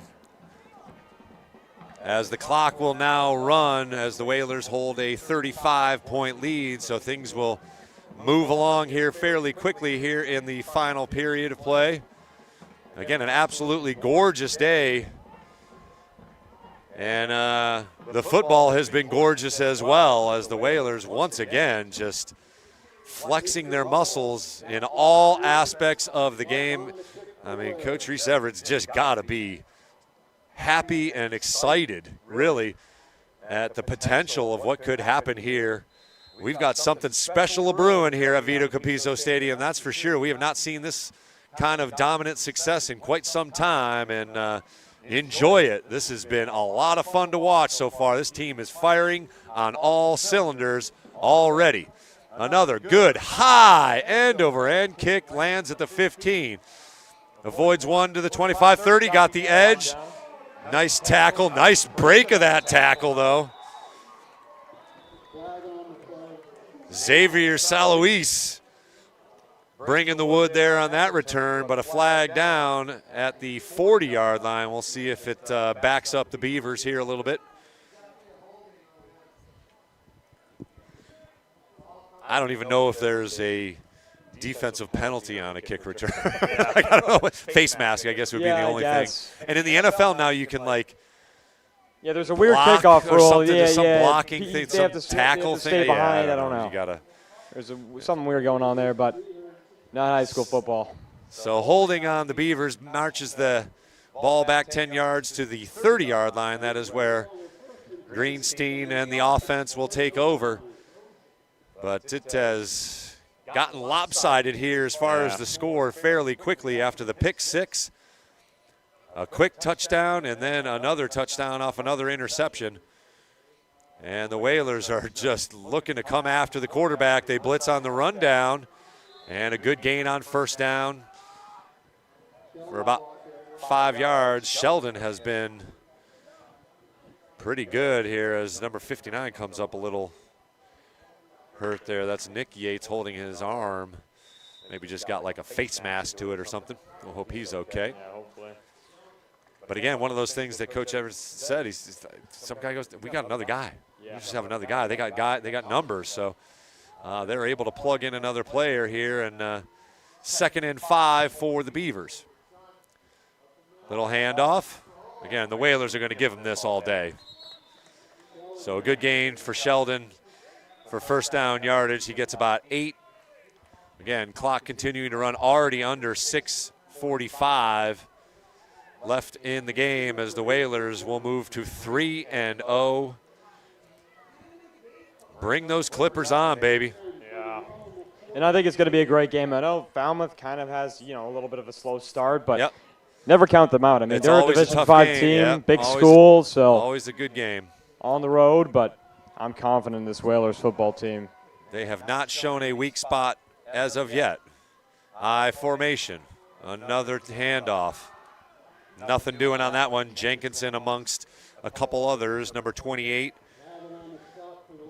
as the clock will now run as the Whalers hold a 35-point lead, so things will move along here fairly quickly here in the final period of play. Again, an absolutely gorgeous day, and the football has been gorgeous as well, as the Whalers once again just flexing their muscles in all aspects of the game. I mean, Coach Reese Everett's just got to be happy and excited, really, at the potential of what could happen here. We've got something special brewing here at Vito Capizzo Stadium, that's for sure. We have not seen this kind of dominant success in quite some time, and enjoy it. This has been a lot of fun to watch so far. This team is firing on all cylinders already. Another good high end-over-end kick lands at the 15. Avoids one to the 25-30, got the edge. Nice tackle, nice break of that tackle, though. Xavier Salois bringing the wood there on that return, but a flag down at the 40-yard line. We'll see if it backs up the Beavers here a little bit. I don't even know if there's a defensive penalty on a kick return. I don't know. Face mask, I guess, would be the only thing. And in the NFL now, you can there's a weird kickoff rule. Some blocking thing, some tackle thing. Stay behind. I don't know. You gotta. There's something weird going on there, but not high school football. So holding on, the Beavers marches the ball back 10 yards to the 30-yard line. That is where Greenstein and the offense will take over. But it has gotten lopsided here as far as the score fairly quickly after the pick six. A quick touchdown and then another touchdown off another interception. And the Whalers are just looking to come after the quarterback. They blitz on the rundown, and a good gain on first down for about 5 yards. Sheldon has been pretty good here as number 59 comes up a little hurt there. That's Nick Yates holding his arm. Maybe just got like a face mask to it or something. We'll hope he's okay. Yeah, hopefully. But again, one of those things that Coach Evers said, some guy goes, we got another guy. We just have another guy. They got numbers, so they're able to plug in another player here, and 2nd and 5 for the Beavers. Little handoff. Again, the Whalers are going to give them this all day. So a good gain for Sheldon for first down yardage. He gets about 8. Again, clock continuing to run, already under 6:45 left in the game as the Whalers will move to 3-0. Bring those Clippers on, baby. Yeah. And I think it's going to be a great game. I know Falmouth kind of has, a little bit of a slow start, but Yep. never count them out. I mean, It's they're a always a Division tough V game, team, yeah. big Always- school, so Always a good game. on the road, but I'm confident in this Whalers football team. They have not shown a weak spot as of yet. I formation. Another handoff. Nothing doing on that one. Jenkinson amongst a couple others. Number 28,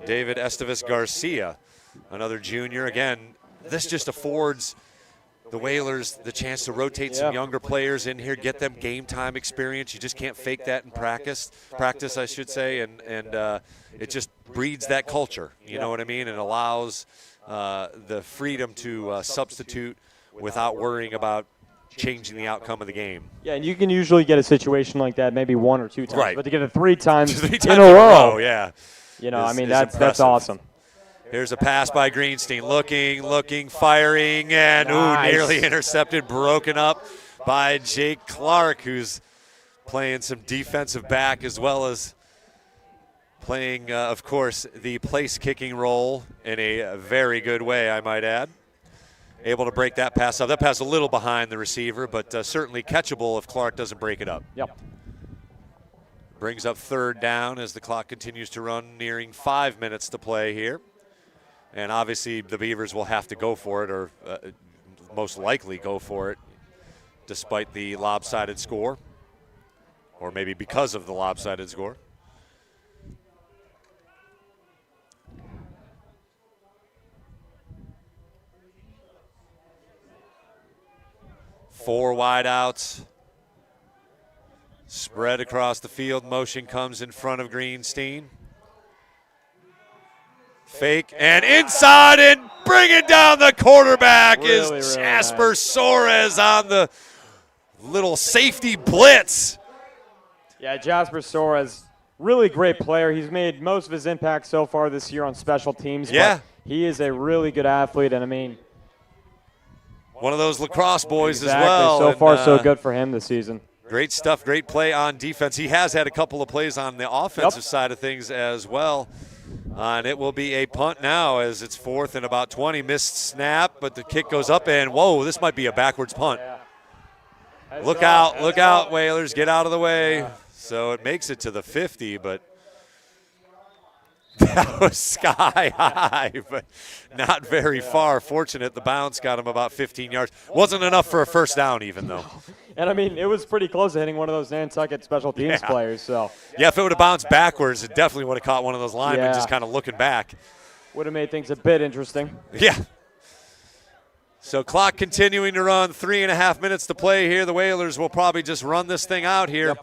David Estevez Garcia, another junior. Again, this just affords the Whalers the chance to rotate some younger players in here, get them game time experience. You just can't fake that in practice, I should say, and it just breeds that culture. You know what I mean? And allows the freedom to substitute without worrying about changing the outcome of the game. Yeah, and you can usually get a situation like that maybe 1 or 2 times, Right. but to get it 3 times, Three in times a row, yeah. That's impressive. awesome. Here's a pass by Greenstein, looking, firing, and Nice. nearly intercepted, broken up by Jake Clark, who's playing some defensive back as well as playing, of course, the place kicking role in a very good way, I might add. Able to break that pass up. That pass a little behind the receiver, but certainly catchable if Clark doesn't break it up. Yep. Brings up 3rd down as the clock continues to run, nearing 5 minutes to play here. And obviously the Beavers will have to go for it, or most likely go for it, despite the lopsided score, or maybe because of the lopsided score. Four wideouts. Spread across the field. Motion comes in front of Greenstein. Fake and inside and bringing down the quarterback is Jasper Soares on the little safety blitz. Yeah, Jasper Soares, really great player. He's made most of his impact so far this year on special teams. Yeah. But he is a really good athlete, and I mean, one of those lacrosse boys exactly. as well. So and, far, so good for him this season. Great stuff, great play on defense. He has had a couple of plays on the offensive side of things as well. And it will be a punt now as it's 4th and about 20. Missed snap, but the kick goes up, and whoa, this might be a backwards punt. Look out, Whalers, get out of the way. Yeah. So it makes it to the 50, but that was sky high, but not very far. Fortunate the bounce got him about 15 yards. Wasn't enough for a first down even, though. And, I mean, it was pretty close to hitting one of those Nantucket special teams players. So yeah, if it would have bounced backwards, it definitely would have caught one of those linemen just kind of looking back. Would have made things a bit interesting. Yeah. So clock continuing to run, 3.5 minutes to play here. The Whalers will probably just run this thing out here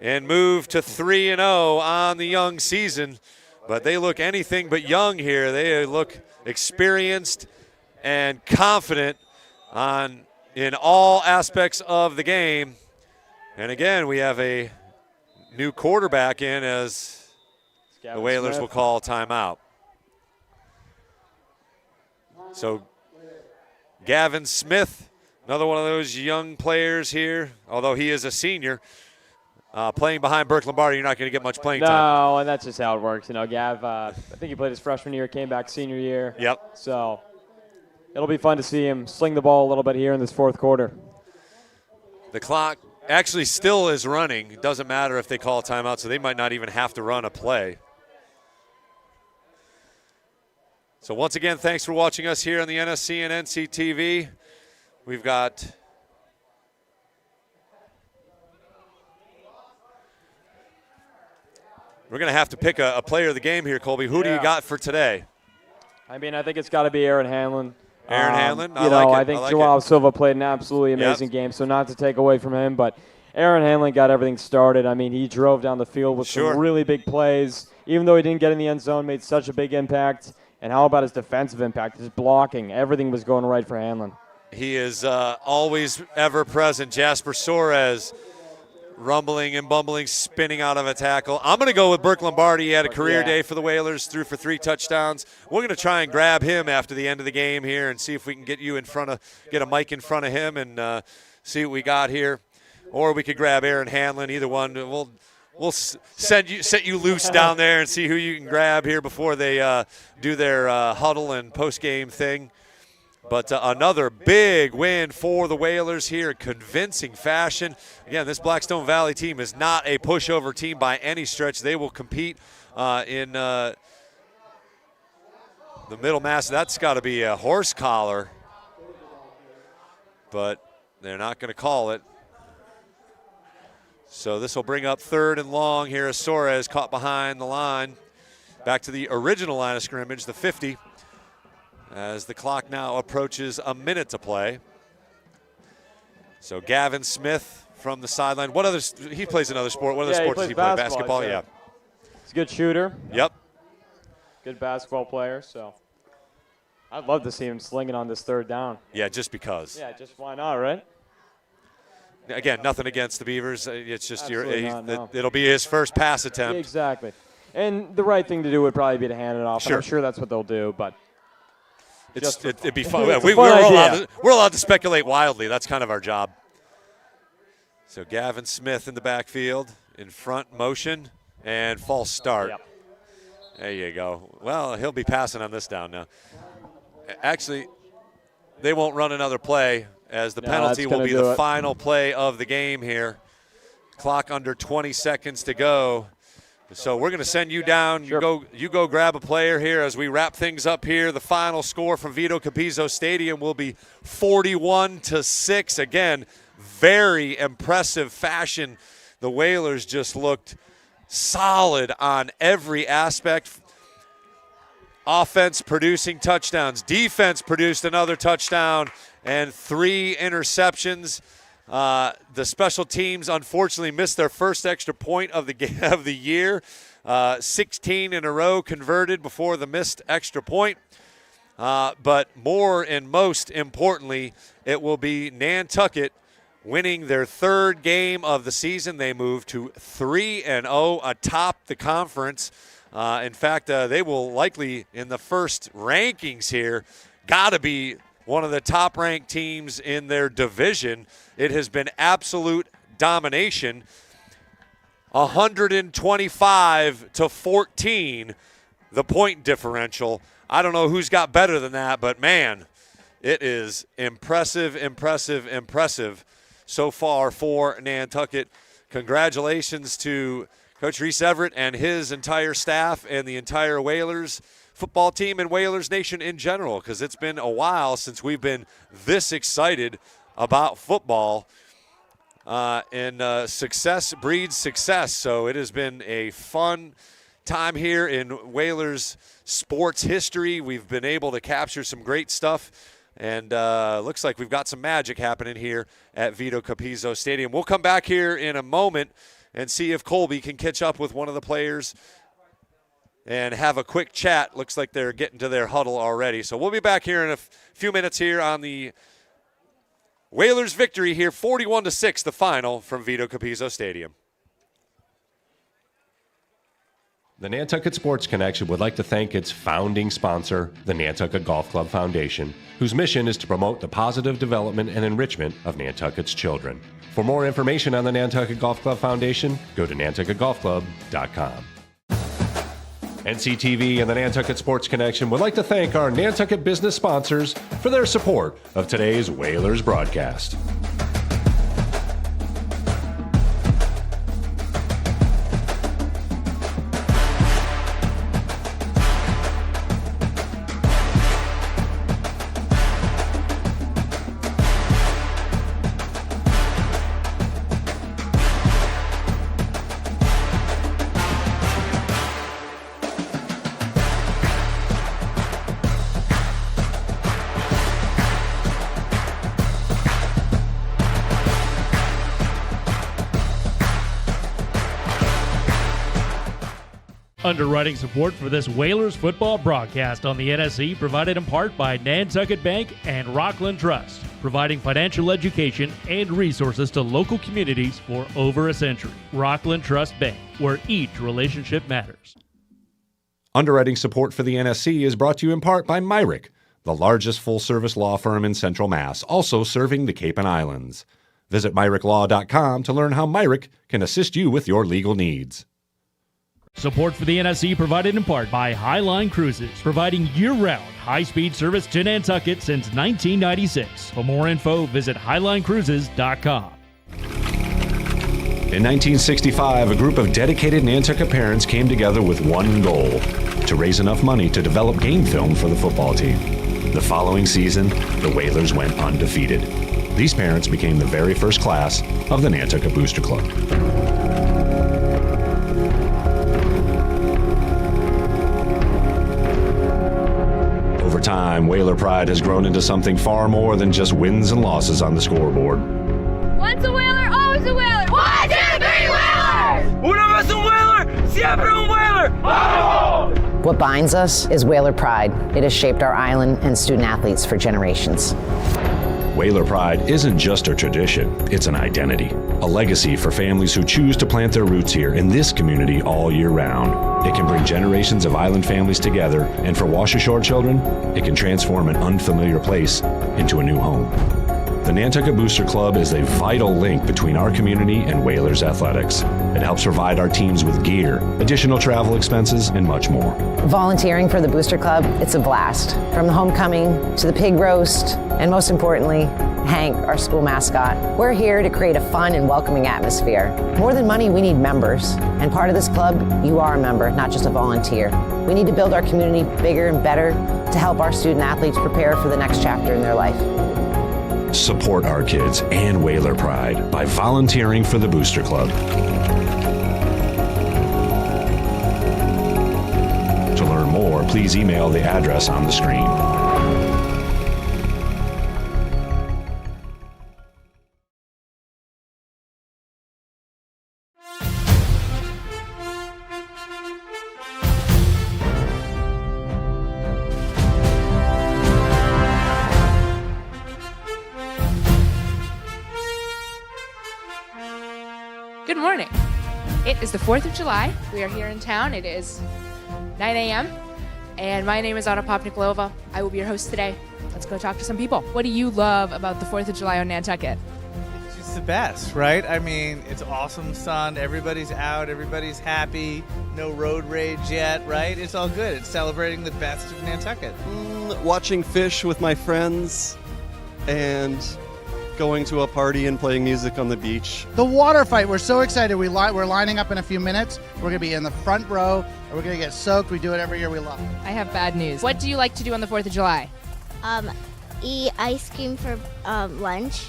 and move to 3-0 on the young season. But they look anything but young here. They look experienced and confident in all aspects of the game. And again, we have a new quarterback in as the Whalers will call timeout. So Gavin Smith, another one of those young players here, although he is a senior, playing behind Burke Lombardi, you're not going to get much playing time. No, and that's just how it works. Gav, I think he played his freshman year, came back senior year. Yep. So it'll be fun to see him sling the ball a little bit here in this 4th quarter. The clock actually still is running. It doesn't matter if they call a timeout, so they might not even have to run a play. So once again, thanks for watching us here on the NSC and NCTV. We've got we're going to have to pick a player of the game here, Colby. Who do you got for today? I mean, I think it's got to be Arann Hanlon. Arann Hanlon? I think Joao Silva played an absolutely amazing game, so not to take away from him, but Arann Hanlon got everything started. I mean, he drove down the field with some really big plays. Even though he didn't get in the end zone, made such a big impact. And how about his defensive impact, his blocking? Everything was going right for Hanlon. He is always ever present. Jasper Soares rumbling and bumbling, spinning out of a tackle. I'm going to go with Burke Lombardi. He had a career day for the Whalers, threw for 3 touchdowns. We're going to try and grab him after the end of the game here and see if we can get a mic in front of him and see what we got here. Or we could grab Arann Hanlon. Either one. we'll set you loose down there and see who you can grab here before they do their huddle and post-game thing. But another big win for the Whalers here in convincing fashion. Again, this Blackstone Valley team is not a pushover team by any stretch. They will compete in the middle mass. That's got to be a horse collar, but they're not going to call it. So this will bring up 3rd and long here as Suarez caught behind the line. Back to the original line of scrimmage, the 50, as the clock now approaches a minute to play. So Gavin Smith from the sideline. What other? He plays another sport. What other sport does he play? Basketball? Yeah. He's a good shooter. Yep. Good basketball player, so I'd love to see him slinging on this 3rd down. Yeah, just because. Yeah, just why not, right? Again, nothing against the Beavers. It's just no. it'll be his first pass attempt. Exactly. And the right thing to do would probably be to hand it off. Sure. I'm sure that's what they'll do, but it'd be fun. It's We're allowed to speculate wildly. That's kind of our job. So Gavin Smith in the backfield, in front motion, and false start. Yep. There you go. Well, he'll be passing on this down now. Actually, they won't run another play, as the penalty will be the final play of the game here. Clock under 20 seconds to go. So we're going to send you down. Sure. You go grab a player here as we wrap things up here. The final score from Vito Capizzo Stadium will be 41-6. Again, very impressive fashion. The Whalers just looked solid on every aspect. Offense producing touchdowns. Defense produced another touchdown and 3 interceptions. The special teams unfortunately missed their first extra point of the year. 16 in a row converted before the missed extra point. But more and most importantly, it will be Nantucket winning their 3rd game of the season. They move to 3-0 atop the conference. In fact, they will likely, in the first rankings here, got to be one of the top-ranked teams in their division. It has been absolute domination. 125-14, the point differential. I don't know who's got better than that, but, man, it is impressive, impressive, impressive so far for Nantucket. Congratulations to Coach Reese Everett and his entire staff and the entire Whalers football team and Whalers Nation in general, because it's been a while since we've been this excited about football. And success breeds success. So it has been a fun time here in Whalers sports history. We've been able to capture some great stuff. And looks like we've got some magic happening here at Vito Capizzo Stadium. We'll come back here in a moment and see if Colby can catch up with one of the players and have a quick chat. Looks like they're getting to their huddle already. So we'll be back here in a few minutes here on the Whalers victory here, 41-6, the final from Vito Capizzo Stadium. The Nantucket Sports Connection would like to thank its founding sponsor, the Nantucket Golf Club Foundation, whose mission is to promote the positive development and enrichment of Nantucket's children. For more information on the Nantucket Golf Club Foundation, go to nantucketgolfclub.com. NCTV and the Nantucket Sports Connection would like to thank our Nantucket business sponsors for their support of today's Whalers broadcast. Underwriting support for this Whalers football broadcast on the NSE provided in part by Nantucket Bank and Rockland Trust, providing financial education and resources to local communities for over a century. Rockland Trust Bank, where each relationship matters. Underwriting support for the NSC is brought to you in part by Myrick, the largest full-service law firm in Central Mass, also serving the Cape and Islands. Visit MyrickLaw.com to learn how Myrick can assist you with your legal needs. Support for the NSC provided in part by Highline Cruises, providing year-round high-speed service to Nantucket since 1996. For more info, visit HighlineCruises.com. In 1965, a group of dedicated Nantucket parents came together with one goal: to raise enough money to develop game film for the football team. The following season, the Whalers went undefeated. These parents became the very first class of the Nantucket Booster Club. Over time, Whaler pride has grown into something far more than just wins and losses on the scoreboard. Once a Whaler, always a Whaler. 1, 2, 3 Whalers! Una vez un Whaler, siempre un Whaler! ¡Vamos! What binds us is Whaler pride. It has shaped our island and student athletes for generations. Whaler pride isn't just a tradition, it's an identity. A legacy for families who choose to plant their roots here in this community all year round. It can bring generations of island families together, and for Wash Ashore children, it can transform an unfamiliar place into a new home. The Nantucket Booster Club is a vital link between our community and Whalers athletics. It helps provide our teams with gear, additional travel expenses, and much more. Volunteering for the Booster Club, it's a blast. From the homecoming to the pig roast, and most importantly, Hank, our school mascot. We're here to create a fun and welcoming atmosphere. More than money, we need members. And part of this club, you are a member, not just a volunteer. We need to build our community bigger and better to help our student athletes prepare for the next chapter in their life. Support our kids and Whaler pride by volunteering for the Booster Club. To learn more, please email the address on the screen. Good morning. It is the 4th of July. We are here in town. It is 9 a.m. And my name is Anna Popniklova. I will be your host today. Let's go talk to some people. What do you love about the 4th of July on Nantucket? It's just the best, right? I mean, it's awesome sun. Everybody's out. Everybody's happy. No road rage yet, right? It's all good. It's celebrating the best of Nantucket. Watching fish with my friends and going to a party and playing music on the beach. The water fight, we're so excited. We're lining up in a few minutes. We're going to be in the front row, and we're going to get soaked. We do it every year. We love it. I have bad news. What do you like to do on the 4th of July? Eat ice cream for lunch.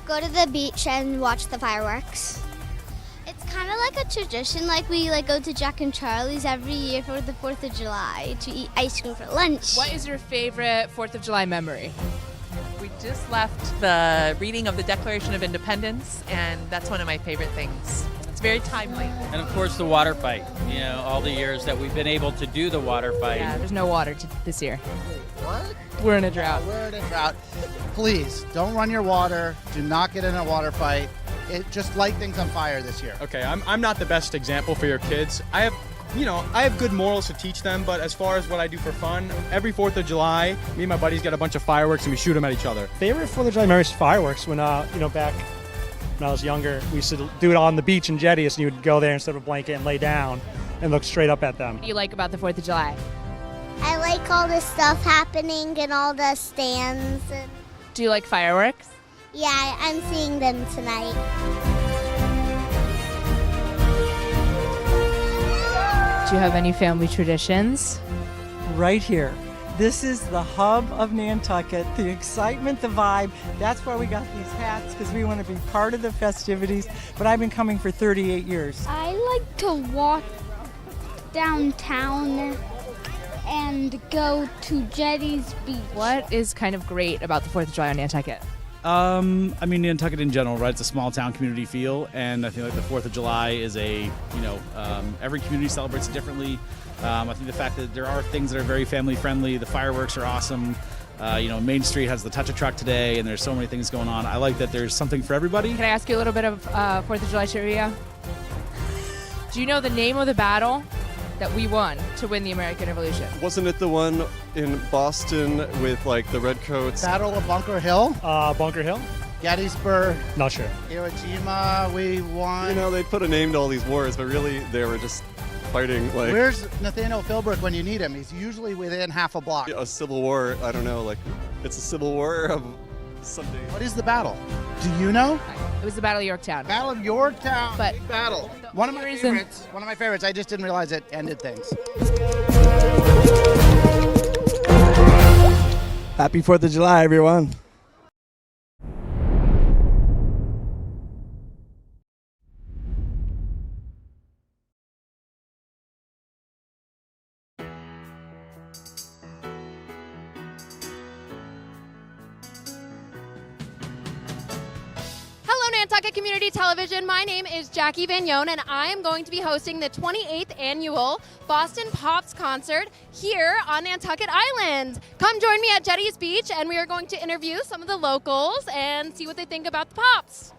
Go to the beach and watch the fireworks. It's kind of like a tradition, like we go to Jack and Charlie's every year for the 4th of July to eat ice cream for lunch. What is your favorite 4th of July memory? We just left the reading of the Declaration of Independence, and that's one of my favorite things. It's very timely. And of course the water fight, you know, all the years that we've been able to do the water fight. Yeah, there's no water this year. What? We're in a drought. We're in a drought. Please, don't run your water. Do not get in a water fight. Just light things on fire this year. Okay, I'm not the best example for your kids. I have good morals to teach them, but as far as what I do for fun, every 4th of July, me and my buddies get a bunch of fireworks and we shoot them at each other. Favorite 4th of July memories fireworks when, back when I was younger, we used to do it on the beach in jetties, and you would go there instead of a blanket and lay down and look straight up at them. What do you like about the 4th of July? I like all the stuff happening and all the stands. Do you like fireworks? Yeah, I'm seeing them tonight. Do you have any family traditions? Right here. This is the hub of Nantucket, the excitement, the vibe. That's why we got these hats, because we want to be part of the festivities. But I've been coming for 38 years. I like to walk downtown and go to Jetty's Beach. What is kind of great about the 4th of July on Nantucket? I mean, Nantucket in general, right? It's a small town community feel, and I feel like the 4th of July is every community celebrates it differently. I think the fact that there are things that are very family friendly, the fireworks are awesome. Main Street has the Touch a Truck today, and there's so many things going on. I like that there's something for everybody. Can I ask you a little bit of 4th of July trivia? Do you know the name of the battle that we won to win the American Revolution? Wasn't it the one in Boston with the redcoats? Battle of Bunker Hill? Bunker Hill? Gettysburg, Not sure. Iwo Jima, we won. You know, they put a name to all these wars, but really they were just fighting like Where's Nathaniel Philbrook when you need him? He's usually within half a block. a civil war. I don't know, like it's a civil war of something. What is the battle? Do you know? It was the Battle of Yorktown. Battle of Yorktown. But Big battle. One of my favorites. One of my favorites. I just didn't realize it ended things. Happy 4th of July, everyone. Nantucket Community Television. My name is Jackie Van Yon, and I am going to be hosting the 28th annual Boston Pops concert here on Nantucket Island. Come join me at Jetty's Beach, and we are going to interview some of the locals and see what they think about the Pops.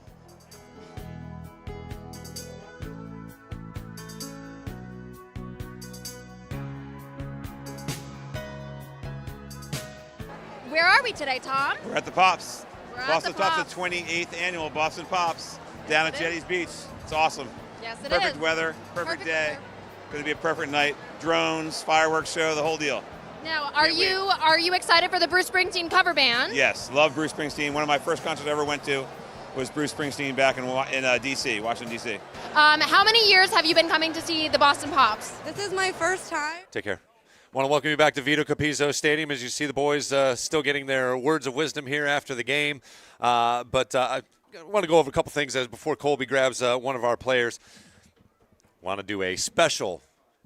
Where are we today, Tom? We're at the Pops. Boston the Pops, the 28th annual Boston Pops down at Jetty's Beach. It's awesome. Yes, it Perfect is. weather, perfect day. Going to be a perfect night. Drones, fireworks show, the whole deal. Now, are you excited for the Bruce Springsteen cover band? Yes, love Bruce Springsteen. One of my first concerts I ever went to was Bruce Springsteen back in D.C., Washington, D.C. How many years have you been coming to see the Boston Pops? This is my first time. Take care. Want to welcome you back to Vito Capizzo Stadium as you see the boys still getting their words of wisdom here after the game. But I want to go over a couple things before Colby grabs one of our players. Want to do a special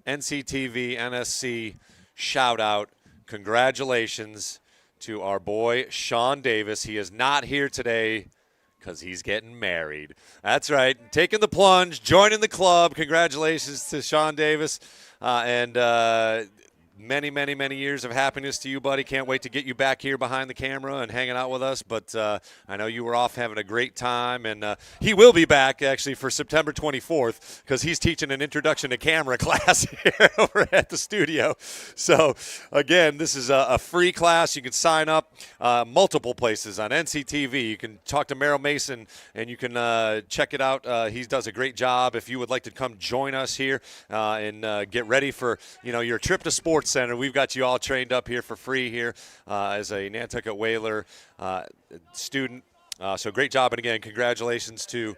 NCTV NSC shout-out. Congratulations to our boy Sean Davis. He is not here today because he's getting married. That's right. Taking the plunge, joining the club. Congratulations to Sean Davis. Many, many, many years of happiness to you, buddy. Can't wait to get you back here behind the camera and hanging out with us. But I know you were off having a great time. And he will be back, actually, for September 24th because he's teaching an introduction to camera class here over at the studio. So, again, this is a free class. You can sign up multiple places on NCTV. You can talk to Merrill Mason, and you can check it out. He does a great job. If you would like to come join us here and get ready for, your trip to Sports Center. We've got you all trained up here for free here as a Nantucket Whaler student. So great job. And again, congratulations to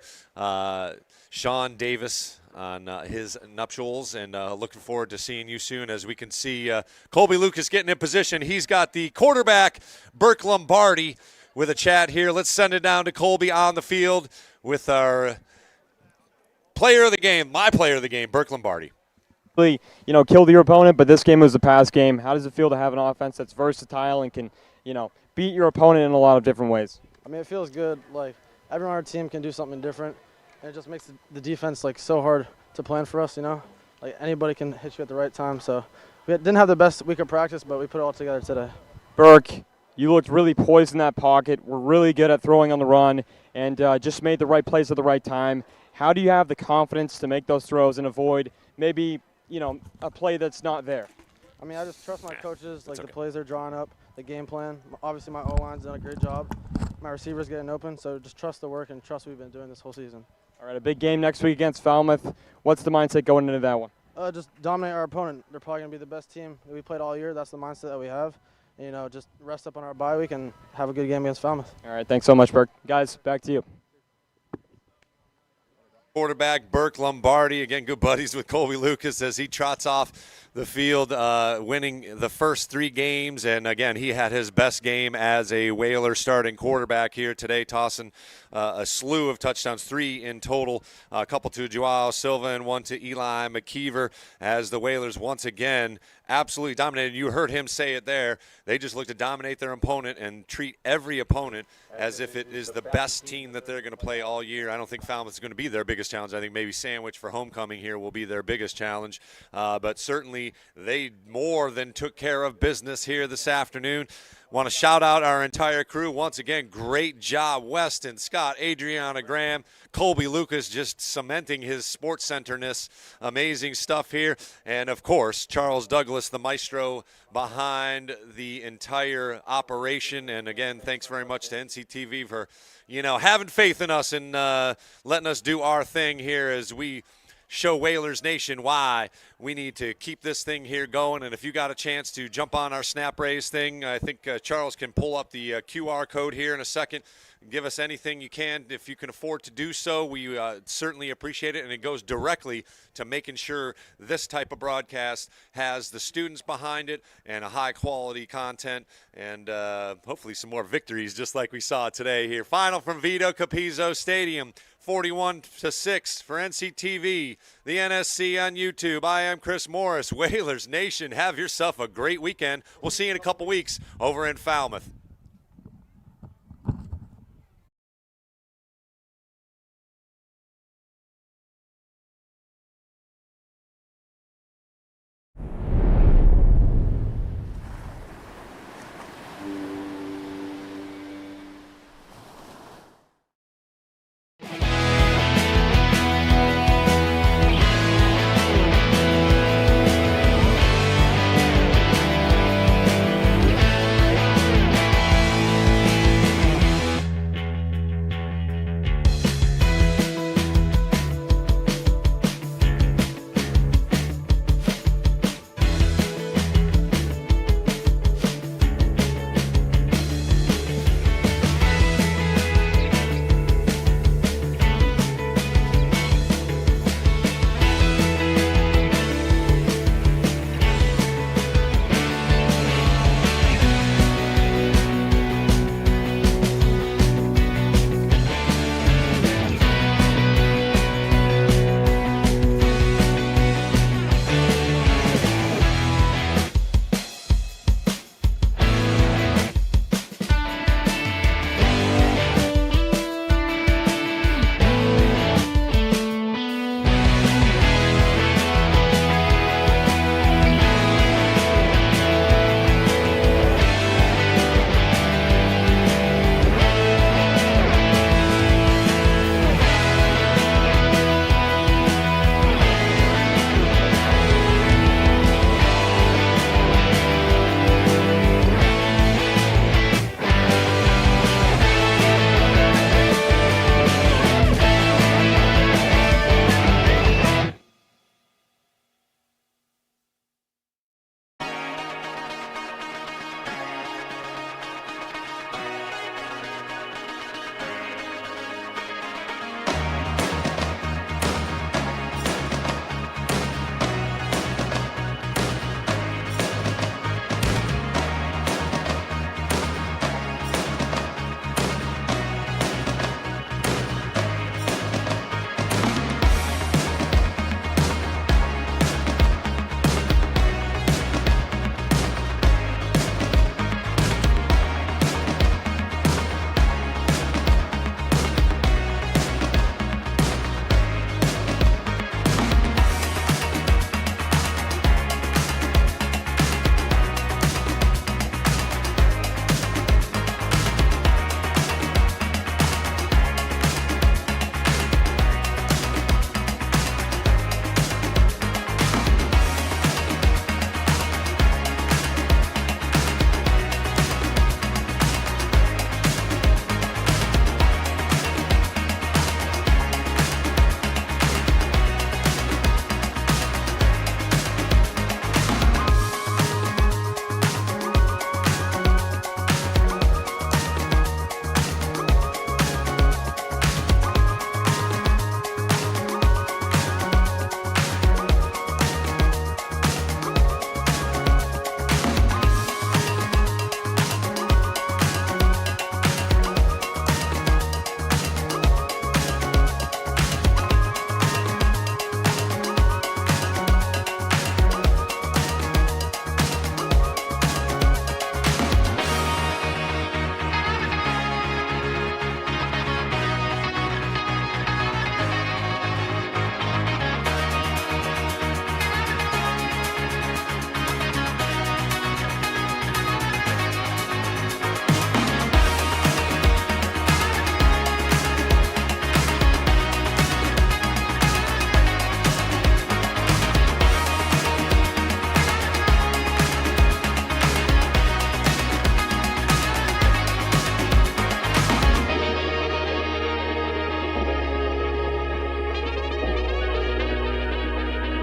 Sean Davis on his nuptials, and looking forward to seeing you soon. As we can see Colby Lucas getting in position. He's got the quarterback, Burke Lombardi, with a chat here. Let's send it down to Colby on the field with our player of the game, my player of the game, Burke Lombardi. Killed your opponent, but this game was a pass game. How does it feel to have an offense that's versatile and can, beat your opponent in a lot of different ways? I mean, it feels good. Like, everyone on our team can do something different, and it just makes the defense, so hard to plan for us, Like, anybody can hit you at the right time. So we didn't have the best week of practice, but we put it all together today. Burke, you looked really poised in that pocket. We're really good at throwing on the run and just made the right plays at the right time. How do you have the confidence to make those throws and avoid maybe – a play that's not there? I mean, I just trust my coaches, the plays they're drawing up, the game plan. Obviously, my O-line's done a great job. My receivers getting open, so just trust the work and trust we've been doing this whole season. All right, a big game next week against Falmouth. What's the mindset going into that one? Just dominate our opponent. They're probably going to be the best team that we played all year. That's the mindset that we have. Just rest up on our bye week and have a good game against Falmouth. All right, thanks so much, Burke. Guys, back to you. Quarterback Burke Lombardi, again, good buddies with Colby Lucas as he trots off the field, winning the first 3 games. And, again, he had his best game as a Whaler starting quarterback here today, tossing a slew of touchdowns, 3 in total, a couple to Joao Silva and 1 to Eli McKeever, as the Whalers once again absolutely dominated. You heard him say it there. They just look to dominate their opponent and treat every opponent as if it is the best team that they're going to play all year. I don't think Falmouth is going to be their biggest challenge. I think maybe Sandwich for homecoming here will be their biggest challenge. But certainly they more than took care of business here this afternoon. Want to shout out our entire crew. Once again, great job. Weston, Scott, Adriana Graham, Colby Lucas just cementing his sports centerness. Amazing stuff here. And, of course, Charles Douglas, the maestro behind the entire operation. And, again, thanks very much to NCTV for, having faith in us and letting us do our thing here as we show Whalers Nation why we need to keep this thing here going. And if you got a chance to jump on our snap raise thing, I think Charles can pull up the QR code here in a second. Give us anything you can if you can afford to do so. We certainly appreciate it, and it goes directly to making sure this type of broadcast has the students behind it and a high-quality content and hopefully some more victories just like we saw today here. Final from Vito Capizzo Stadium. 41-6 for NCTV, the NSC on YouTube. I am Chris Morris. Whalers Nation, have yourself a great weekend. We'll see you in a couple weeks over in Falmouth.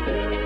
Bye.